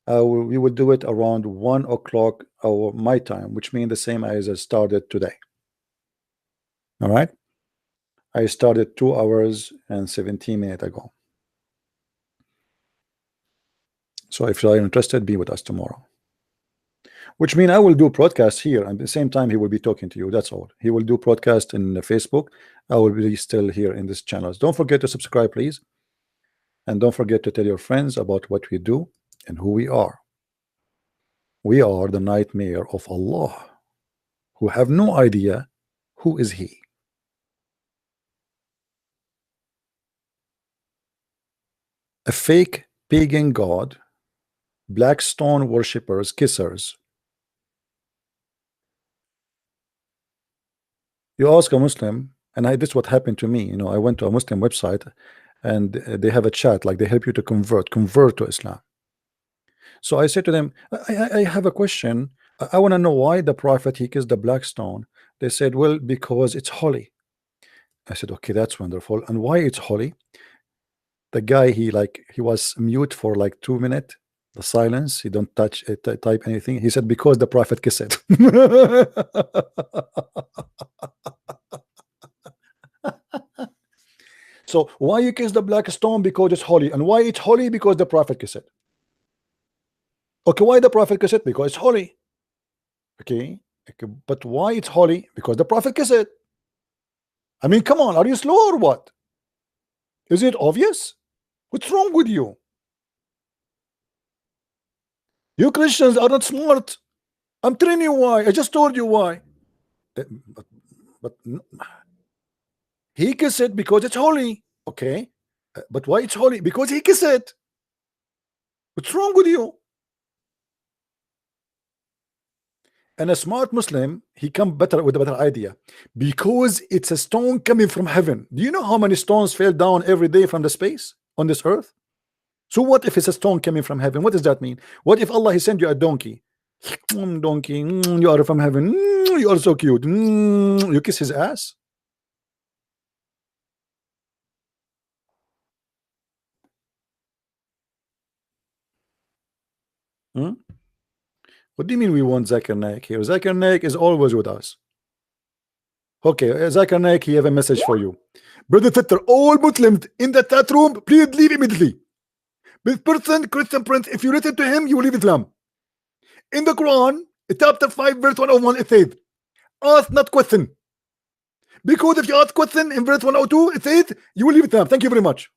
We will do it around 1 o'clock our my time, which means the same as I started today. All right, I started 2 hours and 17 minutes ago. So if you are interested, be with us tomorrow. Which means I will do broadcast here, and at the same time he will be talking to you. That's all. He will do broadcast in Facebook. I will be still here in this channel. Don't forget to subscribe, please, and don't forget to tell your friends about what we do and who we are. We are the nightmare of Allah, who have no idea who is He. A fake pagan god, black stone worshippers, kissers. You ask a Muslim, and this is what happened to me. You know, I went to a Muslim website, and they have a chat like they help you to convert to Islam. So I said to them, I have a question. I want to know why the Prophet he kissed the black stone. They said, well, because it's holy. I said, okay, that's wonderful. And why it's holy? The guy he was mute for like 2 minutes. The silence. He don't touch it, type anything. He said because the Prophet kissed it. So why you kiss the black stone? Because it's holy. And why it's holy? Because the Prophet kissed it. Okay, why the Prophet kissed it? Because it's holy. Okay, but why it's holy? Because the Prophet kissed it. I mean, come on, are you slow or what? Is it obvious? What's wrong with you? You Christians are not smart. I'm telling you why. I just told you why. But he kissed it because it's holy. Okay, but why it's holy? Because he kissed it. What's wrong with you? And a smart Muslim, he come better with a better idea, because it's a stone coming from heaven. Do you know how many stones fell down every day from the space on this earth? So what if it's a stone coming from heaven? What does that mean? What if Allah he sent you a donkey? Donkey, you are from heaven. You are so cute. You kiss his ass. What do you mean we want Zakir Naik here? Zakir Naik is always with us. Okay, Zakir Naik, he have a message for you. Brother Fitter, all Muslims in the chat room, please leave immediately. This person, Christian Prince, if you listen to him, you will leave Islam. In the Quran, chapter 5, verse 101, it says, ask not question. Because if you ask question in verse 102, it says, you will leave Islam. Thank you very much.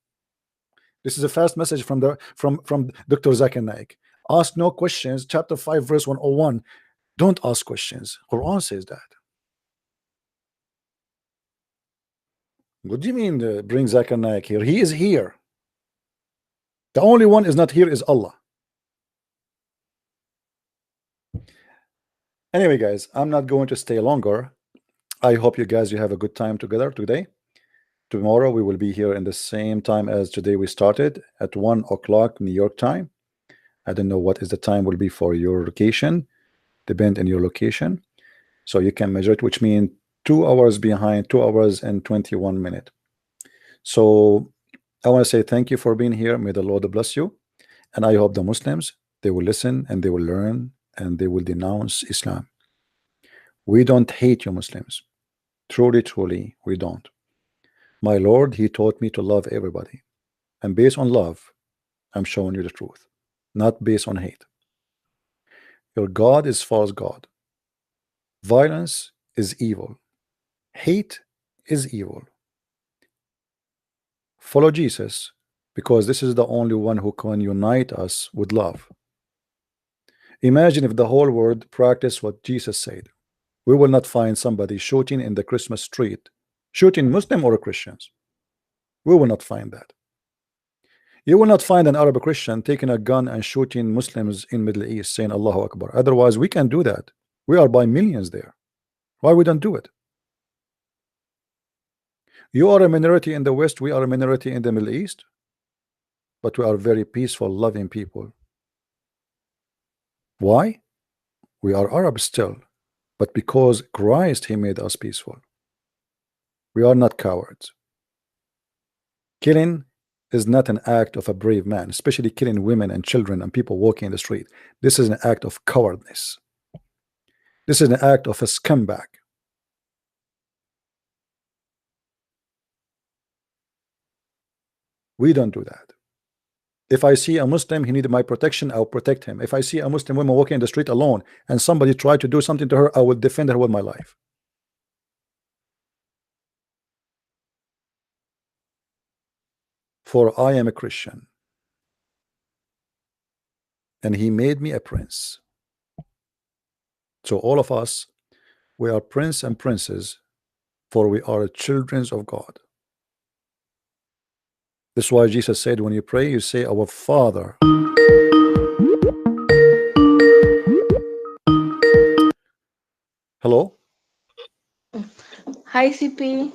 This is a fast message from Dr. Zakir Naik. Ask no questions, chapter 5, verse 101. Don't ask questions. Quran says that. What do you mean bring Zakir Naik here? He is here. The only one is not here is Allah. Anyway, guys, I'm not going to stay longer. I hope you guys you have a good time together today. Tomorrow we will be here in the same time as today we started at 1 o'clock New York time. I don't know what is the time will be for your location, depend on your location. So you can measure it, which means 2 hours behind, 2 hours and 21 minutes. So I want to say thank you for being here. May the Lord bless you. And I hope the Muslims, they will listen and they will learn and they will denounce Islam. We don't hate you Muslims. Truly, truly, we don't. My Lord, he taught me to love everybody. And based on love, I'm showing you the truth, not based on hate. Your God is false God. Violence is evil. Hate is evil. Follow Jesus, because this is the only one who can unite us with love. Imagine if the whole world practiced what Jesus said. We will not find somebody shooting in the Christmas street, shooting Muslim or Christians. We will not find that. You will not find an Arab Christian taking a gun and shooting Muslims in Middle East saying Allahu Akbar. Otherwise, we can do that. We are by millions there. Why we don't do it? You are a minority in the West, we are a minority in the Middle East, but we are very peaceful, loving people. Why? We are Arabs still, but because Christ, He made us peaceful. We are not cowards. Killing is not an act of a brave man, especially killing women and children and people walking in the street. This is an act of cowardness. This is an act of a scumbag. We don't do that. If I see a Muslim, he needs my protection, I'll protect him. If I see a Muslim woman walking in the street alone and somebody try to do something to her, I will defend her with my life. For I am a Christian, and He made me a prince. So all of us, we are prince and princess, for we are children of God. That's why Jesus said, when you pray, you say, our Father. Hello? Hi, CP.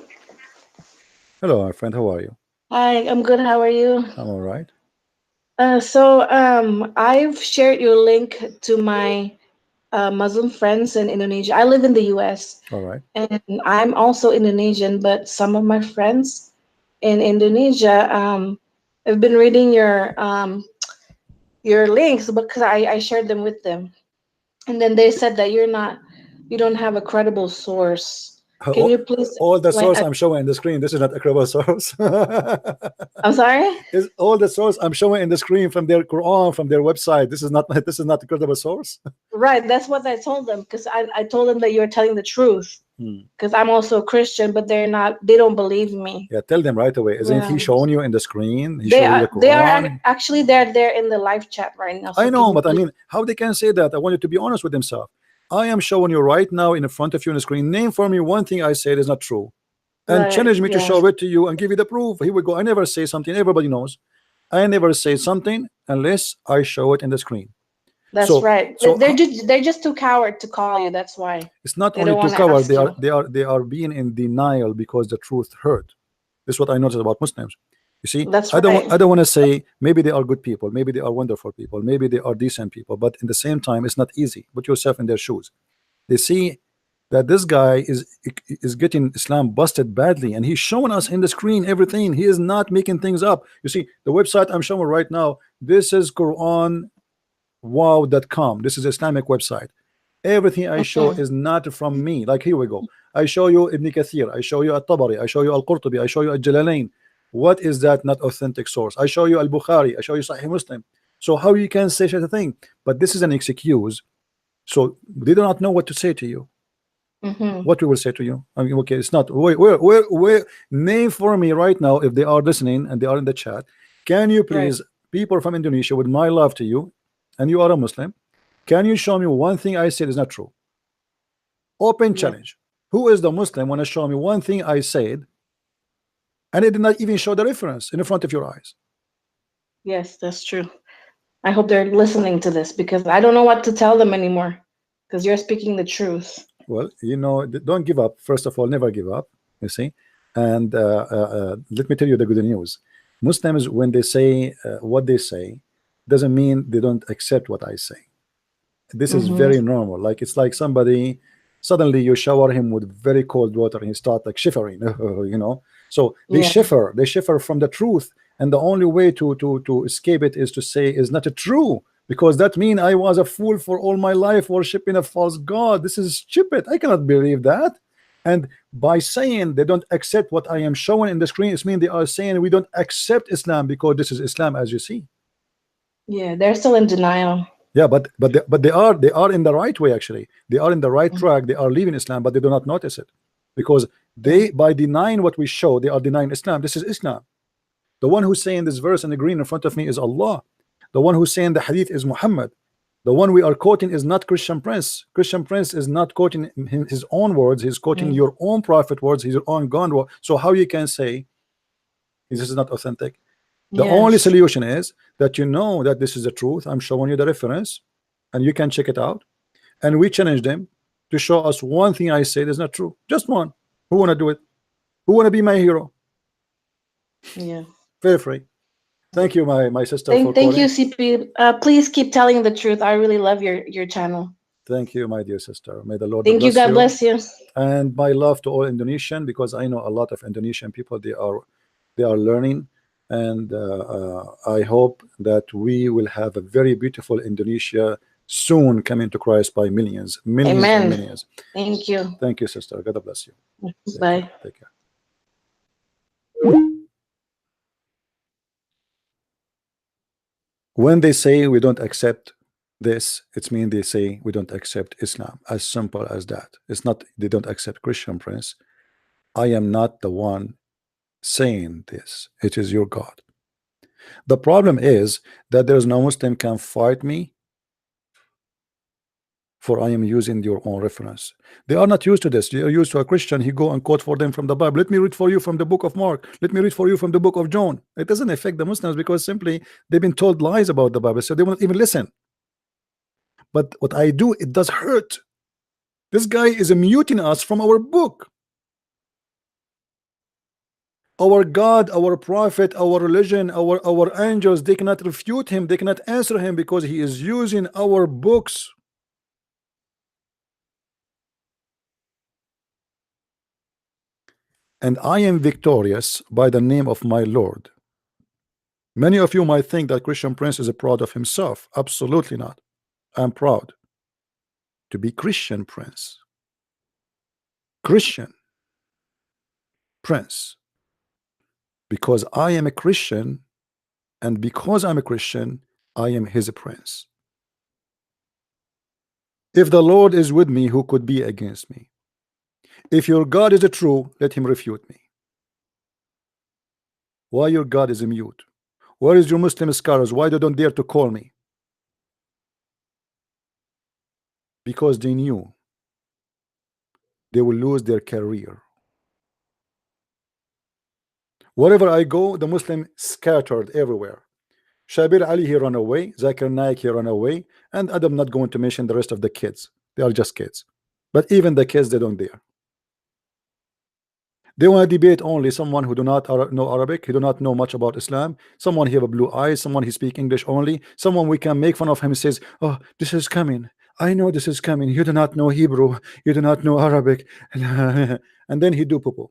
Hello, my friend. How are you? Hi, I'm good. How are you? I'm all right. I've shared your link to my Muslim friends in Indonesia. I live in the US. All right. And I'm also Indonesian, but some of my friends in Indonesia have been reading your links because I shared them with them. And then they said that you don't have a credible source. Can you please? All the source I'm showing in the screen, this is not a credible source. I'm sorry? Is all the source I'm showing in the screen from their Quran, from their website. This is not a credible source. Right, that's what I told them, because I told them that you're telling the truth. Because I'm also a Christian, but they don't believe me. Yeah, tell them right away. Isn't he showing you in the screen? They are actually they're there in the live chat right now. So I know, but I mean, how they can say that? I want you to be honest with themselves. I am showing you right now in front of you on the screen. Name for me one thing I said is not true, and challenge me to show it to you and give you the proof. Here we go. I never say something. Everybody knows. I never say something unless I show it in the screen. That's right. So they're just too coward to call you. That's why. It's not only too coward. They are being in denial because the truth hurt. This is what I noticed about Muslims. You see, I don't want to say maybe they are good people, maybe they are wonderful people, maybe they are decent people, but in the same time, it's not easy. Put yourself in their shoes. They see that this guy is getting Islam busted badly, and he's showing us in the screen everything. He is not making things up. You see, the website I'm showing right now, this is QuranWow.com. This is Islamic website. Everything I show is not from me. Like, here we go. I show you Ibn Kathir, I show you At-Tabari, I show you Al-Qurtubi, I show you Al-Jalalain. What is that not authentic source? I show you Al-Bukhari, I show you Sahih Muslim. So how you can say such a thing? But this is an excuse. So they do not know what to say to you. What we will say to you? I mean, okay, it's not. Where name for me right now, if they are listening and they are in the chat. Can you please, people from Indonesia, with my love to you, and you are a Muslim, can you show me one thing I said is not true? Open challenge. Who is the Muslim want to show me one thing I said, and it did not even show the reference in front of your eyes? Yes, that's true. I hope they're listening to this, because I don't know what to tell them anymore, because you're speaking the truth. Well, you know, don't give up. First of all, never give up, you see. And let me tell you the good news. Muslims, when they say what they say, doesn't mean they don't accept what I say. This is very normal. Like, it's like somebody, suddenly you shower him with very cold water and he starts like shivering, you know. So they shiver from the truth, and the only way to escape it is to say is not true, because that means I was a fool for all my life worshiping a false god. This is stupid. I cannot believe that. And by saying they don't accept what I am showing in the screen, it means they are saying we don't accept Islam because this is Islam, as you see. Yeah, they're still in denial. Yeah, but they are in the right way. Actually, they are in the right track. They are leaving Islam, but they do not notice it, because they, by denying what we show, they are denying Islam. This is Islam. The one who's saying this verse in the green in front of me is Allah. The one who's saying the hadith is Muhammad. The one we are quoting is not Christian Prince. Christian Prince is not quoting his own words. He's quoting your own prophet words, his own God word. So how you can say this is not authentic? The only solution is that you know that this is the truth. I'm showing you the reference, and you can check it out. And we challenge them to show us one thing I said is not true. Just one. Who want to do it? Who want to be my hero? Yeah. Feel free. Thank you, my sister. Thank you, CP. Please keep telling the truth. I really love your channel. Thank you, my dear sister. May the Lord thank you. God bless you. And my love to all Indonesian, because I know a lot of Indonesian people. They are learning, and I hope that we will have a very beautiful Indonesia soon coming to Christ by millions. Amen. And millions. Thank you. Thank you, sister. God bless you. Bye. Take care. When they say we don't accept this, it means they say we don't accept Islam. As simple as that. It's not they don't accept Christian Prince. I am not the one saying this. It is your God. The problem is that there is no Muslim can fight me, for I am using your own reference. They are not used to this. They are used to a Christian. He go and quote for them from the Bible. Let me read for you from the book of Mark. Let me read for you from the book of John. It doesn't affect the Muslims because simply they've been told lies about the Bible, so they won't even listen. But what I do, it does hurt. This guy is muting us from our book. Our God, our prophet, our religion, our angels, they cannot refute him. They cannot answer him because he is using our books. And I am victorious by the name of my Lord. Many of you might think that Christian Prince is proud of himself. Absolutely not. I'm proud to be Christian Prince. Christian Prince. Because I am a Christian, and because I'm a Christian, I am his prince. If the Lord is with me, who could be against me? If your God is true, let him refute me. Why your God is mute? Where is your Muslim scholars? Why they don't dare to call me? Because they knew they will lose their career. Wherever I go, the Muslim scattered everywhere. Shabir Ali, he ran away. Zakir Naik, he ran away. And I'm not going to mention the rest of the kids. They are just kids. But even the kids, they don't dare. They want to debate only someone who do not know Arabic, he do not know much about Islam, someone he have a blue eyes, someone he speak English only, someone we can make fun of him and says, oh, this is coming. I know this is coming. You do not know Hebrew. You do not know Arabic. And then he do poo-poo.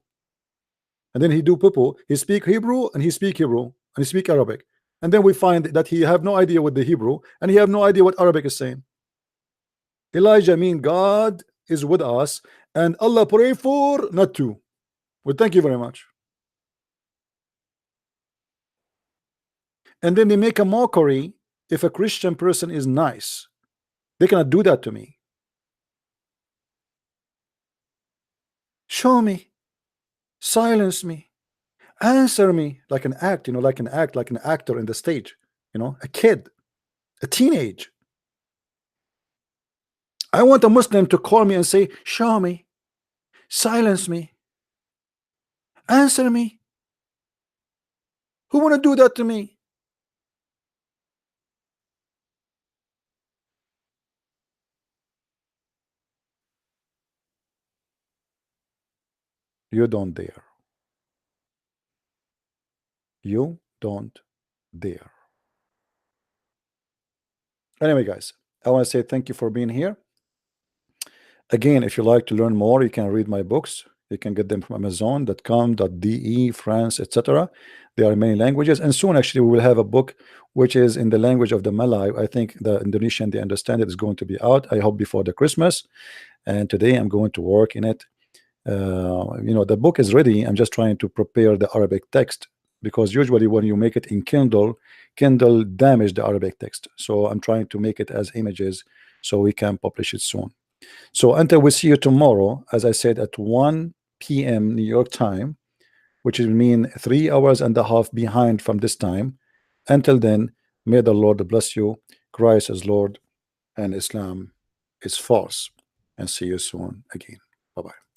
And then he do poo-poo. He speak Hebrew and he speak Hebrew and he speak Arabic. And then we find that he have no idea what the Hebrew and he have no idea what Arabic is saying. Elijah mean God is with us and Allah pray for not to. Well, thank you very much. And then they make a mockery if a Christian person is nice. They cannot do that to me. Show me, silence me, answer me like an act, you know, like an actor in the stage, you know, a kid, a teenage. I want a Muslim to call me and say, show me, silence me, answer me. Who want to do that to me? You don't dare. You don't dare. Anyway, guys, I want to say thank you for being here. Again, if you like to learn more, you can read my books. You can get them from Amazon.com.de, France, etc. There are many languages, and soon actually we will have a book which is in the language of the Malay. I think the Indonesian, they understand it, is going to be out, I hope, before the Christmas. And today I'm going to work in it. You know, the book is ready. I'm just trying to prepare the Arabic text, because usually when you make it in Kindle damage the Arabic text. So I'm trying to make it as images so we can publish it soon. So until we see you tomorrow, as I said, at 1 p.m. New York time, which will mean 3 hours and a half behind from this time. Until then, may the Lord bless you. Christ is Lord. and Islam is false. And see you soon again. Bye-bye.